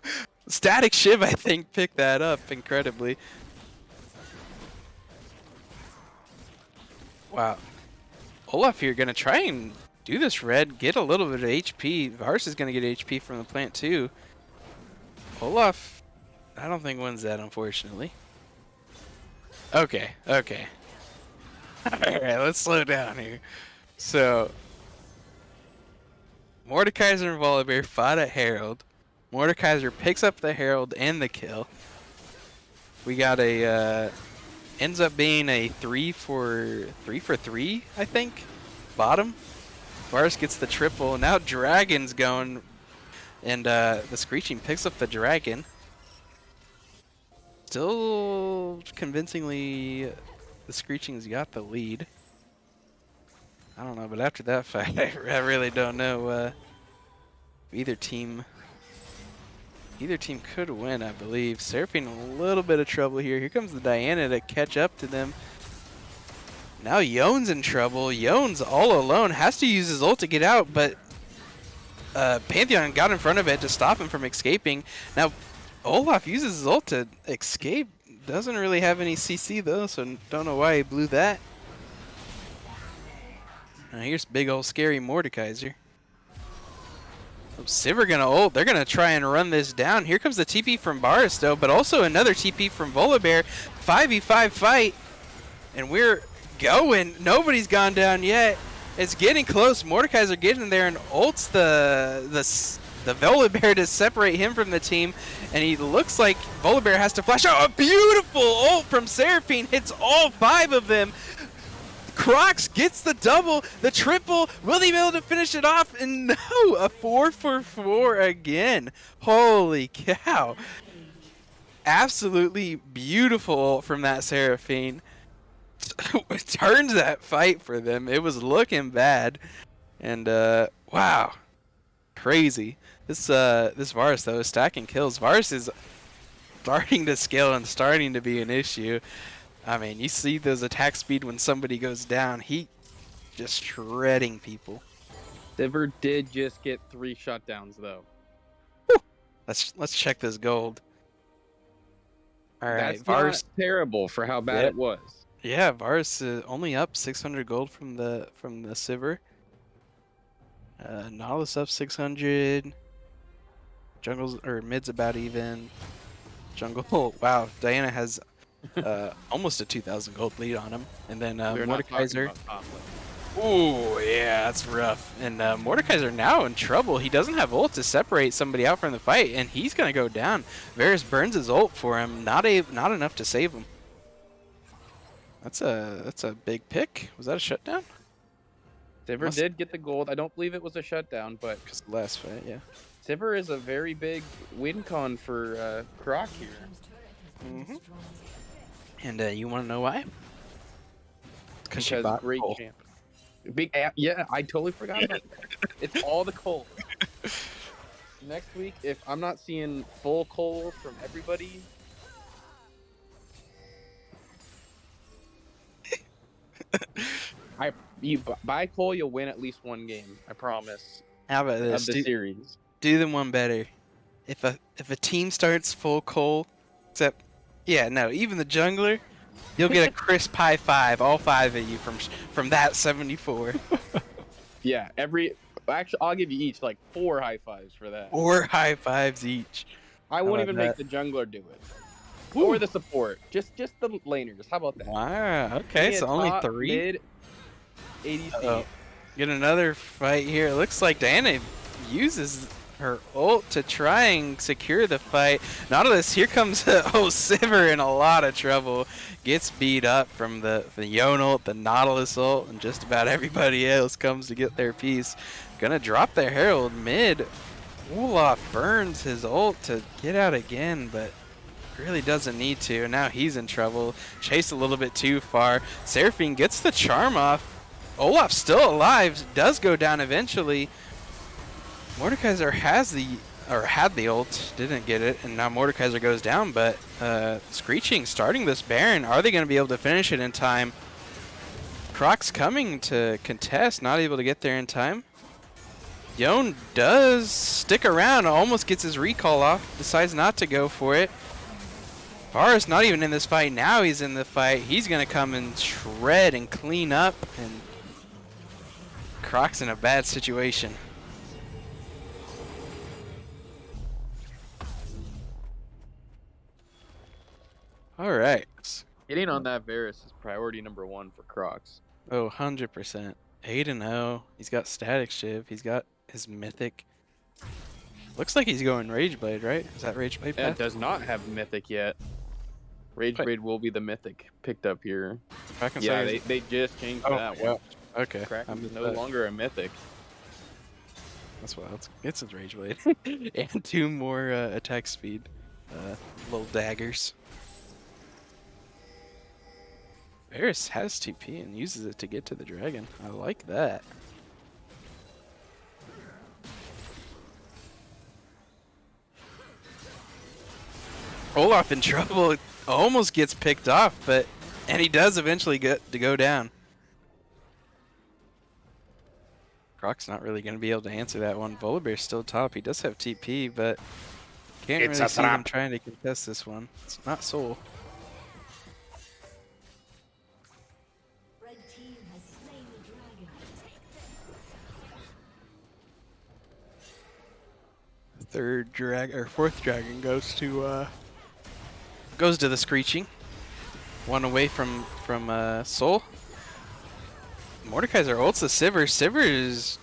Static Shiv, I think, picked that up incredibly. Wow. Olaf here gonna try and do this red, get a little bit of HP. Vars is gonna get HP from the plant too. Olaf, I don't think wins that, unfortunately. Okay. Alright, let's slow down here. So, Mordekaiser and Volibear fought at Herald. Mordekaiser picks up the Herald and the kill. We got a, ends up being a 3 for 3, I think. Bottom. Vars gets the triple. Now Dragon's going, and the Screeching picks up the Dragon. Still convincingly, the Screeching's got the lead. I don't know, but after that fight, I really don't know. Either team could win, I believe. Seraphine a little bit of trouble here. Here comes the Diana to catch up to them. Now Yone's in trouble. Yone's all alone. Has to use his ult to get out, but Pantheon got in front of it to stop him from escaping. Now Olaf uses his ult to escape. Doesn't really have any CC though, so don't know why he blew that. Now here's big old scary Mordekaiser. Oh, Sivir gonna ult. They're gonna try and run this down. Here comes the TP from Baris though, but also another TP from Volibear. 5v5 fight, and we're going. Nobody's gone down yet. It's getting close. Mordekaiser getting there and ults the Volibear to separate him from the team, and he looks like Volibear has to flash out. A beautiful ult from Seraphine hits all 5 of them. Crocs gets the double, the triple. Will he be able to finish it off? And no, a 4 for 4 again. Holy cow. Absolutely beautiful from that Seraphine. Turns that fight for them. It was looking bad. And wow. Crazy. This Varus though is stacking kills. Varus is starting to scale and starting to be an issue. I mean, you see those attack speed when somebody goes down. He just shredding people. Sivir did just get 3 shutdowns though. Whew. Let's check this gold. All right, That's Varus not terrible for how bad it was. Yeah, Varus only up 600 gold from the Sivir. Nautilus up 600. Jungle's or mid's about even. Jungle, wow, Diana has almost a 2,000 gold lead on him, and then Mordekaiser. Ooh, yeah, that's rough. And Mordekaiser now in trouble. He doesn't have ult to separate somebody out from the fight, and he's gonna go down. Varus burns his ult for him, not enough to save him. That's a big pick. Was that a shutdown? Sivir did get the gold. I don't believe it was a shutdown, but because the last fight, yeah. Sivir is a very big win con for Croc here. Mm-hmm. And you want to know why? Because she bought great champ. Big, yeah, I totally forgot about that. It's all the coal. Next week, if I'm not seeing full coal from everybody, you buy coal, you'll win at least 1 game. I promise. How about this? Of the series. Do them one better. If a team starts full coal, except even the jungler, you'll get a crisp high 5, all 5 of you from that 74. Yeah, actually, I'll give you each like 4 high 5s for that. 4 high 5s each. I won't even make the jungler do it. Ooh. Or the support. Just the laners. How about that? Wow. Okay, so only 3. Mid, ADC. Get another fight here. It looks like Diana uses her ult to try and secure the fight. Nautilus, here comes Sivir in a lot of trouble. Gets beat up from the Yone ult, the Nautilus ult, and just about everybody else comes to get their piece. Gonna drop the Herald mid. Olaf burns his ult to get out again, but Really doesn't need to. Now he's in trouble. Chased a little bit too far. Seraphine gets the charm off. Olaf's still alive. Does go down eventually. Mordekaiser has the, or had the ult. Didn't get it. And now Mordekaiser goes down. But Screeching starting this Baron. Are they going to be able to finish it in time? Croc's coming to contest. Not able to get there in time. Yone does stick around. Almost gets his recall off. Decides not to go for it. Varus not even in this fight. Now he's in the fight. He's going to come and shred and clean up. And Croc's in a bad situation. All right. Hitting on that Varus is priority number 1 for Crocs. Oh, 100%. 8-0. He's got Static Shiv. He's got his Mythic. Looks like he's going Rageblade, right? Is that Rageblade Yeah, path? it does not have Mythic yet. Rageblade will be the Mythic picked up here. Yeah, they just changed that one. Okay. Kraken is no longer a Mythic. That's wild. It's a Rageblade. And 2 more attack speed. Little daggers. Varus has TP and uses it to get to the dragon. I like that. Olaf in trouble. Almost gets picked off, and he does eventually get to go down. Croc's not really going to be able to answer that one. Volibear's still top. He does have TP, but can't really see him trying to contest this one. It's not Soul. Fourth dragon goes to the Screeching. One away from Soul. Mordekaiser ults the Sivir. Sivir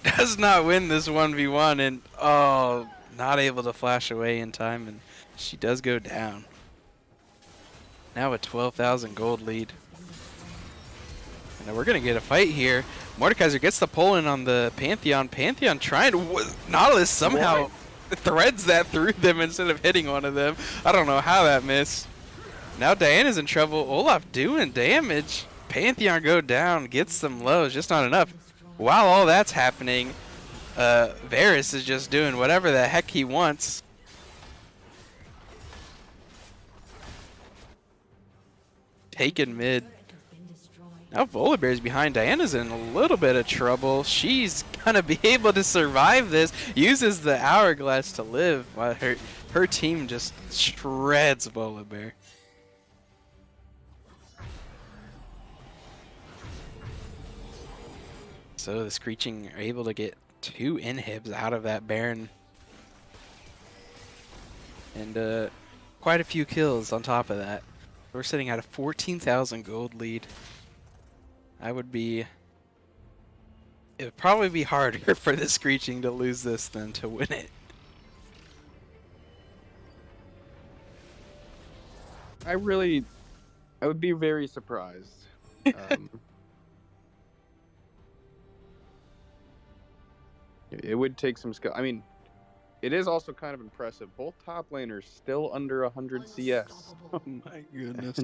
does not win this 1v1 and not able to flash away in time, and she does go down. Now a 12,000 gold lead. And we're gonna get a fight here. Mordekaiser gets the pull in on the Pantheon. Pantheon trying to Nautilus somehow threads that through them instead of hitting one of them. I don't know how that missed. Now Diana's in trouble. Olaf doing damage. Pantheon go down, gets some lows, just not enough. While all that's happening, Varus is just doing whatever the heck he wants. Taking mid. Now Volibear's behind. Diana's in a little bit of trouble. She's gonna be able to survive this. Uses the hourglass to live while her team just shreds Volibear. So the Screeching are able to get 2 inhibs out of that Baron. And quite a few kills on top of that. We're sitting at a 14,000 gold lead. It would probably be harder for the Screeching to lose this than to win it. I would be very surprised. It would take some skill. I mean, it is also kind of impressive. Both top laners still under 100 CS. Oh my goodness.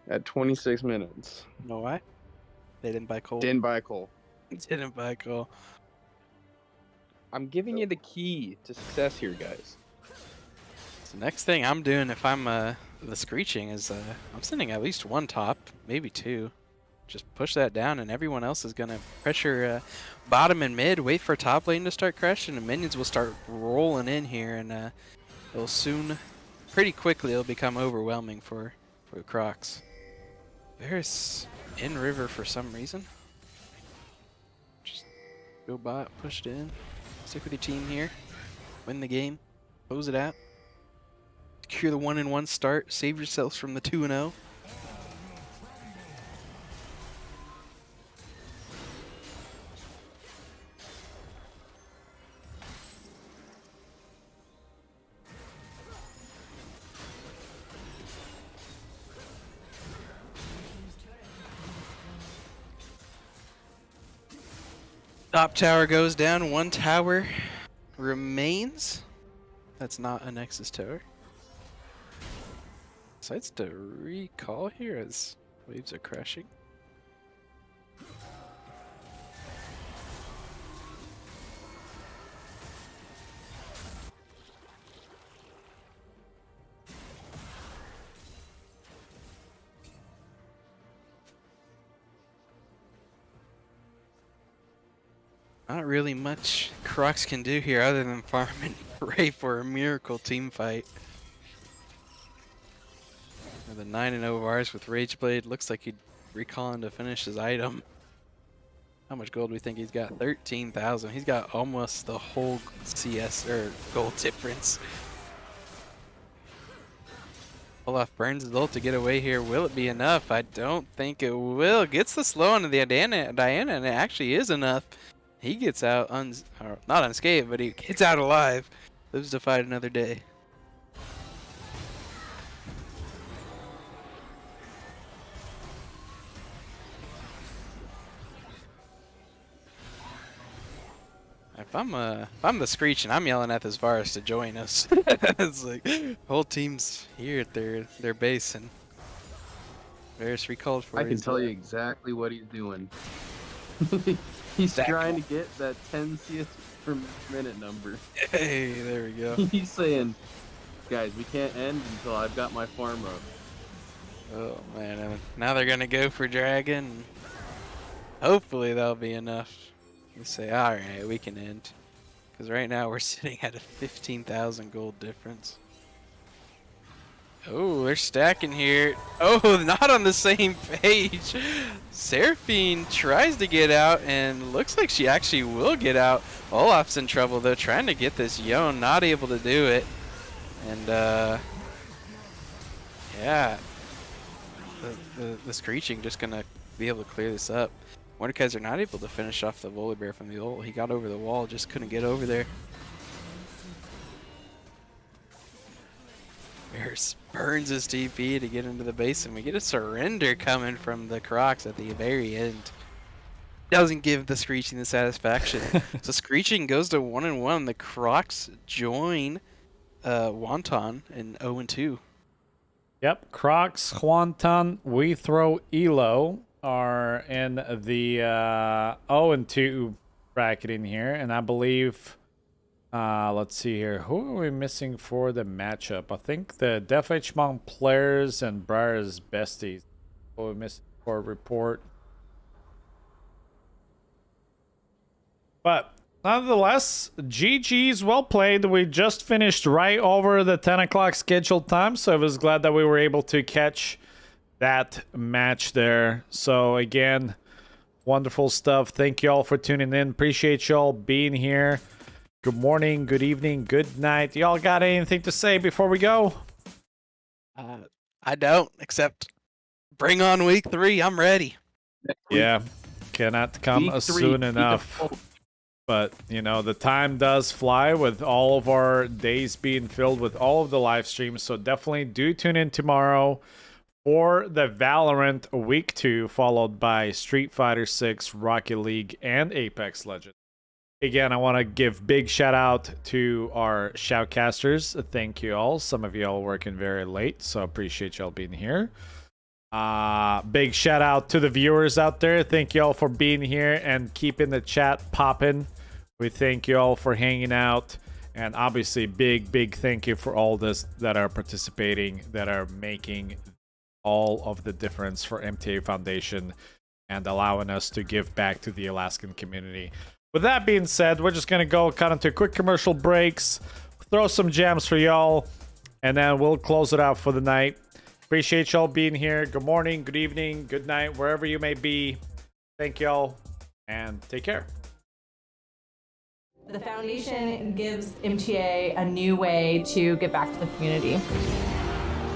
At 26 minutes. You know why? They didn't buy Cole. Didn't buy Cole. Didn't buy Cole. I'm giving you the key to success here, guys. So next thing I'm doing if I'm the Screeching is I'm sending at least 1 top, maybe 2. Just push that down and everyone else is going to pressure bottom and mid, wait for top lane to start crashing, and minions will start rolling in here, and it'll soon, pretty quickly, it'll become overwhelming for Crocs. Varus in river for some reason. Just go bot, push it in, stick with your team here, win the game, close it out, secure the 1-1 start, save yourselves from the 2-0. Top tower goes down, 1 tower remains. that's not a Nexus Tower. Decides to recall here as waves are crashing. Not really much Crocs can do here other than farm and pray for a miracle team fight. The 9-0 Vars with Rageblade. Looks like he'd recalling to finish his item. How much gold do we think he's got? 13,000. He's got almost the whole CS or gold difference. Olaf burns his ult to get away here. Will it be enough? I don't think it will. Gets the slow onto the Diana, and it actually is enough. He gets out, not unscathed, but he gets out alive. Lives to fight another day. If I'm the Screeching, I'm yelling at this Varus to join us. It's like whole team's here at their base, and Varus recalled for. I can tell you exactly what he's doing. He's trying to get that 10 CS per minute number. Hey, there we go. He's saying, guys, we can't end until I've got my farm up. Oh man, now they're gonna go for Dragon. Hopefully that'll be enough. You say, all right, we can end, because right now we're sitting at a 15,000 gold difference. Oh, they're stacking here. Oh, not on the same page. Seraphine tries to get out, and looks like she actually will get out. Olaf's in trouble, though, trying to get this Yone, not able to do it. And, yeah. The Screeching just going to be able to clear this up. Mordekaiser not able to finish off the Volibear from the ult. He got over the wall, just couldn't get over there. Bears burns his TP to get into the base, and we get a surrender coming from the Crocs at the very end. Doesn't give the Screeching the satisfaction. So Screeching goes to 1-1. The Crocs join Wonton in 0-2. Yep, Crocs, Wonton, We Throw Elo are in the 0-2 bracket in here, and I believe let's see here, who are we missing for the matchup? I think the Def H Monk players and Briar's besties. Who are we missing for a report? But nonetheless, GG's well played. We just finished right over the 10 o'clock scheduled time, so I was glad that we were able to catch that match there. So again, wonderful stuff. Thank you all for tuning in. Appreciate y'all being here. Good morning, good evening, good night. Y'all got anything to say before we go? I don't, except bring on week 3. I'm ready. Yeah, cannot come soon enough. But, you know, the time does fly with all of our days being filled with all of the live streams. So definitely do tune in tomorrow for the Valorant Week 2, followed by Street Fighter 6, Rocket League, and Apex Legends. Again, I want to give big shout out to our shoutcasters. Thank you all. Some of y'all working very late, so appreciate y'all being here. Big shout out to the viewers out there. Thank you all for being here and keeping the chat popping. We thank you all for hanging out. And obviously, big thank you for all this that are participating, that are making all of the difference for MTA Foundation and allowing us to give back to the Alaskan community. With that being said, we're just going to go kind of to quick commercial breaks, throw some gems for y'all, and then we'll close it out for the night. Appreciate y'all being here. Good morning, good evening, good night, wherever you may be. Thank y'all, and take care. The foundation gives MTA a new way to give back to the community.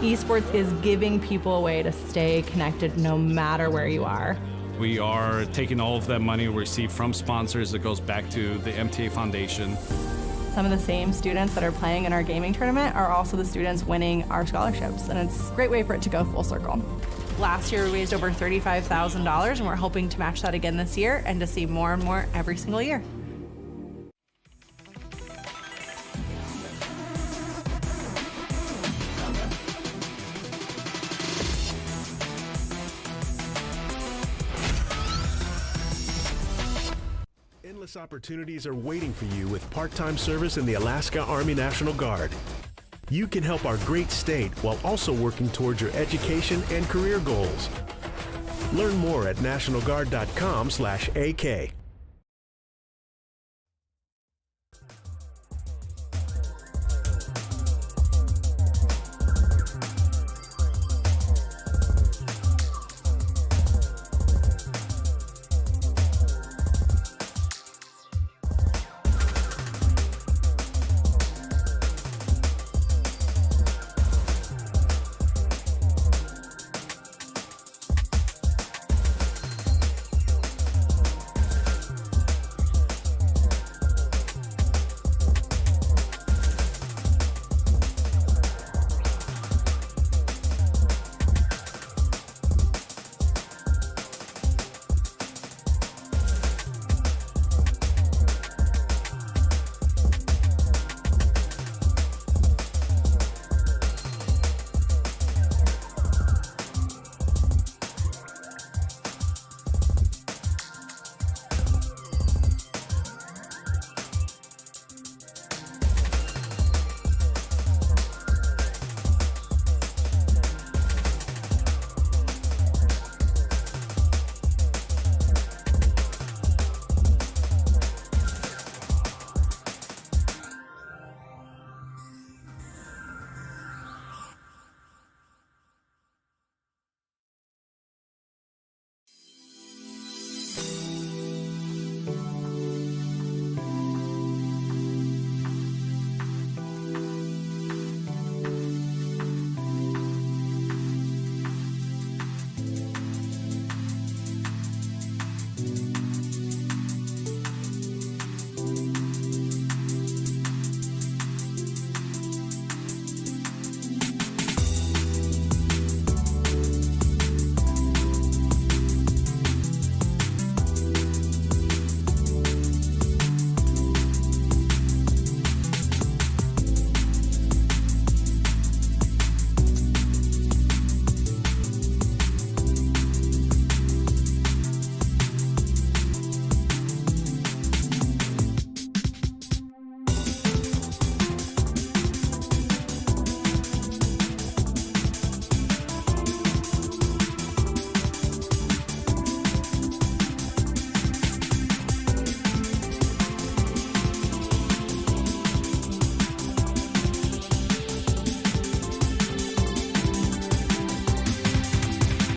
Esports is giving people a way to stay connected no matter where you are. We are taking all of that money we receive from sponsors that goes back to the MTA Foundation. Some of the same students that are playing in our gaming tournament are also the students winning our scholarships, and it's a great way for it to go full circle. Last year, we raised over $35,000, and we're hoping to match that again this year and to see more and more every single year. Endless opportunities are waiting for you with part-time service in the Alaska Army National Guard. You can help our great state while also working towards your education and career goals. Learn more at nationalguard.com/AK.